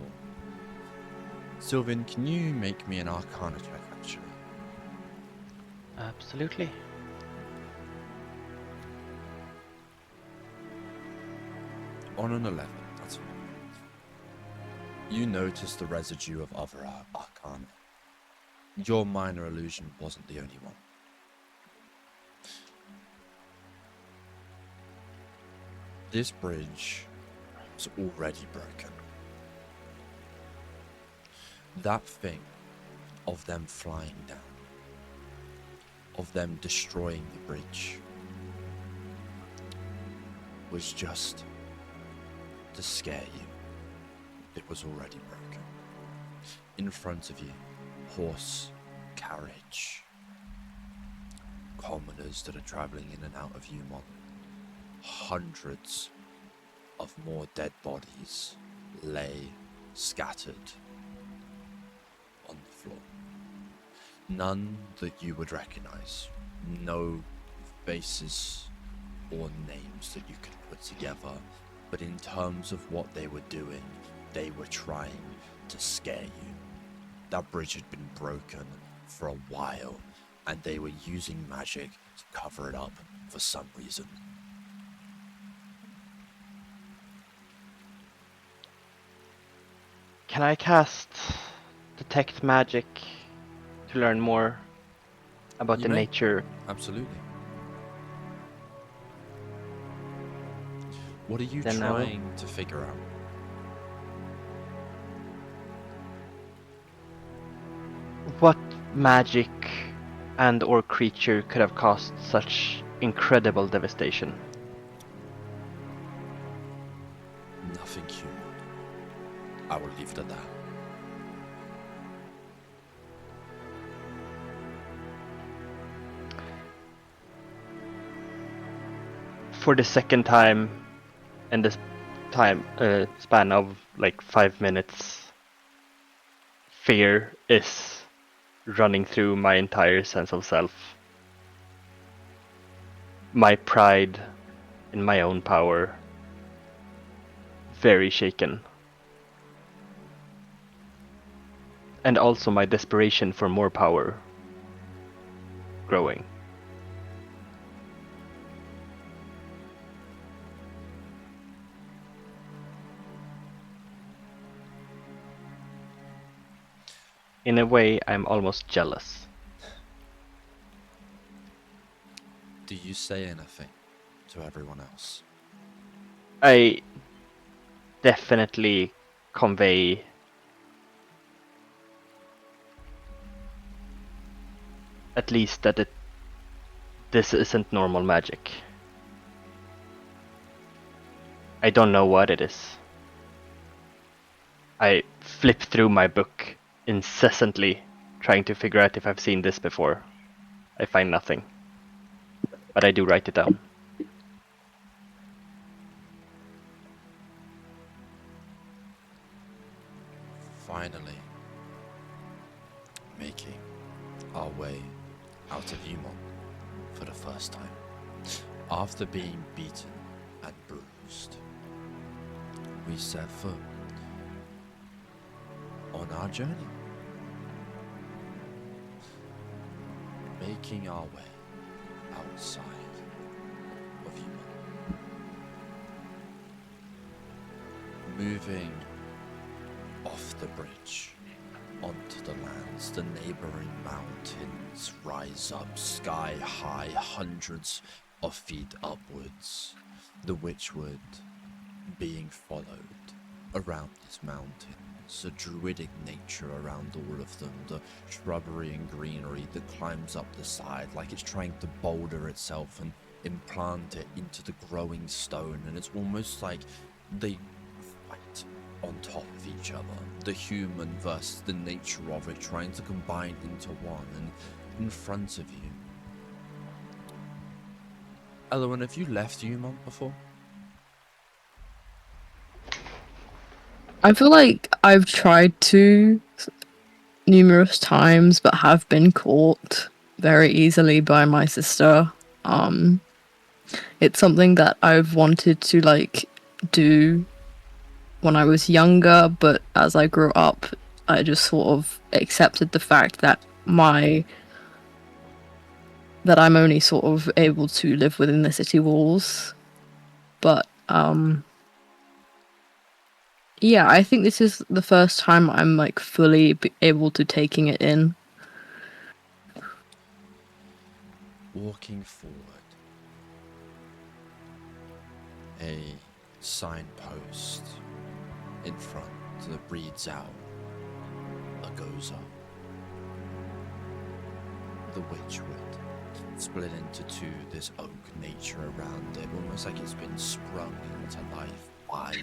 Sylvan, can you make me an Arcana check, actually? Absolutely. On an 11, that's fine. You notice the residue of other Arcana. Your minor illusion wasn't the only one. This bridge was already broken. That thing of them flying down, of them destroying the bridge, was just to scare you. It was already broken. In front of you, horse, carriage, commoners that are travelling in and out of Umon, hundreds of more dead bodies lay scattered on the floor. None that you would recognize, no faces or names that you could put together, but in terms of what they were doing, they were trying to scare you. That bridge had been broken for a while, and they were using magic to cover it up for some reason. Can I cast Detect Magic to learn more about You the may. nature? Absolutely. What are you Then I will. trying to figure out? What magic and or creature could have caused such incredible devastation? Nothing human. I will leave it at that. For the second time in this span of like 5 minutes, fear is running through my entire sense of self. My pride in my own power very shaken. And also my desperation for more power growing. In a way, I'm almost jealous. Do you say anything to everyone else? I definitely convey at least that this isn't normal magic. I don't know what it is. I flip through my book incessantly, trying to figure out if I've seen this before. I find nothing. But I do write it down. Finally, making our way out of Umon for the first time. After being beaten and bruised, we set foot on our journey, making our way outside of Umon, moving off the bridge onto the lands. The neighboring mountains rise up sky high, hundreds of feet upwards. The Witchwood being followed around these mountains, a druidic nature around all of them, the shrubbery and greenery that climbs up the side like it's trying to boulder itself and implant it into the growing stone, and it's almost like they fight on top of each other. The human versus the nature of it trying to combine into one, and in front of you. Elowen, have you left Umon before? I feel like I've tried to numerous times, but have been caught very easily by my sister. It's something that I've wanted to like do when I was younger, but as I grew up, I just sort of accepted the fact that I'm only sort of able to live within the city walls. But yeah, I think this is the first time I'm like fully able to taking it in. Walking forward, a signpost in front that reads out Agoza. The Witchwood, split into two, this oak nature around it, almost like it's been sprung into life by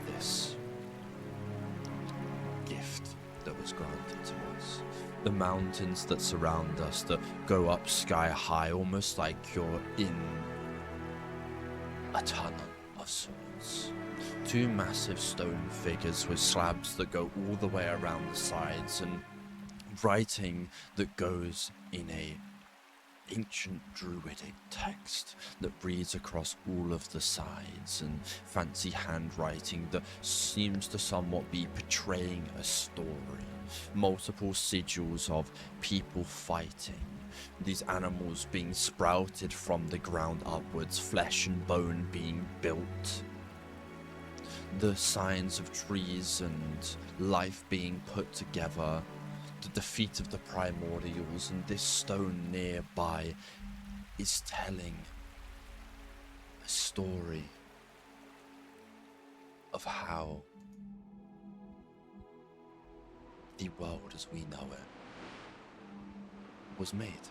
this gift that was granted to us. The mountains that surround us that go up sky high, almost like you're in a tunnel of sorts. Two massive stone figures with slabs that go all the way around the sides, and writing that goes in a ancient druidic text that reads across all of the sides, and fancy handwriting that seems to somewhat be portraying a story. Multiple sigils of people fighting, these animals being sprouted from the ground upwards, flesh and bone being built. The signs of trees and life being put together, the defeat of the primordials, and this stone nearby is telling a story of how the world as we know it was made.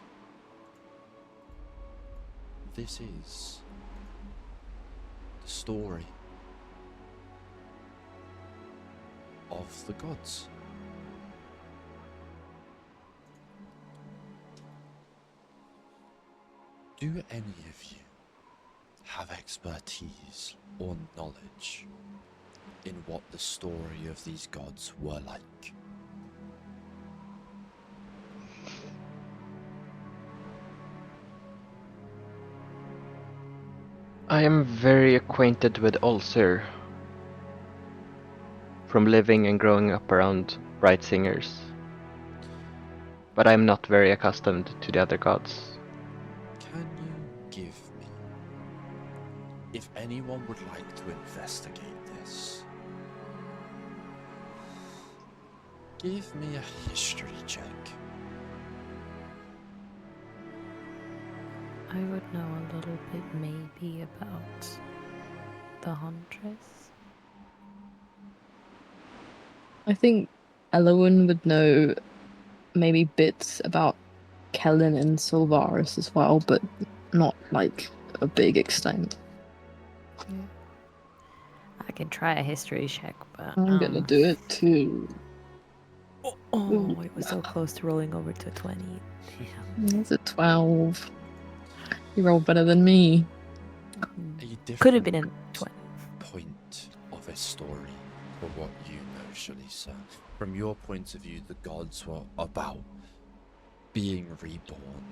This is the story of the gods. Do any of you have expertise or knowledge in what the story of these gods were like? I am very acquainted with Ulcer from living and growing up around bright singers, but I'm not very accustomed to the other gods. Can you give me, if anyone would like to investigate this, give me a history check. I would know a little bit maybe about the Huntress. I think Elowen would know maybe bits about Kdsln and Sylvaris as well, but not like a big extent. I can try a history check, but I'm gonna do it too. Oh, it was so close to rolling over to 20. Damn. It's a 12. You rolled better than me. Could have been in 20. Point of a story for what you know, Chalisa. From your point of view, the gods were about being reborn,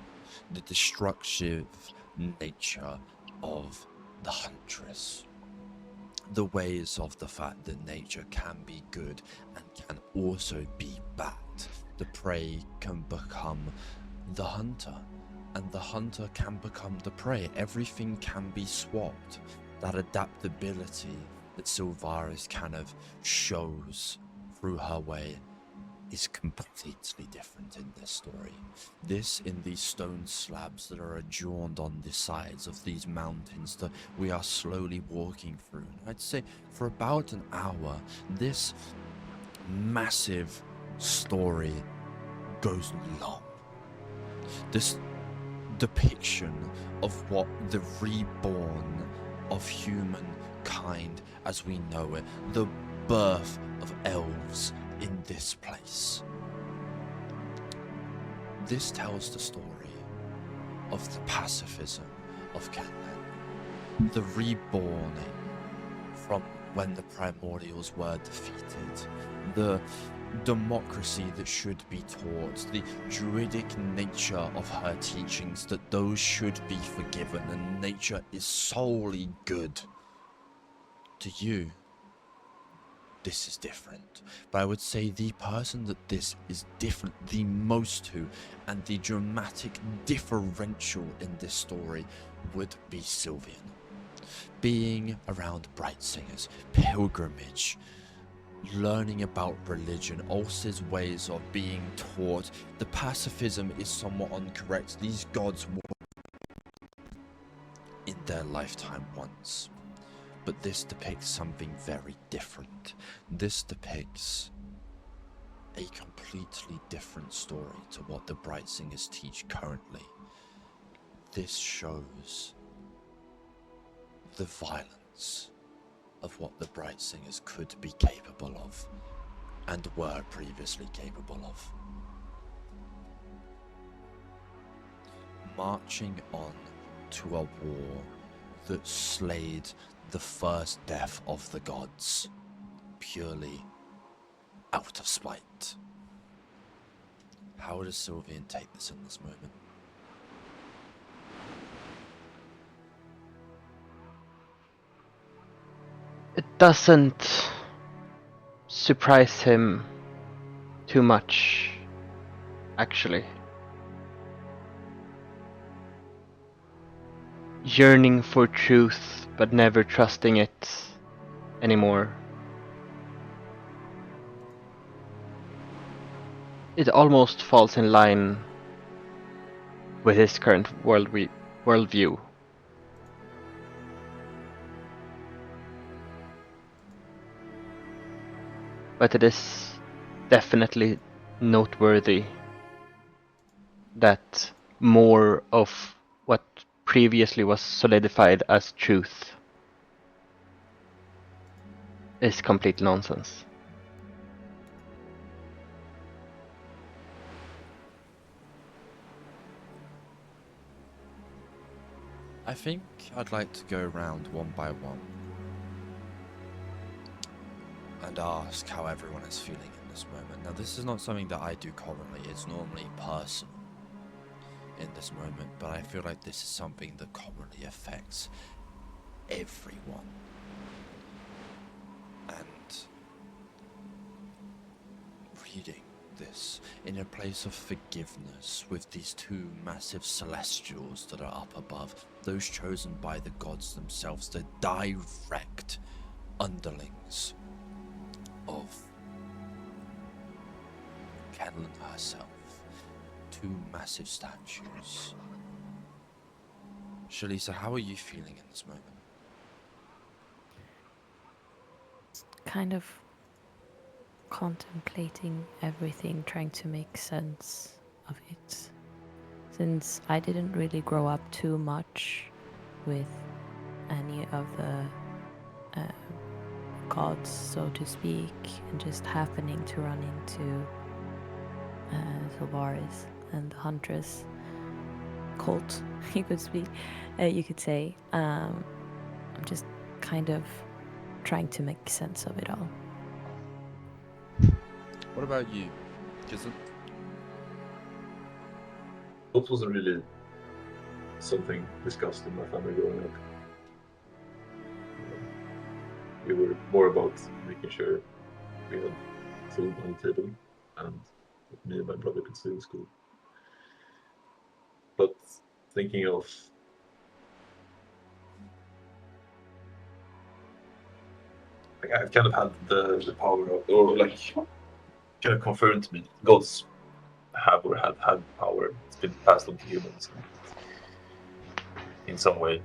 the destructive nature of the Huntress, the ways of the fact that nature can be good and can also be bad. The prey can become the hunter, and the hunter can become the prey. Everything can be swapped. That adaptability that Sylvaris kind of shows through her way is completely different in this story. This in these stone slabs that are adorned on the sides of these mountains that we are slowly walking through. And I'd say for about an hour, this massive story goes long. This depiction of what the reborn of humankind as we know it, the birth of elves in this place. This tells the story of the pacifism of Kdsln, the reborning from when the primordials were defeated, the democracy that should be taught, the druidic nature of her teachings, that those should be forgiven, and nature is solely good. To you, this is different. But I would say the person that this is different the most to, and the dramatic differential in this story, would be Sylvian. Being around Bright Singers, pilgrimage, learning about religion, Ulce's ways of being taught. The pacifism is somewhat incorrect. These gods were in their lifetime once. But this depicts something very different. This depicts a completely different story to what the Bright Singers teach currently. This shows the violence of what the Bright Singers could be capable of, and were previously capable of. Marching on to a war that slayed the first death of the gods, purely out of spite. How does Sylvian take this in this moment? It doesn't surprise him too much, actually. Yearning for truth, but never trusting it anymore. It almost falls in line with his current worldview. But it is definitely noteworthy that more of what previously was solidified as truth is complete nonsense. I think I'd like to go around one by one and ask how everyone is feeling in this moment. Now, this is not something that I do commonly, it's normally personal in this moment, but I feel like this is something that commonly affects everyone. And reading this in a place of forgiveness with these two massive celestials that are up above, those chosen by the gods themselves, the direct underlings of Kdsln herself. Two massive statues. Chalisa, how are you feeling in this moment? Kind of contemplating everything, trying to make sense of it. Since I didn't really grow up too much with any of the gods, so to speak, and just happening to run into Sylvaris and the Huntress cult, you could say. I'm just kind of trying to make sense of it all. What about you, Kdsln? That wasn't really something discussed in my family growing up. We were more about making sure we had food on the table and that me and my brother could stay in school. But thinking of like I've kind of had the power of, or like kind of confirmed to me gods have or had power. It's been passed on to humans in some way.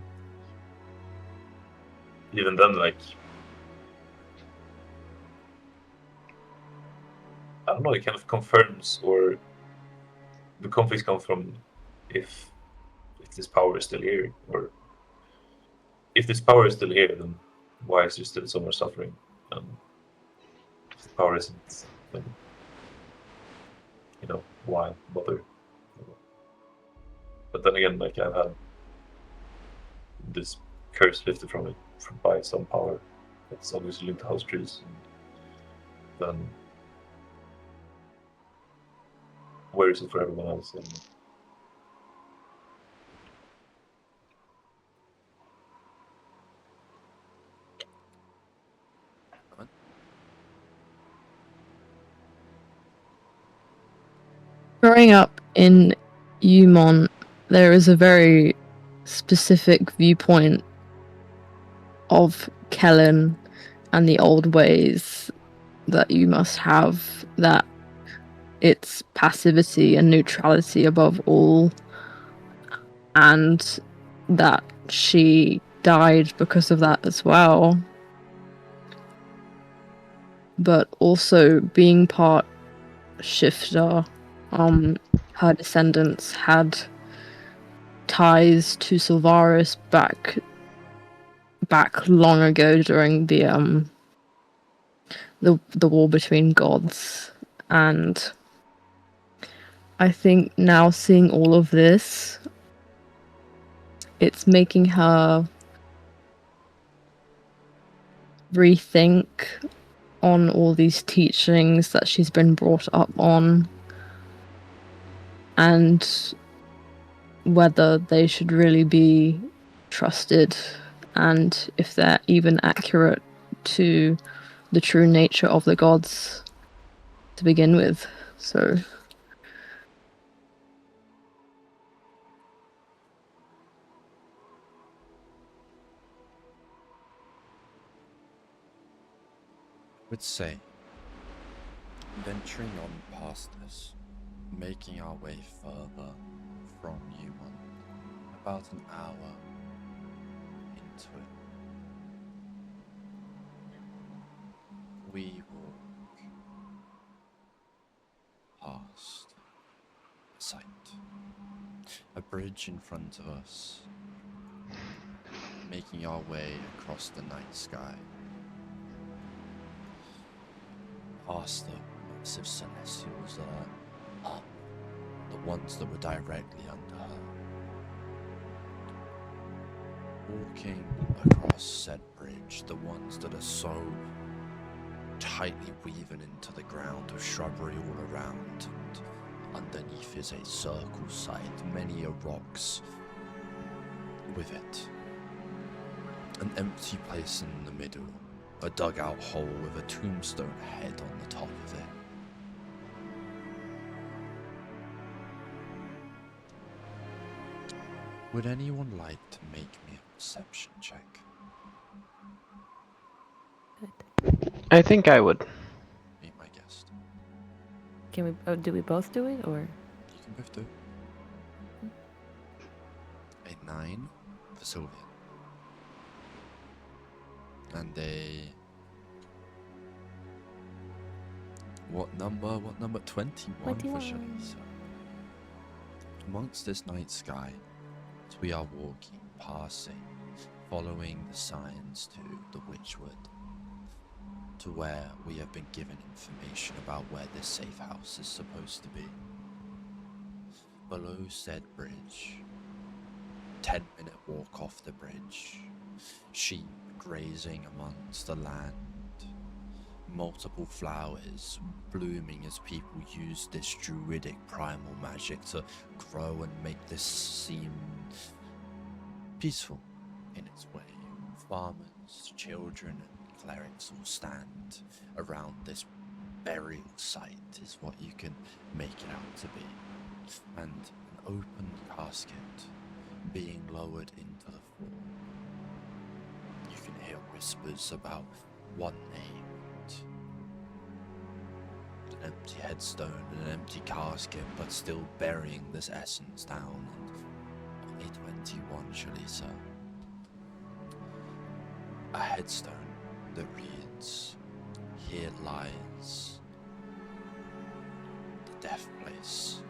Even then, like I don't know, it kind of confirms, or the conflicts come from if this power is still here, or if this power is still here, then why is there still so much suffering? If the power isn't, then why bother? But then again, like I've had this curse lifted from it by some power that's obviously linked to house trees. And then where is it for everyone else? And Growing up in Umont, there is a very specific viewpoint of Kdsln and the old ways that you must have, that it's passivity and neutrality above all, and that she died because of that as well. But also being part shifter, her descendants had ties to Sylvaris back long ago during the war between gods, and I think now seeing all of this, it's making her rethink on all these teachings that she's been brought up on, and whether they should really be trusted, and if they're even accurate to the true nature of the gods to begin with. So Would say, venturing on past this, making our way further from Umont, about an hour into it, we walk past a sight, a bridge in front of us, making our way across the night sky. Past the massive celestials that are up, the ones that were directly under her. Walking across said bridge, the ones that are so tightly weaving into the ground of shrubbery all around, and underneath is a circle site, many a rocks with it. An empty place in the middle. A dugout hole with a tombstone head on the top of it. Would anyone like to make me a perception check? I think I would. Meet my guest. Can we? Oh, do we both do it, or? You can both do it. A 9 for Sylvian. And a... What number? 21 for 21. Chalisa. Amongst this night sky, as we are walking, passing, following the signs to the Witchwood, to where we have been given information about where this safe house is supposed to be. Below said bridge, 10-minute walk off the bridge, sheep grazing amongst the land, multiple flowers blooming as people use this druidic primal magic to grow and make this seem peaceful in its way. Farmers, children and clerics all stand around this burial site is what you can make it out to be, and an open casket being lowered into the floor. You can hear whispers about one named, an empty headstone and an empty casket, but still burying this essence down, and only 21 Chalisa. A headstone that reads, "Here lies the death place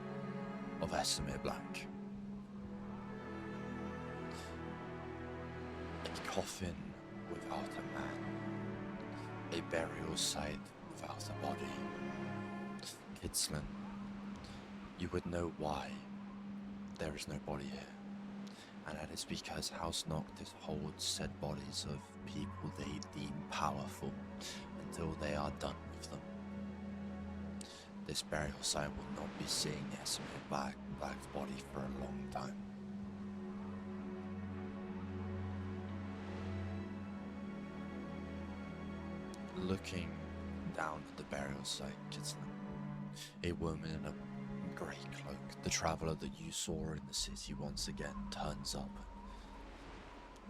of Esamir Black." A coffin without a man, a burial site without a body. Kdsln, you would know why there is no body here, and that is because House Noctis holds said bodies of people they deem powerful until they are done with them. this burial site will not be seeing Esme Black's body for a long time. Looking down at the burial site, Kdsln, a woman in a grey cloak, the traveller that you saw in the city once again, turns up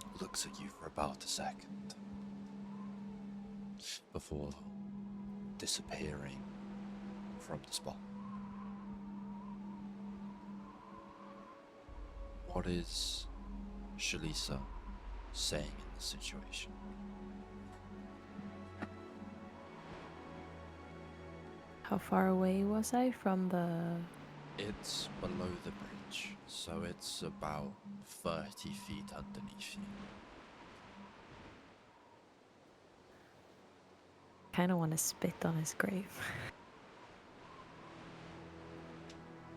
and looks at you for about a second before disappearing from the spot. What is Chalisa saying in this situation? How far away was I from the... It's below the bridge, so it's about 30 feet underneath you. Kind of want to spit on his grave.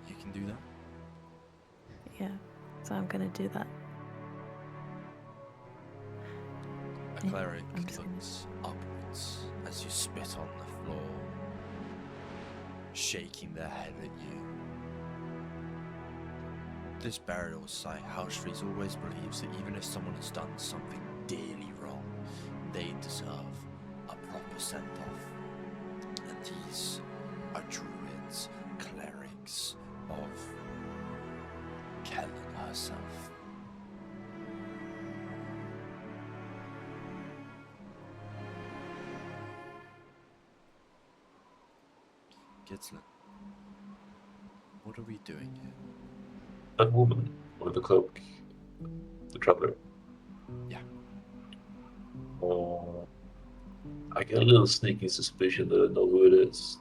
You can do that? Yeah, so I'm gonna do that. A Yeah, cleric I'm just gonna- looks upwards as you spit on the floor, shaking their head at you. This burial site, Housefreeze always believes that even if someone has done something dearly wrong, they deserve a proper send-off. And these are druids, clerics of Kdsln herself. Kdsln, what are we doing here? That woman with the cloak, the traveler. Yeah. I get a little sneaky suspicion that I know who it is.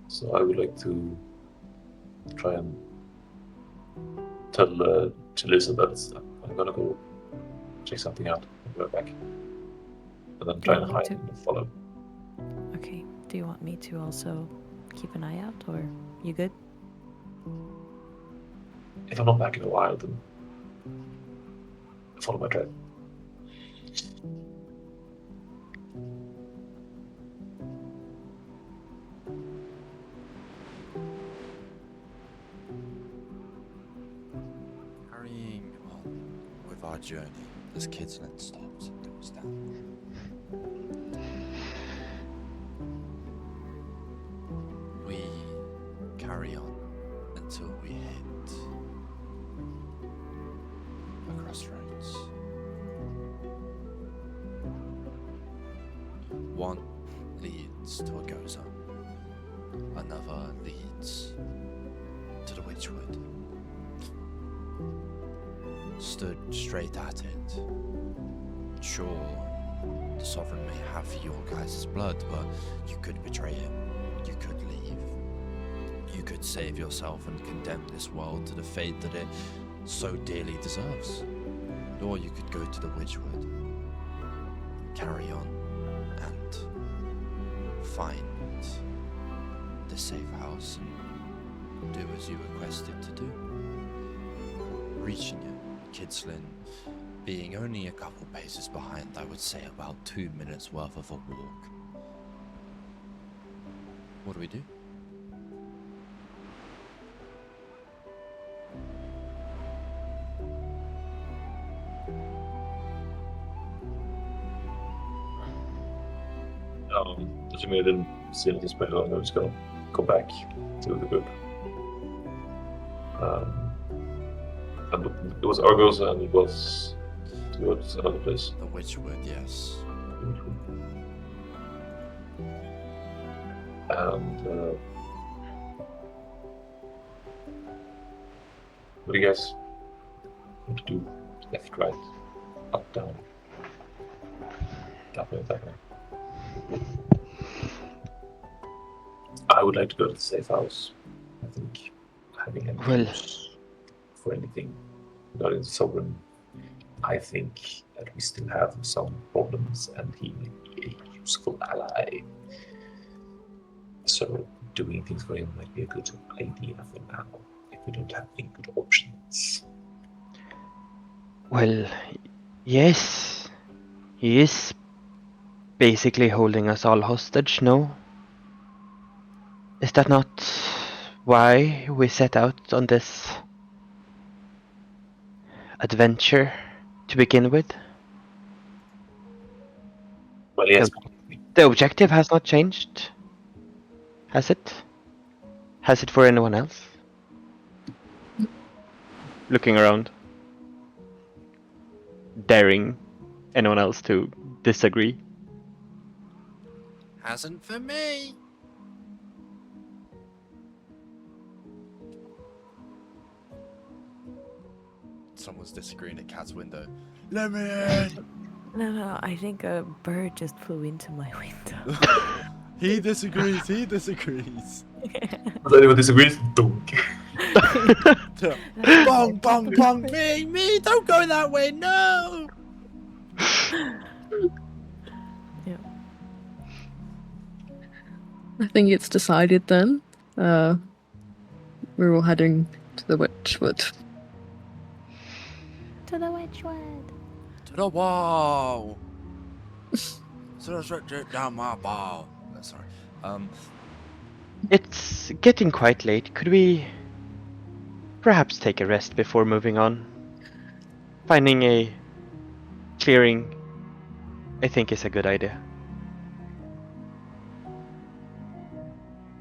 So I would like to try and tell Chalisa that I'm gonna go check something out and be right back. And then try and hide and follow. Okay, do you want me to also keep an eye out, or you good? If I'm not back in a while, then follow my trail. Carrying on with our journey as Kdsln stops and goes down. We carry on until we hit a crossroads. One leads to a goza, another leads to the Witchwood. Stood straight at it. Sure, the Sovereign may have your guys' blood, but you could betray him. You could leave. You could save yourself and condemn this world to the fate that it so dearly deserves. Or you could go to the Witchwood, carry on, and find the safe house and do as you requested to do. Reaching it, Kdsln being only a couple paces behind, I would say about 2 minutes worth of a walk. What do we do? Assuming I didn't see anything special, I'm just gonna go back to the group. And it was Argos and it was towards another place. The Witchwood, yes. And what do you guys want to do? Left, right, up, down, that way. I would like to go to the safe house. I think having any use for anything regarding the Sovereign, I think that we still have some problems and he may be a useful ally. So doing things for him might be a good idea for now, if we don't have any good options. Well, yes. He is basically holding us all hostage, no? Is that not why we set out on this adventure to begin with? Well, yes. The objective has not changed, has it? Has it for anyone else? Looking around. Daring anyone else to disagree. Hasn't for me. Someone's disagreeing at Cat's window. Let me in. No, I think a bird just flew into my window. He disagrees. He disagrees. Does anyone disagrees? Dunk. Bong, bong, bong. Me. Don't go that way. No. Yeah. I think it's decided then. We're all heading to the Witchwood. To the Witchwood. To the wall. So let's down my ball. Sorry. It's getting quite late. Could we perhaps take a rest before moving on? Finding a clearing, I think, is a good idea.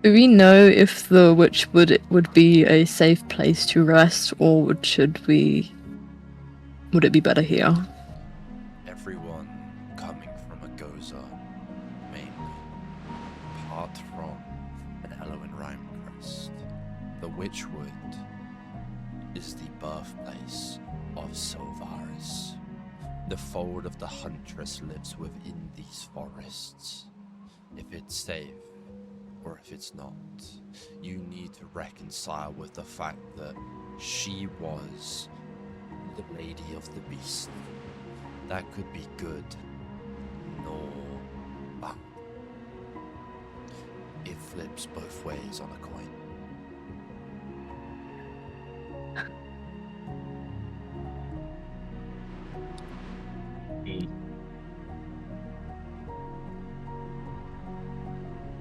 Do we know if the Witchwood would be a safe place to rest, or would it be better here? Everyone coming from a Goza, mainly, apart from an Elowen rhyme crest. The Witchwood is the birthplace of Sylvaris. The fold of the Huntress lives within these forests. If it's safe, or if it's not, you need to reconcile with the fact that she was the Lady of the Beast. That could be good, nor bad. It flips both ways on a coin.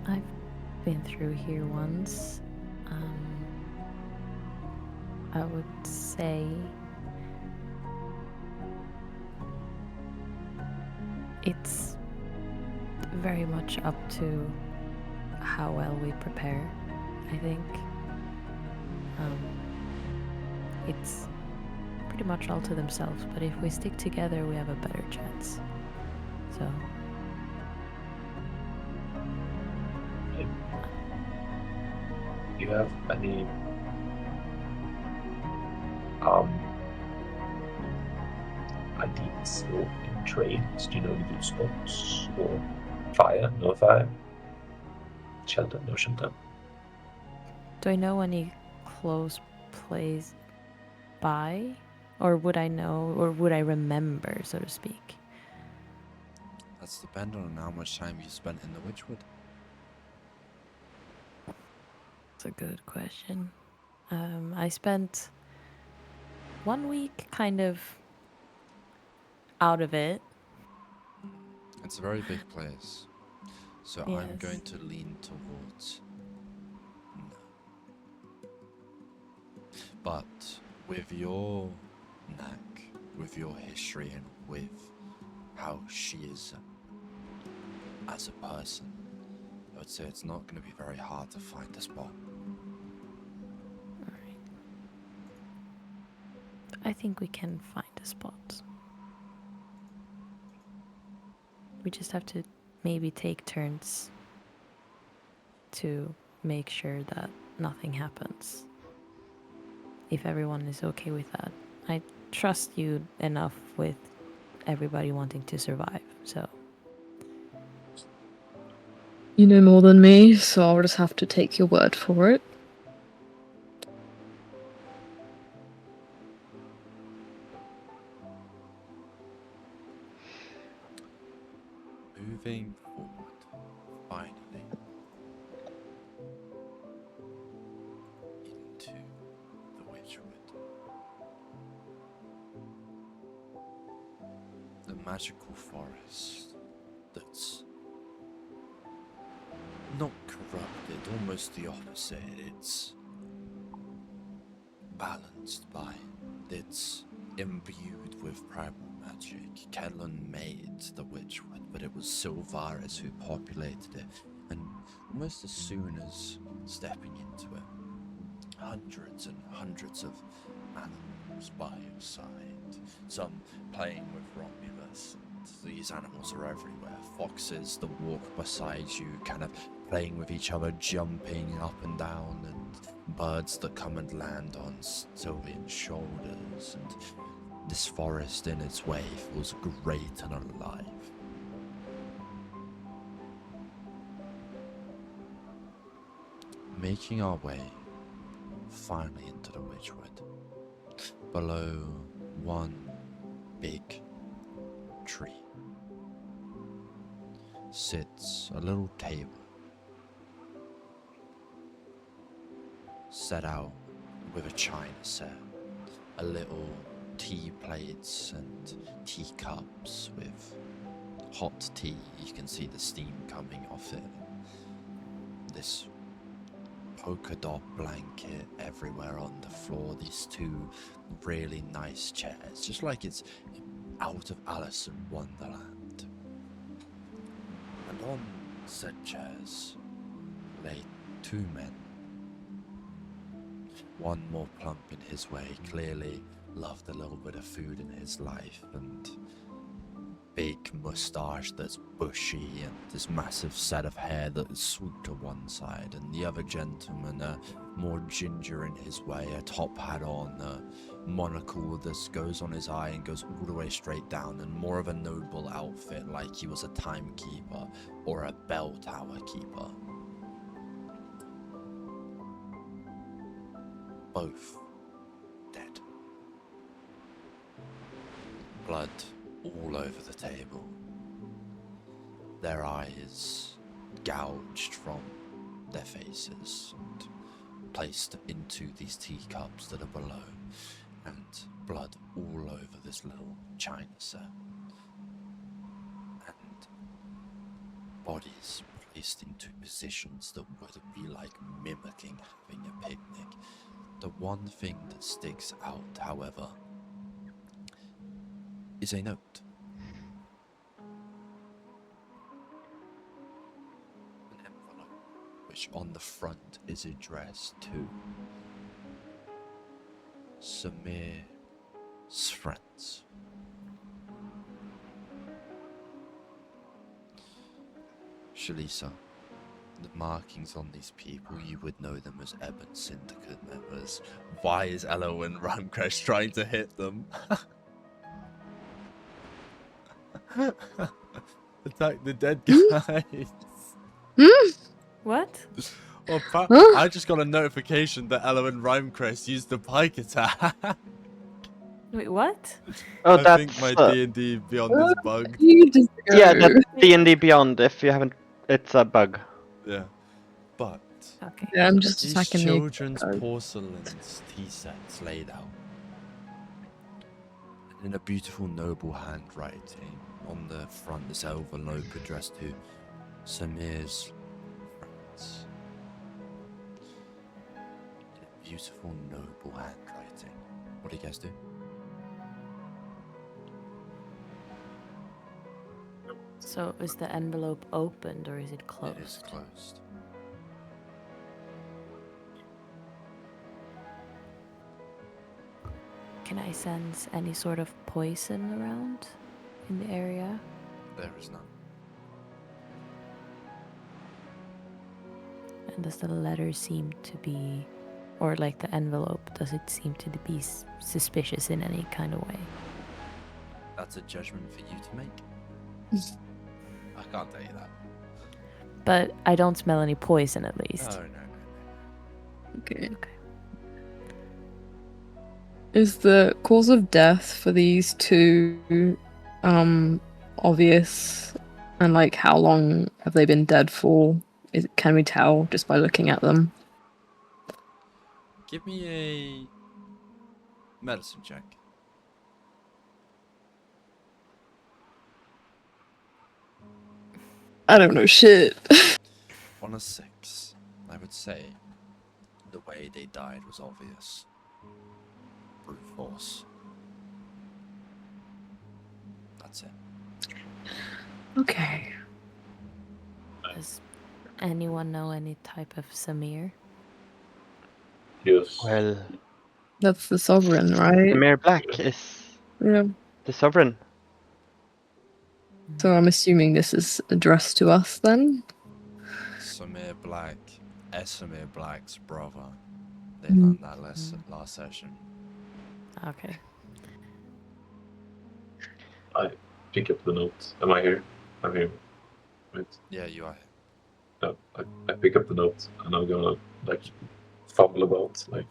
I've been through here once. I would say it's very much up to how well we prepare, I think. It's pretty much all to themselves, but if we stick together, we have a better chance. So, Do you have any ideas or in trades? Do you know any good spots or fire? No fire. Shelter? No shelter. do I know any close plays by? Or would I know, or would I remember, so to speak? That's dependent on how much time you spent in the Witchwood. That's a good question. I spent 1 week kind of out of it. It's a very big place. So I'm Yes. going to lean towards no. But with your knack, with your history, and with how she is as a person, I would say it's not going to be very hard to find a spot. Alright. I think we can find a spot. We just have to maybe take turns to make sure that nothing happens. If everyone is okay with that. I trust you enough with everybody wanting to survive, so. You know more than me, so I'll just have to take your word for it. Moving forward, finally, into the Witchwood. The magical forest that's not corrupted, almost the opposite. It's balanced by, it's imbued with primal magic. Kdsln made the Witchwood, but it was Sylvaris who populated it. And almost as soon as stepping into it, hundreds and hundreds of animals by your side. Some playing with Romulus. And these animals are everywhere. Foxes that walk beside you, kind of playing with each other, jumping up and down, and birds that come and land on Sylvian's shoulders. And this forest in its way feels great and alive. Making our way finally into the Witchwood, below one big tree sits a little table set out with a china set, a little tea plates and teacups with hot tea. You can see the steam coming off it. This polka dot blanket everywhere on the floor, these two really nice chairs, just like it's out of Alice in Wonderland. And on said chairs lay two men, one more plump in his way, clearly loved a little bit of food in his life, and big moustache that's bushy, and this massive set of hair that is swooped to one side, and the other gentleman more ginger in his way, a top hat on, a monocle that goes on his eye and goes all the way straight down, and more of a noble outfit, like he was a timekeeper or a bell tower keeper. Both dead. Blood all over the table. Their eyes gouged from their faces and placed into these teacups that are below, and blood all over this little china set. And bodies placed into positions that would be like mimicking having a picnic. The one thing that sticks out, however, is a note. An envelope, which on the front is addressed to Samir's friends. Chalisa, the markings on these people, you would know them as Ebon Syndicate members. Why is Elowen Rumcrash trying to hit them? Attack the dead guys. What? Well, I just got a notification that Elowen Rhymecrest used the pike attack. Wait, what? Oh, I that's think my D&D Beyond is bugged. You just go. yeah, that's D&D Beyond. If you haven't, it's a bug. Yeah. But Okay. Yeah, I'm just these attacking you. children's porcelain tea sets laid out. And in a beautiful noble handwriting on the front, this envelope addressed to Samir's friends. In a beautiful noble handwriting. What do you guys do? So is the envelope opened or is it closed? It is closed. Can I sense any sort of poison around in the area? There is none. And does the letter seem to be, or like the envelope, does it seem to be suspicious in any kind of way? That's a judgment for you to make. I can't tell you that. But I don't smell any poison at least. No. Okay. Is the cause of death for these two obvious? And like how long have they been dead for? Can we tell just by looking at them? Give me a medicine check. I don't know shit. On a 6, I would say the way they died was obvious. Brute force. That's it. Okay. Does anyone know any type of Samir? Yes. Well, That's the sovereign, right? Mayor Black is Yeah. the sovereign. So I'm assuming this is addressed to us then? Samir Black, Esamir Black's brother. They Mm. learned that last session. Okay. I pick up the note. Am I here? I'm here. Wait. Yeah, you are. No, I pick up the note and I'm gonna like fumble about like.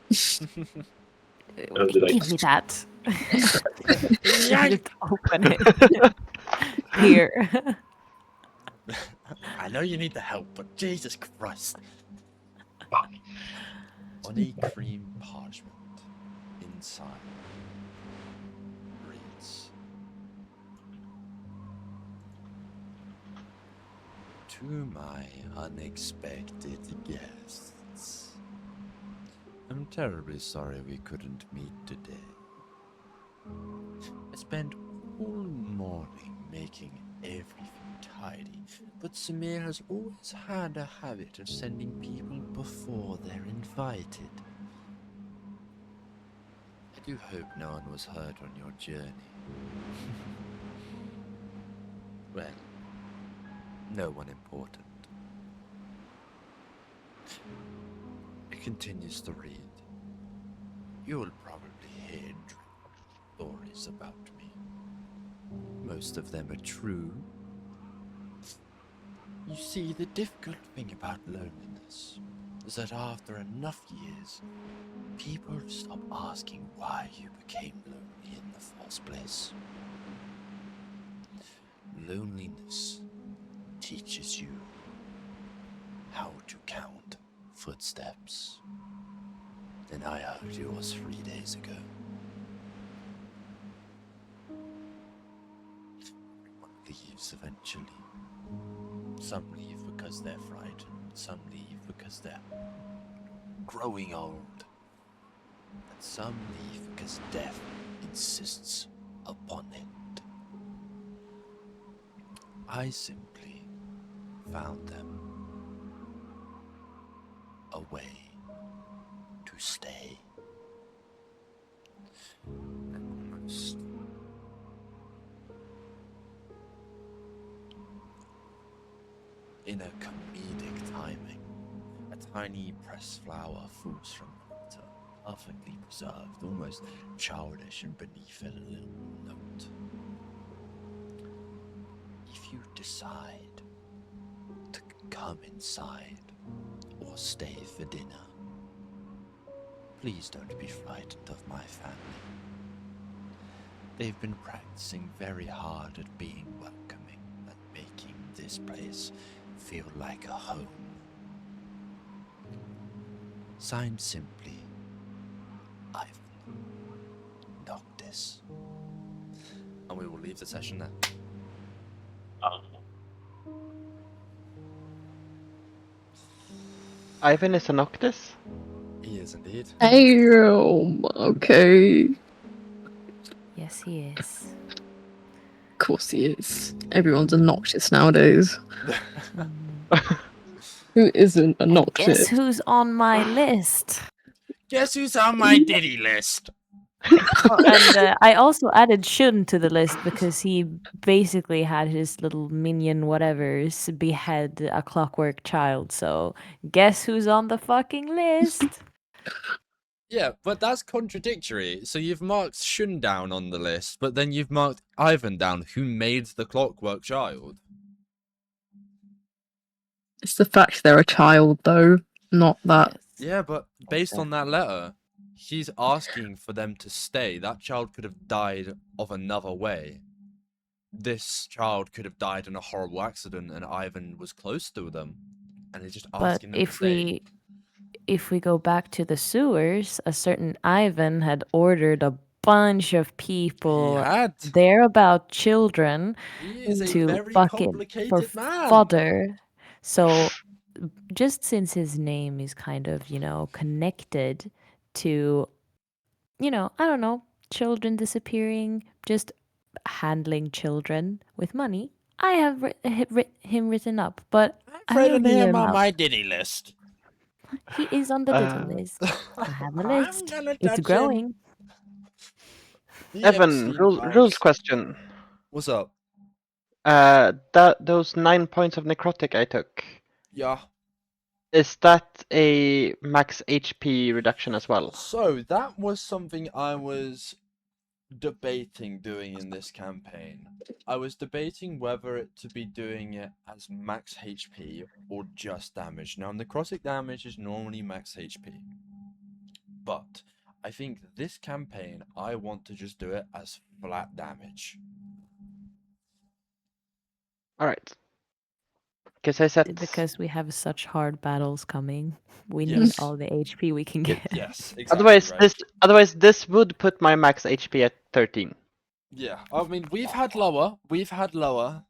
did I- Give me that. Just open it. Here. I know you need the help, but Jesus Christ. On a cream parchment inside reads, to my unexpected guests, I'm terribly sorry we couldn't meet today. I spent all morning making everything tidy, but Samir has always had a habit of sending people before they're invited. I do hope no one was hurt on your journey. Well, no one important. It continues to read. You'll probably hear stories about me. Most of them are true. You see, the difficult thing about loneliness is that after enough years, people stop asking why you became lonely in the first place. Loneliness teaches you how to count footsteps. And I heard yours 3 days ago. Everyone leaves eventually. Some leave because they're frightened, some leave because they're growing old, and some leave because death insists upon it. I simply found them a way to stay. And almost in a comedic timing, a tiny pressed flower falls from the water, perfectly preserved, almost childish, and beneath it a little note. If you decide to come inside or stay for dinner, please don't be frightened of my family. They've been practicing very hard at being welcoming and making this place feel like a home. Signed simply, Ivan Noctis. And we will leave the session there. Ivan is a Noctis? He is indeed. Damn. Okay. Yes, he is. Of course he is. Everyone's obnoxious nowadays. Who isn't obnoxious? Guess who's on my list? Guess who's on my Diddy list? Oh, and I also added Shun to the list because he basically had his little minion whatevers behead a clockwork child. So guess who's on the fucking list? Yeah, but that's contradictory. So you've marked Shun down on the list, but then you've marked Ivan down, who made the clockwork child. It's the fact they're a child, though, not that. Yes. Yeah, but based on that letter, he's asking for them to stay. That child could have died of another way. This child could have died in a horrible accident, and Ivan was close to them, and he's just But asking them to stay. if we go back to the sewers, a certain Ivan had ordered a bunch of people He had. there about children He is a to very bucket for complicated man. fodder. So just since his name is kind of, connected to, I don't know, children disappearing, just handling children with money, I have him written up, but I I've don't written hear him on out. my Diddy list. He is on the Diddle list. I have a I'm list. gonna It's touch him. growing. The Evan, Epstein rules files. question. What's up? Those 9 points of necrotic I took, Yeah. is that a max HP reduction as well? So that was something I was debating doing in this campaign. I was debating whether it to be doing it as max HP or just damage. Now, necrotic damage is normally max HP, but I think this campaign I want to just do it as flat damage. Alright. Because I set... Because we have such hard battles coming. We need Yes. all the HP we can get. Yes, exactly. Otherwise this would put my max HP at 13. Yeah, I mean we've had lower before.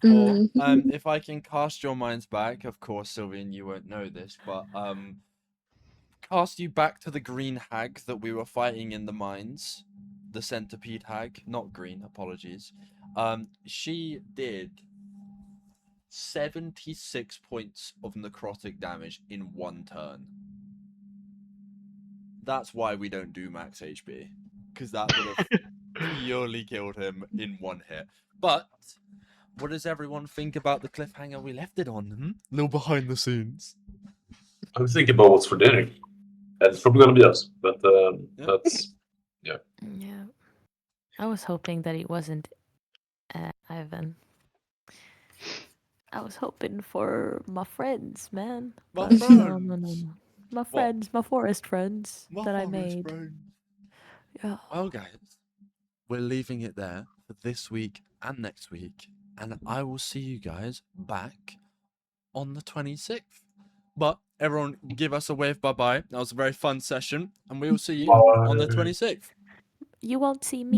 Mhm. If I can cast your minds back, of course, Sylvian, you won't know this, but cast you back to the green hag that we were fighting in the mines, the centipede hag, not green, apologies. She did 76 points of necrotic damage in one turn. That's why we don't do max HP, because that would have purely killed him in one hit. But what does everyone think about the cliffhanger we left it on? Little behind the scenes. I'm thinking about what's for dinner. And it's probably gonna be us, but that's Yeah. I was hoping that it wasn't Ivan. I was hoping for my friends, man. My But no. friends. My What? friends, my forest friends My that I forest made. friends. Yeah. Well, guys, we're leaving it there for this week and next week, and I will see you guys back on the 26th. But everyone, give us a wave bye-bye. That was a very fun session, and we will see you on the Bye. 26th. You won't see me.